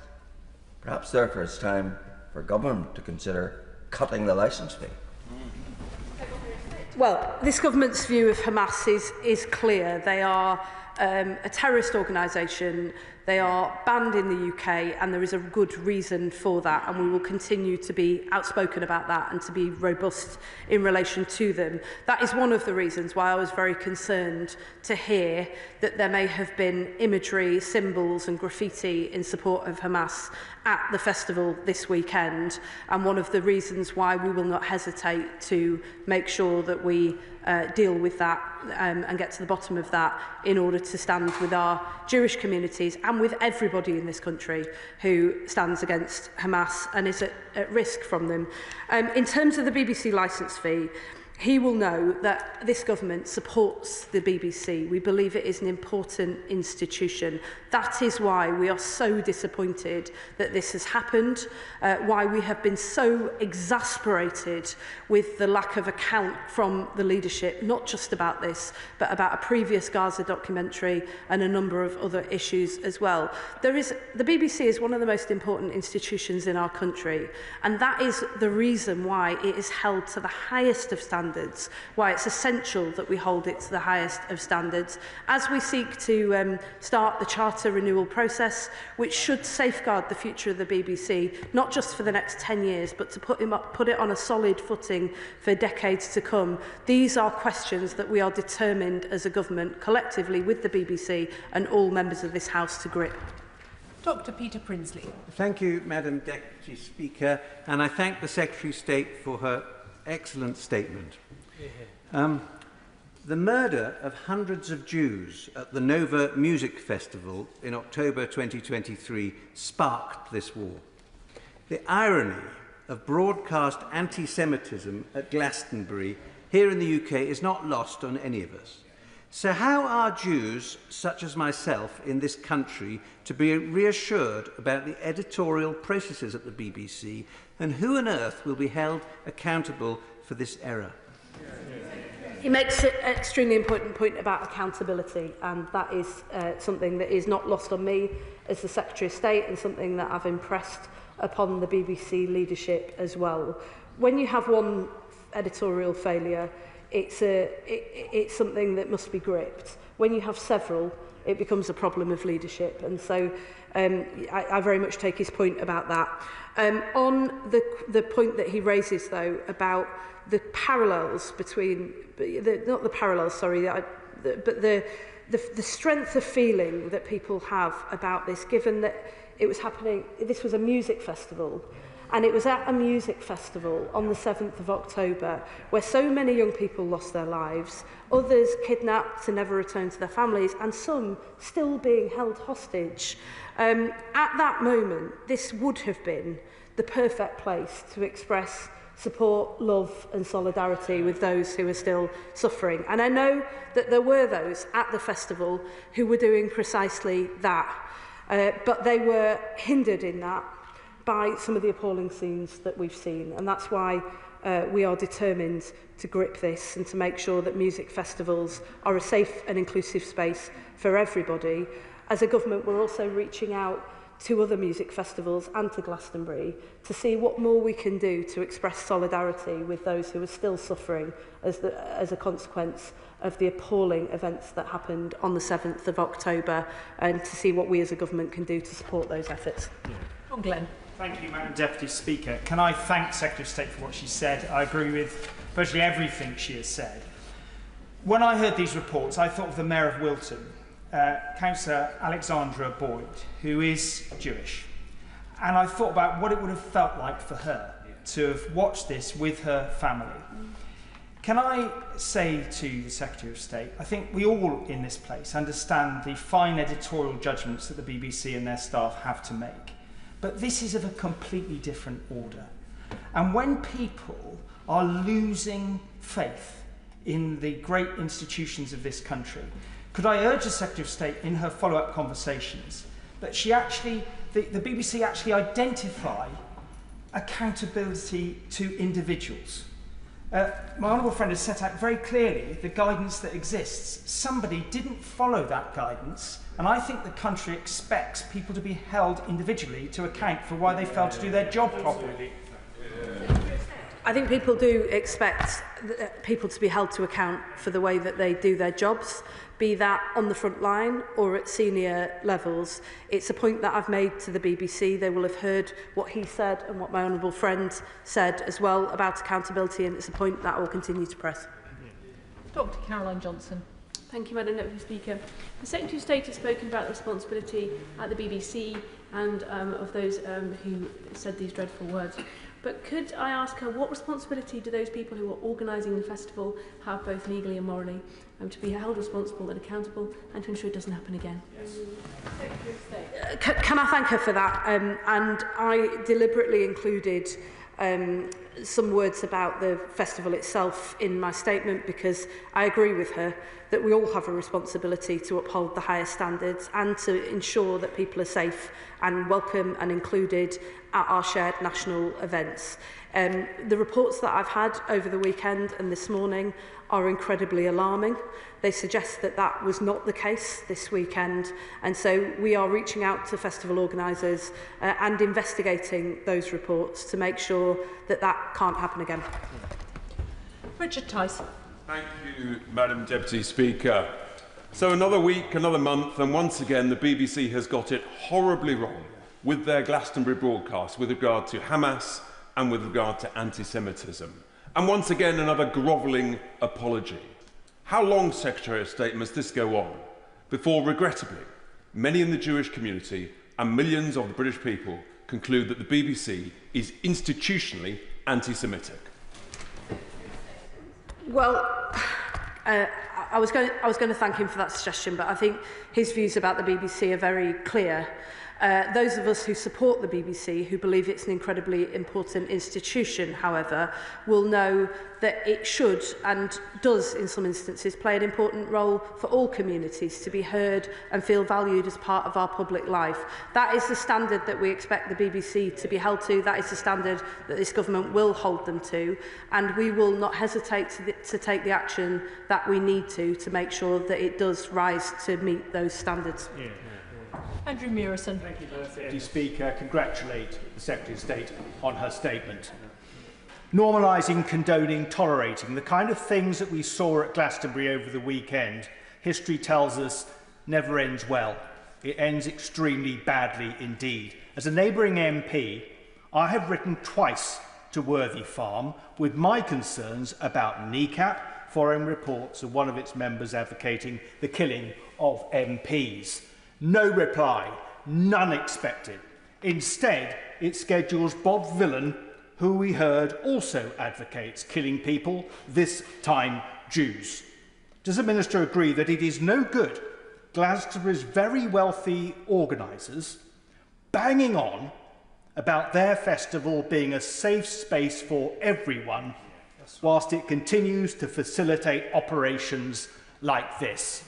Perhaps therefore it's time for government to consider cutting the licence fee. Well, this government's view of Hamas is clear. They are a terrorist organisation. They are banned in the UK, and there is a good reason for that, and we will continue to be outspoken about that and to be robust in relation to them. That is one of the reasons why I was very concerned to hear that there may have been imagery, symbols and graffiti in support of Hamas at the festival this weekend, and one of the reasons why we will not hesitate to make sure that we deal with that and get to the bottom of that in order to stand with our Jewish communities and with everybody in this country who stands against Hamas and is at risk from them. In terms of the BBC licence fee, he will know that this government supports the BBC. We believe it is an important institution. That is why we are so disappointed that this has happened, why we have been so exasperated with the lack of account from the leadership, not just about this, but about a previous Gaza documentary and a number of other issues as well. The BBC is one of the most important institutions in our country, and that is the reason why it is held to the highest of standards, why it's essential that we hold it to the highest of standards as we seek to start the charter renewal process, which should safeguard the future of the BBC, not just for the next 10 years, but to put it on a solid footing for decades to come. These are questions that we are determined as a government, collectively with the BBC and all members of this House, to grip. Dr. Peter Prinsley. Thank you, Madam Deputy Speaker, and I thank the Secretary of State for her excellent statement. The murder of hundreds of Jews at the Nova Music Festival in October 2023 sparked this war. The irony of broadcast anti-Semitism at Glastonbury here in the UK is not lost on any of us. So how are Jews, such as myself, in this country to be reassured about the editorial processes at the BBC, and who on earth will be held accountable for this error? He makes an extremely important point about accountability, and that is something that is not lost on me as the Secretary of State, and something that I've impressed upon the BBC leadership as well. When you have one editorial failure, it's something that must be gripped. When you have several, it becomes a problem of leadership, and so I very much take his point about that. On the point that he raises, though, about the parallels between, not the parallels, sorry, but the strength of feeling that people have about this, given that it was happening, this was a music festival, and it was at a music festival on the 7th of October where so many young people lost their lives, others kidnapped to never return to their families, and some still being held hostage. At that moment, this would have been the perfect place to express support, love and solidarity with those who are still suffering. And I know that there were those at the festival who were doing precisely that, but they were hindered in that by some of the appalling scenes that we've seen. And that's why we are determined to grip this and to make sure that music festivals are a safe and inclusive space for everybody. As a government, we're also reaching out to other music festivals and to Glastonbury to see what more we can do to express solidarity with those who are still suffering as a consequence of the appalling events that happened on the 7th of October, and to see what we as a government can do to support those efforts. On Glenn. Thank you, Madam Deputy Speaker. Can I thank the Secretary of State for what she said? I agree with virtually everything she has said. When I heard these reports, I thought of the Mayor of Wilton, Councillor Alexandra Boyd, who is Jewish. And I thought about what it would have felt like for her to have watched this with her family. Can I say to the Secretary of State, I think we all in this place understand the fine editorial judgments that the BBC and their staff have to make. But this is of a completely different order. And when people are losing faith in the great institutions of this country, could I urge the Secretary of State in her follow-up conversations that she actually, the BBC actually identify accountability to individuals? My honourable friend has set out very clearly the guidance that exists. Somebody didn't follow that guidance, and I think the country expects people to be held individually to account for why they failed to do their job properly. I think people do expect people to be held to account for the way that they do their jobs, be that on the front line or at senior levels. It's a point that I've made to the BBC. They will have heard what he said and what my honourable friend said as well about accountability, and it's a point that I will continue to press. Dr. Caroline Johnson. Thank you, Madam Deputy Speaker. The Secretary of State has spoken about the responsibility at the BBC and of those who said these dreadful words. But could I ask her, what responsibility do those people who are organising the festival have, both legally and morally, to be held responsible and accountable, and to ensure it doesn't happen again? Yes. Can I thank her for that? And I deliberately included some words about the festival itself in my statement, because I agree with her that we all have a responsibility to uphold the highest standards and to ensure that people are safe and welcome and included at our shared national events. The reports that I've had over the weekend and this morning are incredibly alarming. They suggest that that was not the case this weekend, and so we are reaching out to festival organisers and investigating those reports to make sure that that can't happen again. Richard Tice. Thank you, Madam Deputy Speaker. So another week, another month, and once again the BBC has got it horribly wrong with their Glastonbury broadcast with regard to Hamas and with regard to anti-Semitism. And once again, another grovelling apology. How long, Secretary of State, must this go on before, regrettably, many in the Jewish community and millions of the British people conclude that the BBC is institutionally anti-Semitic? Well, I was going to thank him for that suggestion, but I think his views about the BBC are very clear. Those of us who support the BBC, who believe it's an incredibly important institution, however, will know that it should and does in some instances play an important role for all communities to be heard and feel valued as part of our public life. That is the standard that we expect the BBC to be held to. That is the standard that this government will hold them to, and we will not hesitate to take the action that we need to make sure that it does rise to meet those standards. Yeah. Andrew Murison. Thank you, Deputy Speaker. Congratulate the Secretary of State on her statement. Normalising, condoning, tolerating, the kind of things that we saw at Glastonbury over the weekend, history tells us never ends well. It ends extremely badly indeed. As a neighbouring MP, I have written twice to Worthy Farm with my concerns about kneecap, following reports of one of its members advocating the killing of MPs. No reply, none expected. Instead, it schedules Bob Villan, who we heard also advocates killing people, this time Jews. Does the Minister agree that it is no good Glastonbury's very wealthy organisers banging on about their festival being a safe space for everyone, whilst it continues to facilitate operations like this?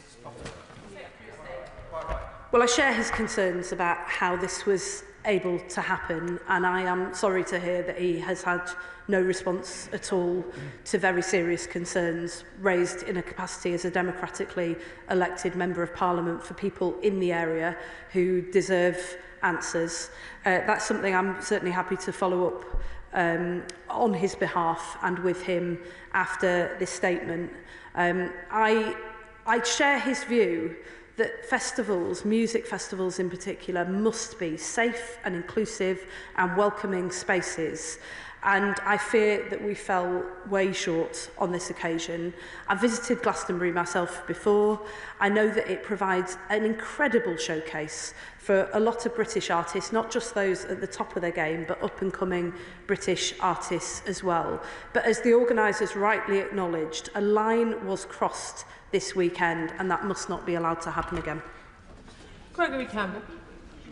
Well, I share his concerns about how this was able to happen, and I am sorry to hear that he has had no response at all to very serious concerns raised in a capacity as a democratically elected Member of Parliament for people in the area who deserve answers. That's something I'm certainly happy to follow up on his behalf and with him after this statement. I share his view that festivals, music festivals in particular, must be safe and inclusive and welcoming spaces. And I fear that we fell way short on this occasion. I visited Glastonbury myself before. I know that it provides an incredible showcase for a lot of British artists, not just those at the top of their game, but up-and-coming British artists as well. But as the organisers rightly acknowledged, a line was crossed this weekend, and that must not be allowed to happen again. Gregory Campbell.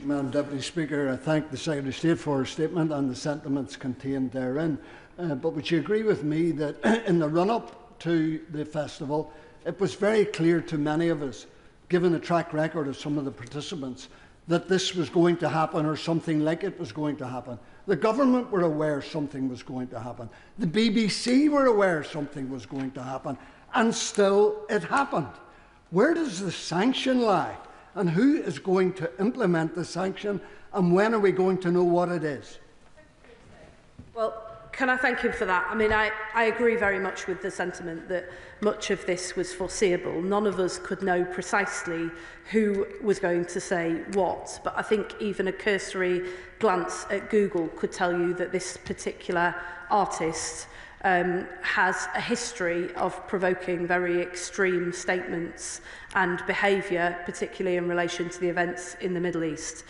Madam Deputy Speaker, I thank the Secretary of State for her statement and the sentiments contained therein. But would you agree with me that in the run-up to the festival, it was very clear to many of us, given the track record of some of the participants, that this was going to happen or something like it was going to happen. The government were aware something was going to happen. The BBC were aware something was going to happen. And still it happened. Where does the sanction lie? And who is going to implement the sanction? And when are we going to know what it is? Well, can I thank him for that? I mean, I agree very much with the sentiment that much of this was foreseeable. None of us could know precisely who was going to say what, but I think even a cursory glance at Google could tell you that this particular artist has a history of provoking very extreme statements and behaviour, particularly in relation to the events in the Middle East.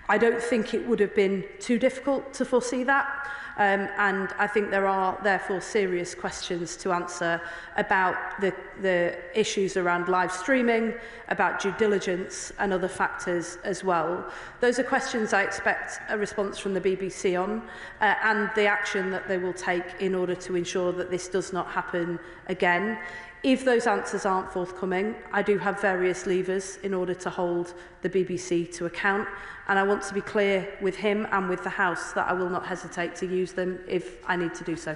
I don't think it would have been too difficult to foresee that, and I think there are therefore serious questions to answer about the issues around live streaming, about due diligence and other factors as well. Those are questions I expect a response from the BBC on, and the action that they will take in order to ensure that this does not happen again. If those answers aren't forthcoming, I do have various levers in order to hold the BBC to account, and I want to be clear with him and with the House that I will not hesitate to use them if I need to do so.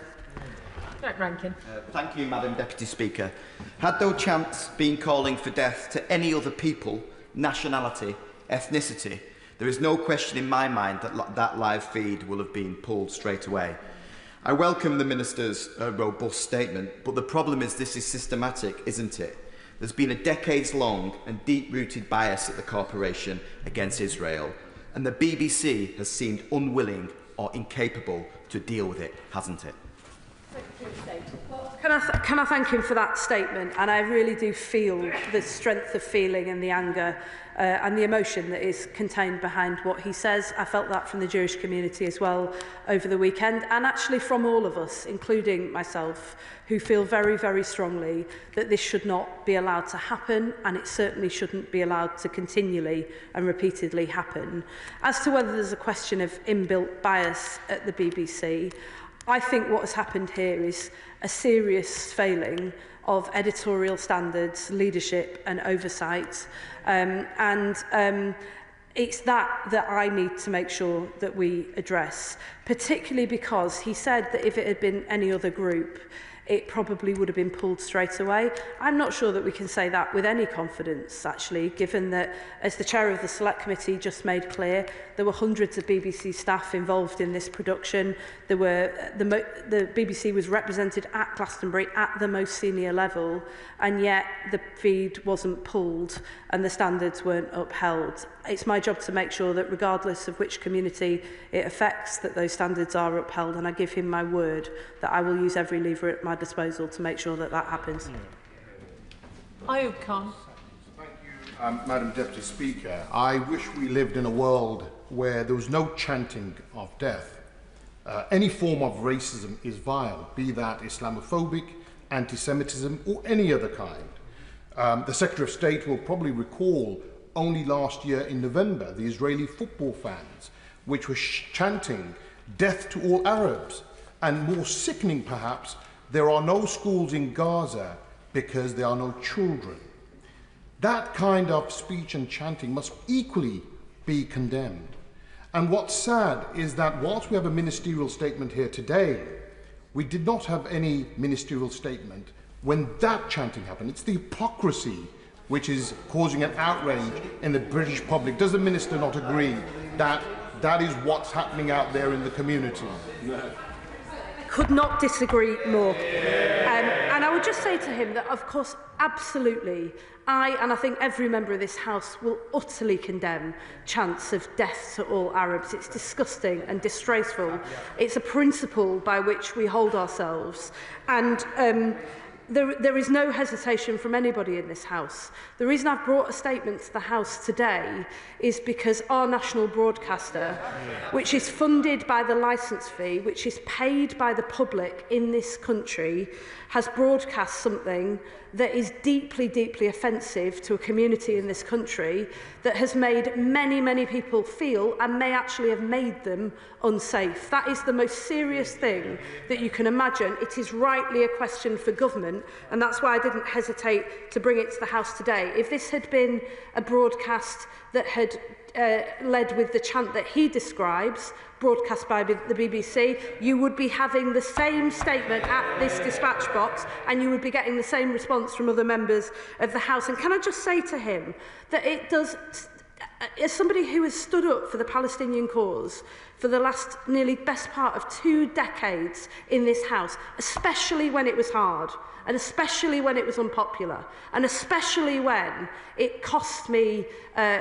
Jack Rankin. Thank you, Madam Deputy Speaker. Had those chants been calling for death to any other people, nationality, ethnicity, there is no question in my mind that that live feed will have been pulled straight away. I welcome the Minister's robust statement, but the problem is this is systematic, isn't it? There's been a decades-long and deep-rooted bias at the corporation against Israel, and the BBC has seemed unwilling or incapable to deal with it, hasn't it? Can I thank him for that statement? And I really do feel the strength of feeling and the anger and the emotion that is contained behind what he says. I felt that from the Jewish community as well over the weekend, and actually from all of us, including myself, who feel very, very strongly that this should not be allowed to happen, and it certainly shouldn't be allowed to continually and repeatedly happen. As to whether there's a question of inbuilt bias at the BBC, I think what has happened here is a serious failing of editorial standards, leadership and oversight. It's that I need to make sure that we address, particularly because he said that if it had been any other group, it probably would have been pulled straight away. I'm not sure that we can say that with any confidence, actually, given that, as the chair of the Select Committee just made clear, there were hundreds of BBC staff involved in this production. The BBC was represented at Glastonbury at the most senior level, and yet the feed wasn't pulled and the standards weren't upheld. It's my job to make sure that regardless of which community it affects, that those standards are upheld, and I give him my word that I will use every lever at my disposal to make sure that that happens. Ayub Khan. Thank you, Madam Deputy Speaker. I wish we lived in a world where there was no chanting of death. Any form of racism is vile, be that Islamophobic, anti-Semitism or any other kind. The Secretary of State will probably recall only last year in November the Israeli football fans which were chanting death to all Arabs, and more sickening perhaps, there are no schools in Gaza because there are no children. That kind of speech and chanting must equally be condemned. And what's sad is that whilst we have a ministerial statement here today, we did not have any ministerial statement when that chanting happened. It's the hypocrisy which is causing an outrage in the British public. Does the Minister not agree that that is what's happening out there in the community? No. Could not disagree more. And I would just say to him that, of course, absolutely, and I think every member of this House will utterly condemn chants of death to all Arabs. It's disgusting and disgraceful. It's a principle by which we hold ourselves. And there is no hesitation from anybody in this House. The reason I've brought a statement to the House today is because our national broadcaster, which is funded by the licence fee, which is paid by the public in this country, has broadcast something that is deeply, deeply offensive to a community in this country, that has made many, many people feel, and may actually have made them, unsafe. That is the most serious thing that you can imagine. It is rightly a question for government, and that's why I didn't hesitate to bring it to the House today. If this had been a broadcast that had led with the chant that he describes, broadcast by the BBC, you would be having the same statement at this dispatch box, and you would be getting the same response from other members of the House. And can I just say to him that it does, as somebody who has stood up for the Palestinian cause for the last nearly best part of 2 decades in this House, especially when it was hard, and especially when it was unpopular, and especially when it cost me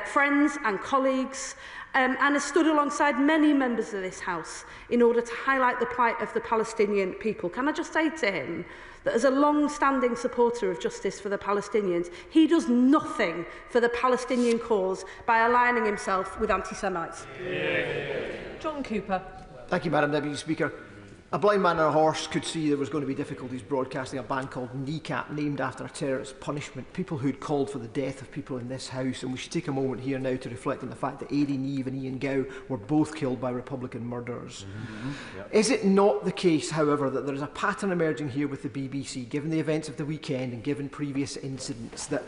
friends and colleagues, and has stood alongside many members of this House in order to highlight the plight of the Palestinian people. Can I just say to him that as a long-standing supporter of justice for the Palestinians, he does nothing for the Palestinian cause by aligning himself with anti-Semites. John Cooper. Thank you, Madam Deputy Speaker. A blind man on a horse could see there was going to be difficulties broadcasting a band called Kneecap, named after a terrorist punishment. People who'd called for the death of people in this House, and we should take a moment here now to reflect on the fact that Eddie Neve and Ian Gow were both killed by Republican murderers. Yep. Is it not the case, however, that there is a pattern emerging here with the BBC, given the events of the weekend and given previous incidents, that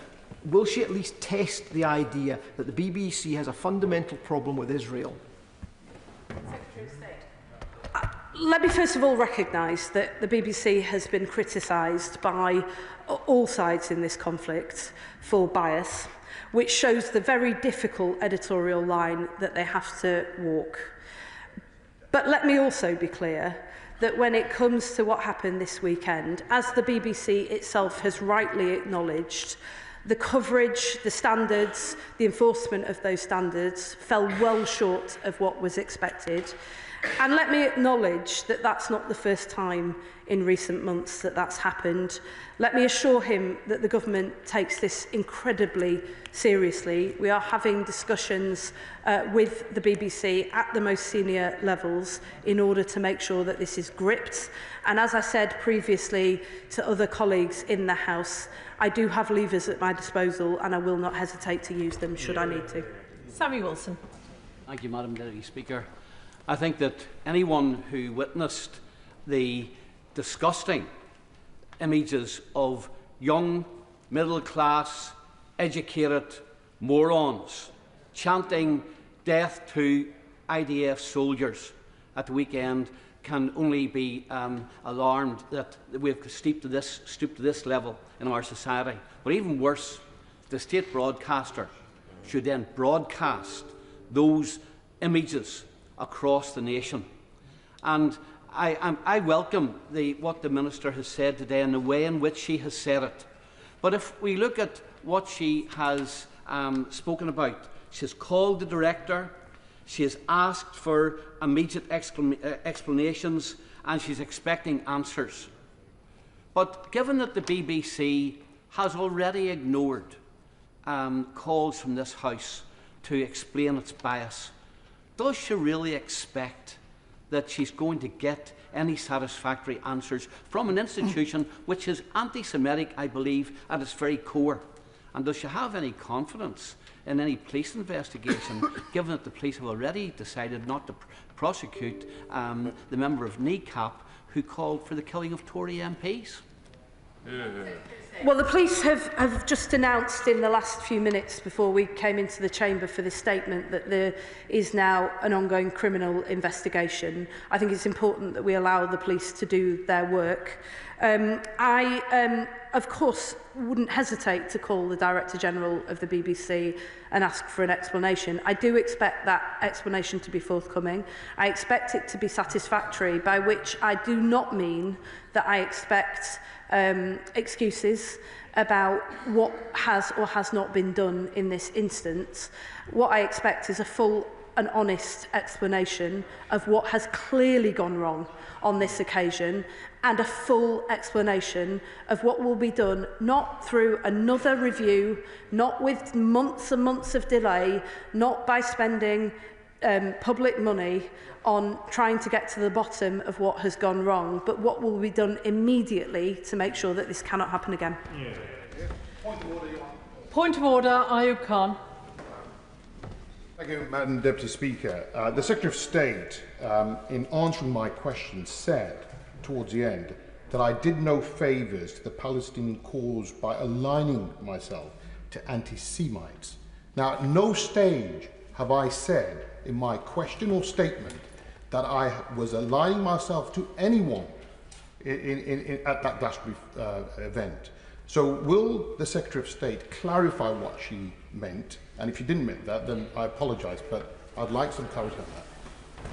will she at least test the idea that the BBC has a fundamental problem with Israel? Secretary of State. Let me first of all recognise that the BBC has been criticised by all sides in this conflict for bias, which shows the very difficult editorial line that they have to walk. But let me also be clear that when it comes to what happened this weekend, as the BBC itself has rightly acknowledged, the coverage, the standards, the enforcement of those standards fell well short of what was expected. And let me acknowledge that that's not the first time in recent months that that's happened. Let me assure him that the government takes this incredibly seriously. We are having discussions with the BBC at the most senior levels in order to make sure that this is gripped. And as I said previously to other colleagues in the House, I do have levers at my disposal and I will not hesitate to use them should I need to. Sammy Wilson. Thank you, Madam Deputy Speaker. I think that anyone who witnessed the disgusting images of young, middle-class, educated morons chanting death to IDF soldiers at the weekend can only be alarmed that we've stooped to this level in our society. But even worse, the state broadcaster should then broadcast those images across the nation. And I welcome what the Minister has said today and the way in which she has said it. But if we look at what she has spoken about, she has called the Director, she has asked for immediate explanations, and she's expecting answers. But given that the BBC has already ignored calls from this House to explain its bias, does she really expect that she's going to get any satisfactory answers from an institution which is anti-Semitic, I believe, at its very core? And does she have any confidence in any police investigation, given that the police have already decided not to prosecute the member of NECAP who called for the killing of Tory MPs? Well, the police have just announced in the last few minutes before we came into the chamber for this statement that there is now an ongoing criminal investigation. I think it's important that we allow the police to do their work. I, of course, wouldn't hesitate to call the Director General of the BBC and ask for an explanation. I do expect that explanation to be forthcoming. I expect it to be satisfactory, by which I do not mean that I expect excuses about what has or has not been done in this instance. What I expect is a full and honest explanation of what has clearly gone wrong on this occasion, and a full explanation of what will be done, not through another review, not with months and months of delay, not by spending public money on trying to get to the bottom of what has gone wrong, but what will be done immediately to make sure that this cannot happen again. Point of order, Ayub Khan. Thank you, Madam Deputy Speaker. The Secretary of State, in answering my question, said towards the end that I did no favours to the Palestinian cause by aligning myself to anti-Semites. Now, at no stage have I said in my question or statement that I was aligning myself to anyone at that Glastonbury event. So will the Secretary of State clarify what she meant? And if you didn't mean that, then I apologise, but I'd like some clarity on that.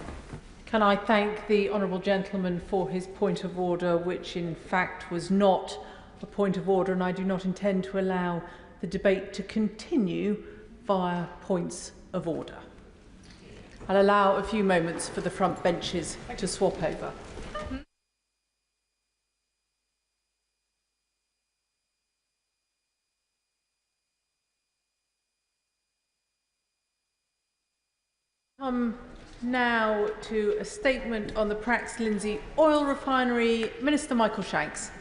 Can I thank the honourable gentleman for his point of order, which in fact was not a point of order, and I do not intend to allow the debate to continue via points of order. I'll allow a few moments for the front benches to swap over. Come now to a statement on the Prax Lindsay oil refinery. Minister Michael Shanks.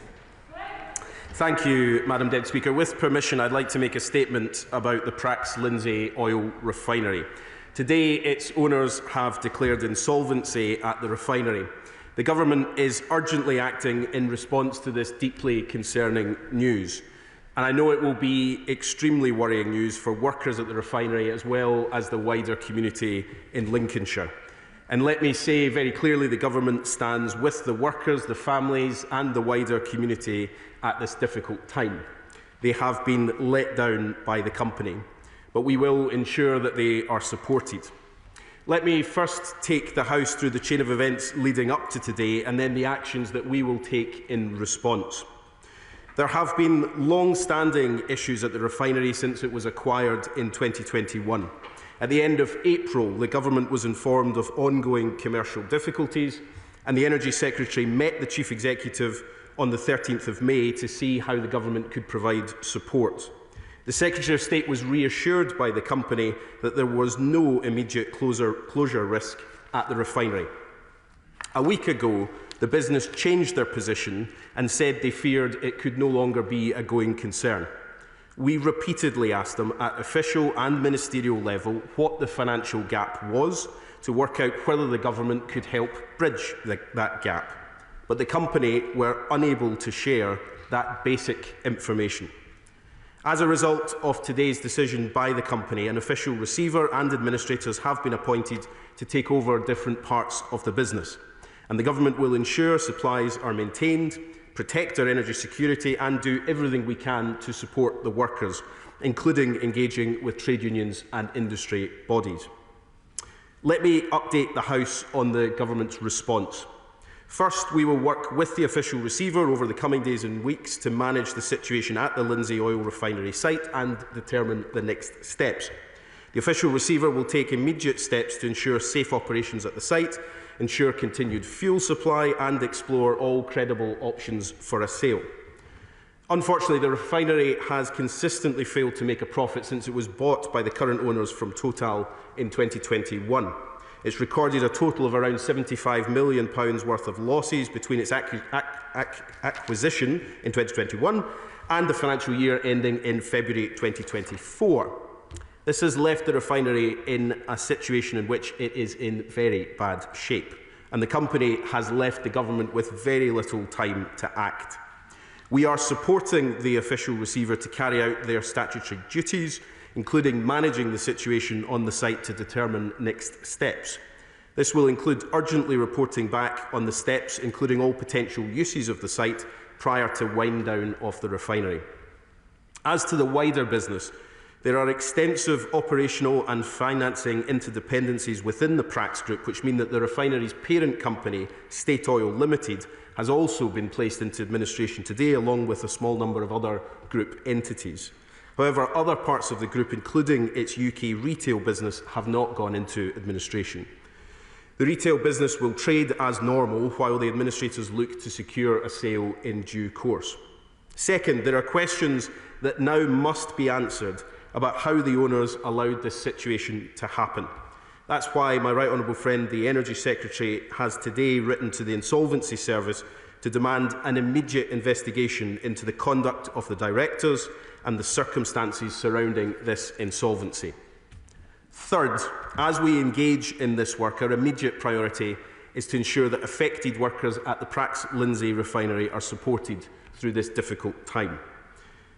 Thank you, Madam Deputy Speaker. With permission, I'd like to make a statement about the Prax Lindsay oil refinery. Today, its owners have declared insolvency at the refinery. The Government is urgently acting in response to this deeply concerning news. And I know it will be extremely worrying news for workers at the refinery as well as the wider community in Lincolnshire. And let me say very clearly, the Government stands with the workers, the families and the wider community at this difficult time. They have been let down by the company, but we will ensure that they are supported. Let me first take the House through the chain of events leading up to today and then the actions that we will take in response. There have been long-standing issues at the refinery since it was acquired in 2021. At the end of April, the Government was informed of ongoing commercial difficulties, and the Energy Secretary met the Chief Executive on the 13th of May to see how the Government could provide support. The Secretary of State was reassured by the company that there was no immediate closure risk at the refinery. A week ago, the business changed their position and said they feared it could no longer be a going concern. We repeatedly asked them at official and ministerial level what the financial gap was to work out whether the Government could help bridge that gap. But the company were unable to share that basic information. As a result of today's decision by the company, an official receiver and administrators have been appointed to take over different parts of the business. And the Government will ensure supplies are maintained, protect our energy security and do everything we can to support the workers, including engaging with trade unions and industry bodies. Let me update the House on the Government's response. First, we will work with the official receiver over the coming days and weeks to manage the situation at the Lindsay Oil Refinery site and determine the next steps. The official receiver will take immediate steps to ensure safe operations at the site, ensure continued fuel supply and explore all credible options for a sale. Unfortunately, the refinery has consistently failed to make a profit since it was bought by the current owners from Total in 2021. It's recorded a total of around £75 million worth of losses between its acquisition in 2021 and the financial year ending in February 2024. This has left the refinery in a situation in which it is in very bad shape, and the company has left the Government with very little time to act. We are supporting the official receiver to carry out their statutory duties, including managing the situation on the site to determine next steps. This will include urgently reporting back on the steps, including all potential uses of the site, prior to wind down of the refinery. As to the wider business, there are extensive operational and financing interdependencies within the Prax Group, which mean that the refinery's parent company, State Oil Limited, has also been placed into administration today, along with a small number of other group entities. However, other parts of the group, including its UK retail business, have not gone into administration. The retail business will trade as normal while the administrators look to secure a sale in due course. Second, there are questions that now must be answered about how the owners allowed this situation to happen. That's why my right honourable friend, the Energy Secretary, has today written to the Insolvency Service to demand an immediate investigation into the conduct of the directors and the circumstances surrounding this insolvency. Third, as we engage in this work, our immediate priority is to ensure that affected workers at the Prax Lindsay refinery are supported through this difficult time.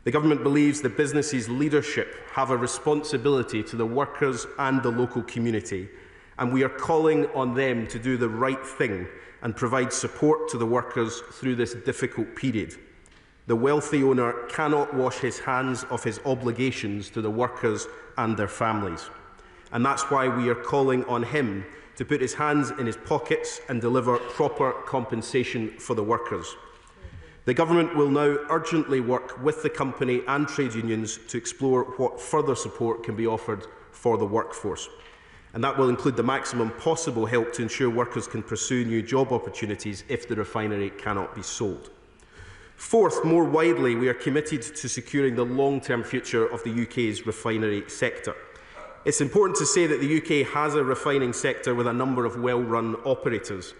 The Government believes the business's leadership have a responsibility to the workers and the local community, and we are calling on them to do the right thing and provide support to the workers through this difficult period. The wealthy owner cannot wash his hands of his obligations to the workers and their families. And that's why we are calling on him to put his hands in his pockets and deliver proper compensation for the workers. The Government will now urgently work with the company and trade unions to explore what further support can be offered for the workforce. And that will include the maximum possible help to ensure workers can pursue new job opportunities if the refinery cannot be sold. Fourth, more widely, we are committed to securing the long-term future of the UK's refinery sector. It's important to say that the UK has a refining sector with a number of well-run operators.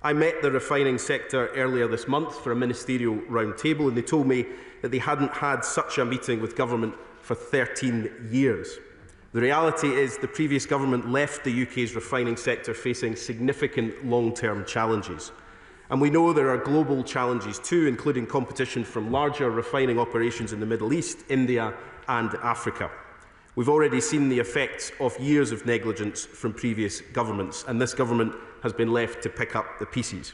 I met the refining sector earlier this month for a ministerial roundtable, and they told me that they hadn't had such a meeting with government for 13 years. The reality is the previous government left the UK's refining sector facing significant long-term challenges. And we know there are global challenges too, including competition from larger refining operations in the Middle East, India and Africa. We've already seen the effects of years of negligence from previous governments, and this government has been left to pick up the pieces.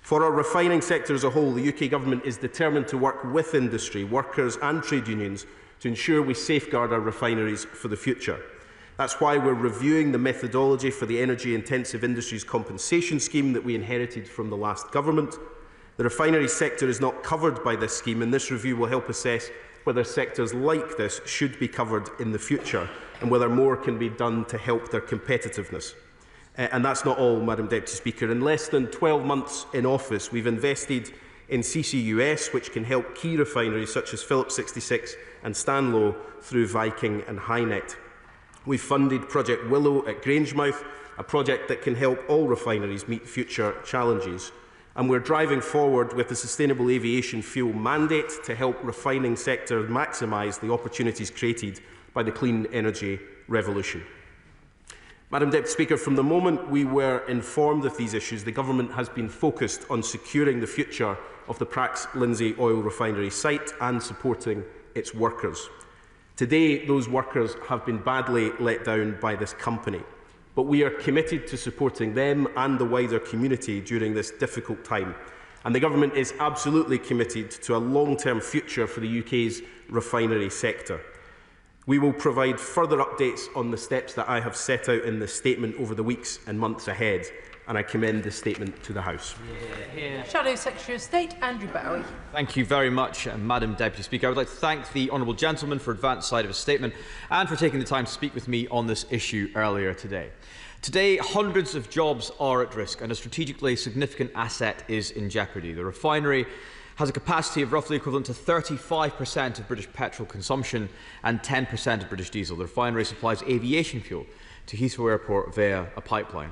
For our refining sector as a whole, the UK government is determined to work with industry, workers and trade unions to ensure we safeguard our refineries for the future. That's why we're reviewing the methodology for the energy-intensive industries compensation scheme that we inherited from the last government. The refinery sector is not covered by this scheme, and this review will help assess whether sectors like this should be covered in the future and whether more can be done to help their competitiveness. And that's not all, Madam Deputy Speaker. In less than 12 months in office, we've invested in CCUS, which can help key refineries such as Phillips 66 and Stanlow through Viking and Hynet. We've funded Project Willow at Grangemouth, a project that can help all refineries meet future challenges. And we're driving forward with the Sustainable Aviation Fuel mandate to help refining sectors maximise the opportunities created by the clean energy revolution. Madam Deputy Speaker, from the moment we were informed of these issues, the Government has been focused on securing the future of the Prax Lindsay oil refinery site and supporting its workers. Today, those workers have been badly let down by this company, but we are committed to supporting them and the wider community during this difficult time. And the Government is absolutely committed to a long-term future for the UK's refinery sector. We will provide further updates on the steps that I have set out in this statement over the weeks and months ahead, and I commend this statement to the House. Shadow Secretary of State Andrew Bowie. Thank you very much, Madam Deputy Speaker. I would like to thank the honourable gentleman for advance side of his statement and for taking the time to speak with me on this issue earlier today. Today, hundreds of jobs are at risk and a strategically significant asset is in jeopardy. The refinery has a capacity of roughly equivalent to 35% of British petrol consumption and 10% of British diesel. The refinery supplies aviation fuel to Heathrow Airport via a pipeline.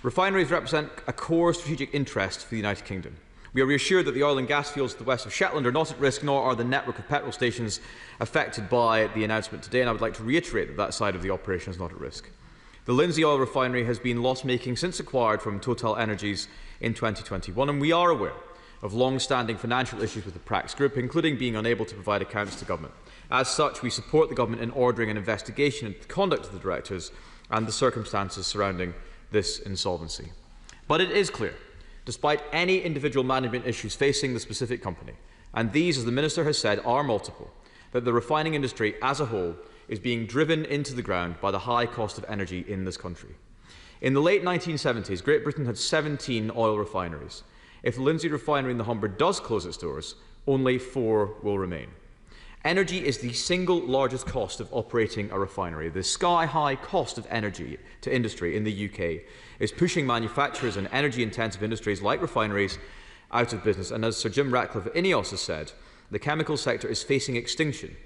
Refineries represent a core strategic interest for the United Kingdom. We are reassured that the oil and gas fields to the west of Shetland are not at risk, nor are the network of petrol stations affected by the announcement today, and I would like to reiterate that that side of the operation is not at risk. The Lindsay oil refinery has been loss-making since acquired from Total Energies in 2021, and we are aware of long-standing financial issues with the Prax Group, including being unable to provide accounts to Government. As such, we support the Government in ordering an investigation into the conduct of the directors and the circumstances surrounding this insolvency. But it is clear, despite any individual management issues facing the specific company, and these, as the Minister has said, are multiple, that the refining industry as a whole is being driven into the ground by the high cost of energy in this country. In the late 1970s, Great Britain had 17 oil refineries. If the Lindsay refinery in the Humber does close its doors, only 4 will remain. Energy is the single largest cost of operating a refinery. The sky-high cost of energy to industry in the UK is pushing manufacturers and energy-intensive industries like refineries out of business. And as Sir Jim Ratcliffe at INEOS has said, the chemical sector is facing extinction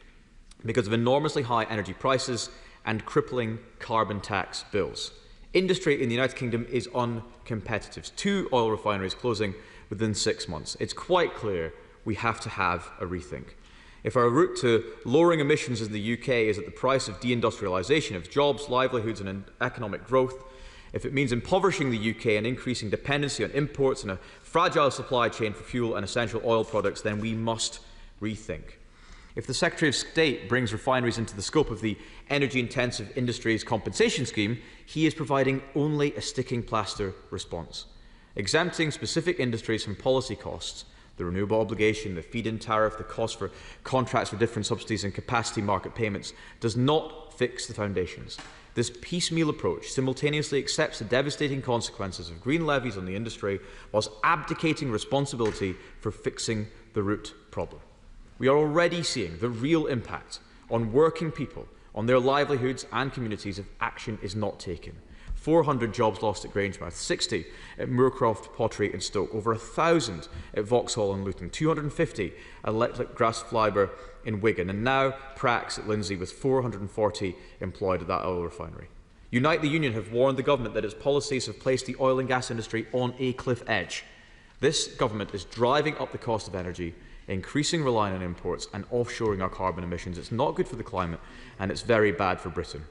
because of enormously high energy prices and crippling carbon tax bills. Industry in the United Kingdom is uncompetitive. 2 oil refineries closing within 6 months. It's quite clear we have to have a rethink. If our route to lowering emissions in the UK is at the price of deindustrialisation of jobs, livelihoods and economic growth, if it means impoverishing the UK and increasing dependency on imports and a fragile supply chain for fuel and essential oil products, then we must rethink. If the Secretary of State brings refineries into the scope of the energy-intensive industries compensation scheme, he is providing only a sticking plaster response. Exempting specific industries from policy costs, the renewable obligation, the feed-in tariff, the cost for contracts for different subsidies and capacity market payments does not fix the foundations. This piecemeal approach simultaneously accepts the devastating consequences of green levies on the industry whilst abdicating responsibility for fixing the root problem. We are already seeing the real impact on working people, on their livelihoods and communities if action is not taken. 400 jobs lost at Grangemouth, 60 at Moorcroft Pottery in Stoke, over 1,000 at Vauxhall and Luton, 250 at Electric Grass Fibre in Wigan, and now Prax at Lindsay with 440 employed at that oil refinery. Unite the Union have warned the Government that its policies have placed the oil and gas industry on a cliff edge. This Government is driving up the cost of energy, increasing reliance on imports and offshoring our carbon emissions. It's not good for the climate and it's very bad for Britain.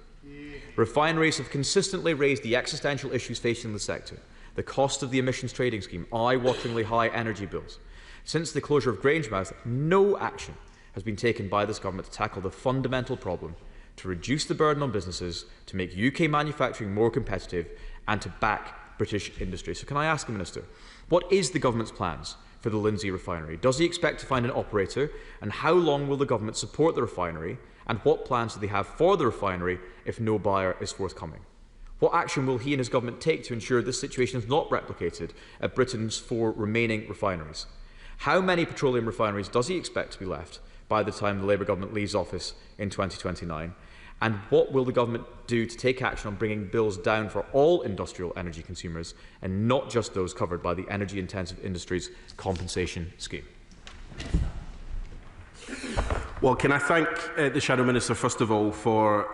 Refineries have consistently raised the existential issues facing the sector. The cost of the emissions trading scheme, eye-wateringly high energy bills. Since the closure of Grangemouth, no action has been taken by this Government to tackle the fundamental problem, to reduce the burden on businesses, to make UK manufacturing more competitive and to back British industry. So can I ask the Minister, what is the Government's plans for the Lindsay refinery? Does he expect to find an operator, and how long will the Government support the refinery, and what plans do they have for the refinery if no buyer is forthcoming? What action will he and his government take to ensure this situation is not replicated at Britain's 4 remaining refineries? How many petroleum refineries does he expect to be left by the time the Labour government leaves office in 2029? And what will the government do to take action on bringing bills down for all industrial energy consumers and not just those covered by the energy-intensive industries compensation scheme? Well, can I thank the Shadow Minister, first of all, for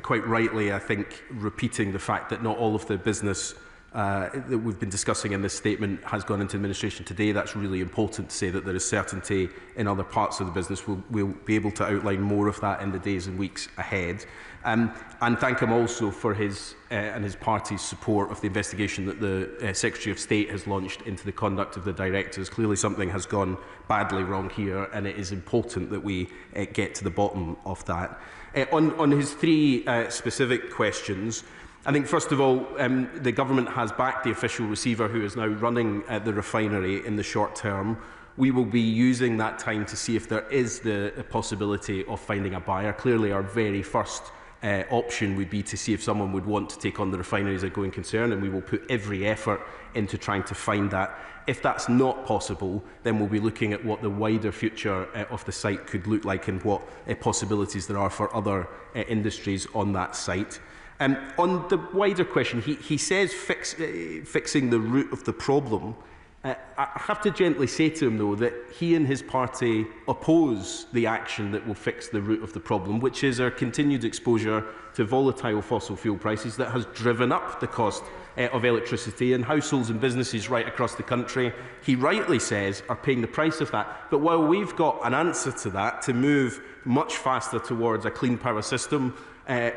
quite rightly, I think, repeating the fact that not all of the business that we've been discussing in this statement has gone into administration today. That's really important to say that there is certainty in other parts of the business. We'll be able to outline more of that in the days and weeks ahead. And thank him also for his and his party's support of the investigation that the Secretary of State has launched into the conduct of the directors. Clearly something has gone badly wrong here, and it is important that we get to the bottom of that. On his 3 specific questions, I think, first of all, the government has backed the official receiver who is now running the refinery in the short term. We will be using that time to see if there is the possibility of finding a buyer. Clearly, our very first option would be to see if someone would want to take on the refinery as a going concern, and we will put every effort into trying to find that. If that's not possible, then we'll be looking at what the wider future of the site could look like and what possibilities there are for other industries on that site. On the wider question, he says fixing the root of the problem. I have to gently say to him, though, that he and his party oppose the action that will fix the root of the problem, which is our continued exposure to volatile fossil fuel prices that has driven up the cost of electricity, and households and businesses right across the country, he rightly says, are paying the price of that. But while we've got an answer to that, to move much faster towards a clean power system,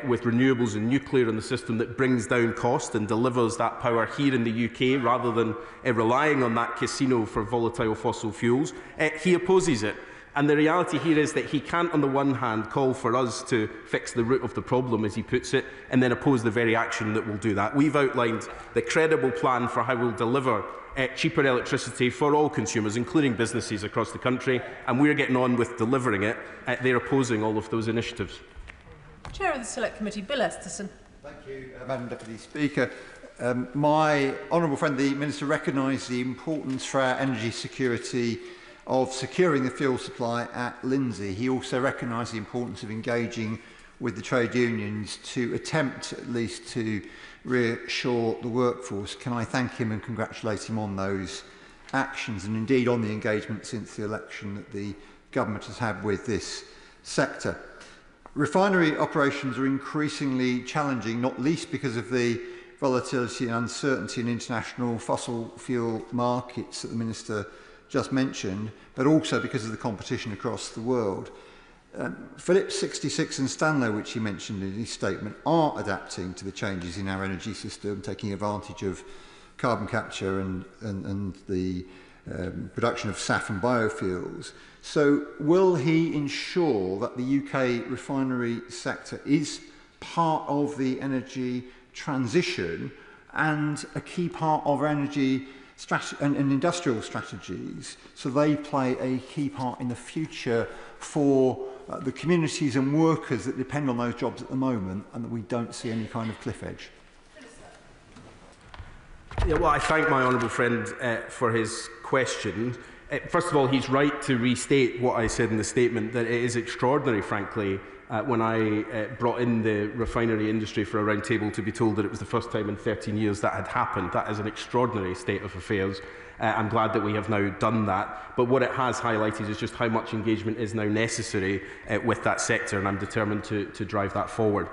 with renewables and nuclear in the system that brings down cost and delivers that power here in the UK rather than relying on that casino for volatile fossil fuels, he opposes it. And the reality here is that he can't, on the one hand, call for us to fix the root of the problem, as he puts it, and then oppose the very action that will do that. We've outlined the credible plan for how we'll deliver cheaper electricity for all consumers, including businesses across the country, and we're getting on with delivering it. They're opposing all of those initiatives. Chair of the Select Committee, Bill Esterson. Thank you, Madam Deputy Speaker. My honourable friend, the Minister, recognised the importance for our energy security of securing the fuel supply at Lindsay. He also recognised the importance of engaging with the trade unions to attempt at least to reassure the workforce. Can I thank him and congratulate him on those actions and indeed on the engagement since the election that the government has had with this sector. Refinery operations are increasingly challenging, not least because of the volatility and uncertainty in international fossil fuel markets that the Minister just mentioned, but also because of the competition across the world. Phillips 66 and Stanlow, which he mentioned in his statement, are adapting to the changes in our energy system, taking advantage of carbon capture and the production of SAF and biofuels. So will he ensure that the UK refinery sector is part of the energy transition and a key part of our energy and industrial strategies, so they play a key part in the future for the communities and workers that depend on those jobs at the moment, and that we don't see any kind of cliff edge? Yeah, well, I thank my honourable friend for his question. First of all, he's right to restate what I said in the statement, that it is extraordinary, frankly, when I brought in the refinery industry for a round table to be told that it was the first time in 13 years that had happened. That is an extraordinary state of affairs. I'm glad that we have now done that. But what it has highlighted is just how much engagement is now necessary with that sector, and I'm determined to drive that forward.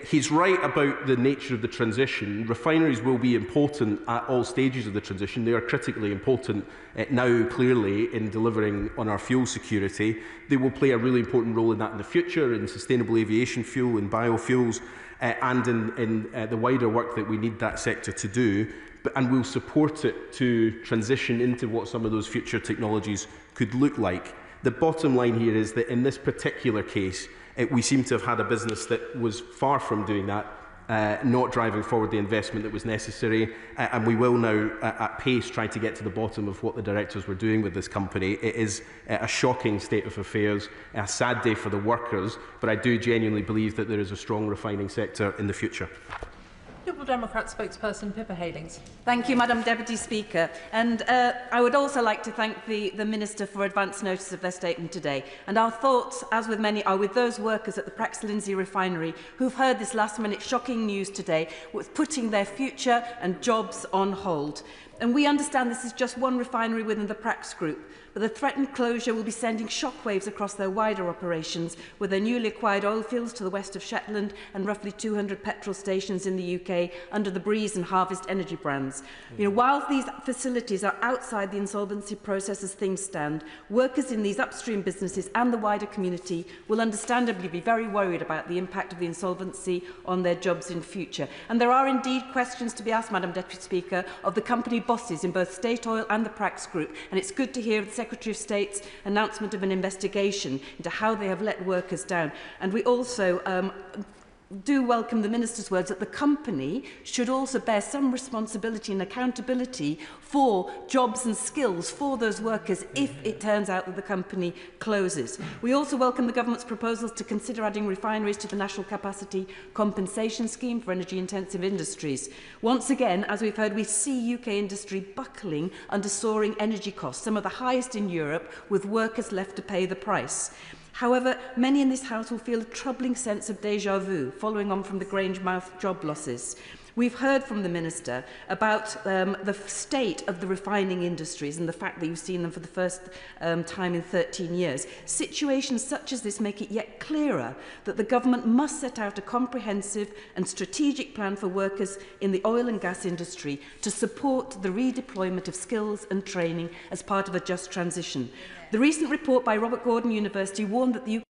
He's right about the nature of the transition. Refineries will be important at all stages of the transition. They are critically important now, clearly, in delivering on our fuel security. They will play a really important role in that in the future, in sustainable aviation fuel, in biofuels, and in the wider work that we need that sector to do. And we'll support it to transition into what some of those future technologies could look like. The bottom line here is that in this particular case, we seem to have had a business that was far from doing that, not driving forward the investment that was necessary, and we will now, at pace, try to get to the bottom of what the directors were doing with this company. It is a shocking state of affairs, a sad day for the workers, but I do genuinely believe that there is a strong refining sector in the future. Liberal Democrat spokesperson Pippa Halings. Thank you, Madam Deputy Speaker. And I would also like to thank the Minister for advance notice of their statement today. And our thoughts, as with many, are with those workers at the Prax Lindsay refinery who've heard this last-minute shocking news today, with putting their future and jobs on hold. And we understand this is just one refinery within the Prax Group, but the threatened closure will be sending shockwaves across their wider operations, with their newly acquired oil fields to the west of Shetland and roughly 200 petrol stations in the UK under the Breeze and Harvest Energy brands. While these facilities are outside the insolvency process as things stand, workers in these upstream businesses and the wider community will understandably be very worried about the impact of the insolvency on their jobs in future. And there are indeed questions to be asked, Madam Deputy Speaker, of the company bosses in both State Oil and the Prax Group, and it's good to hear the Secretary of State's announcement of an investigation into how they have let workers down. And we also do welcome the Minister's words that the company should also bear some responsibility and accountability for jobs and skills for those workers if it turns out that the company closes. We also welcome the Government's proposals to consider adding refineries to the National Capacity Compensation Scheme for energy-intensive industries. Once again, as we've heard, we see UK industry buckling under soaring energy costs, some of the highest in Europe, with workers left to pay the price. However, many in this House will feel a troubling sense of déjà vu following on from the Grangemouth job losses. We've heard from the Minister about the state of the refining industries and the fact that you've seen them for the first time in 13 years. Situations such as this make it yet clearer that the Government must set out a comprehensive and strategic plan for workers in the oil and gas industry to support the redeployment of skills and training as part of a just transition. The recent report by Robert Gordon University warned that the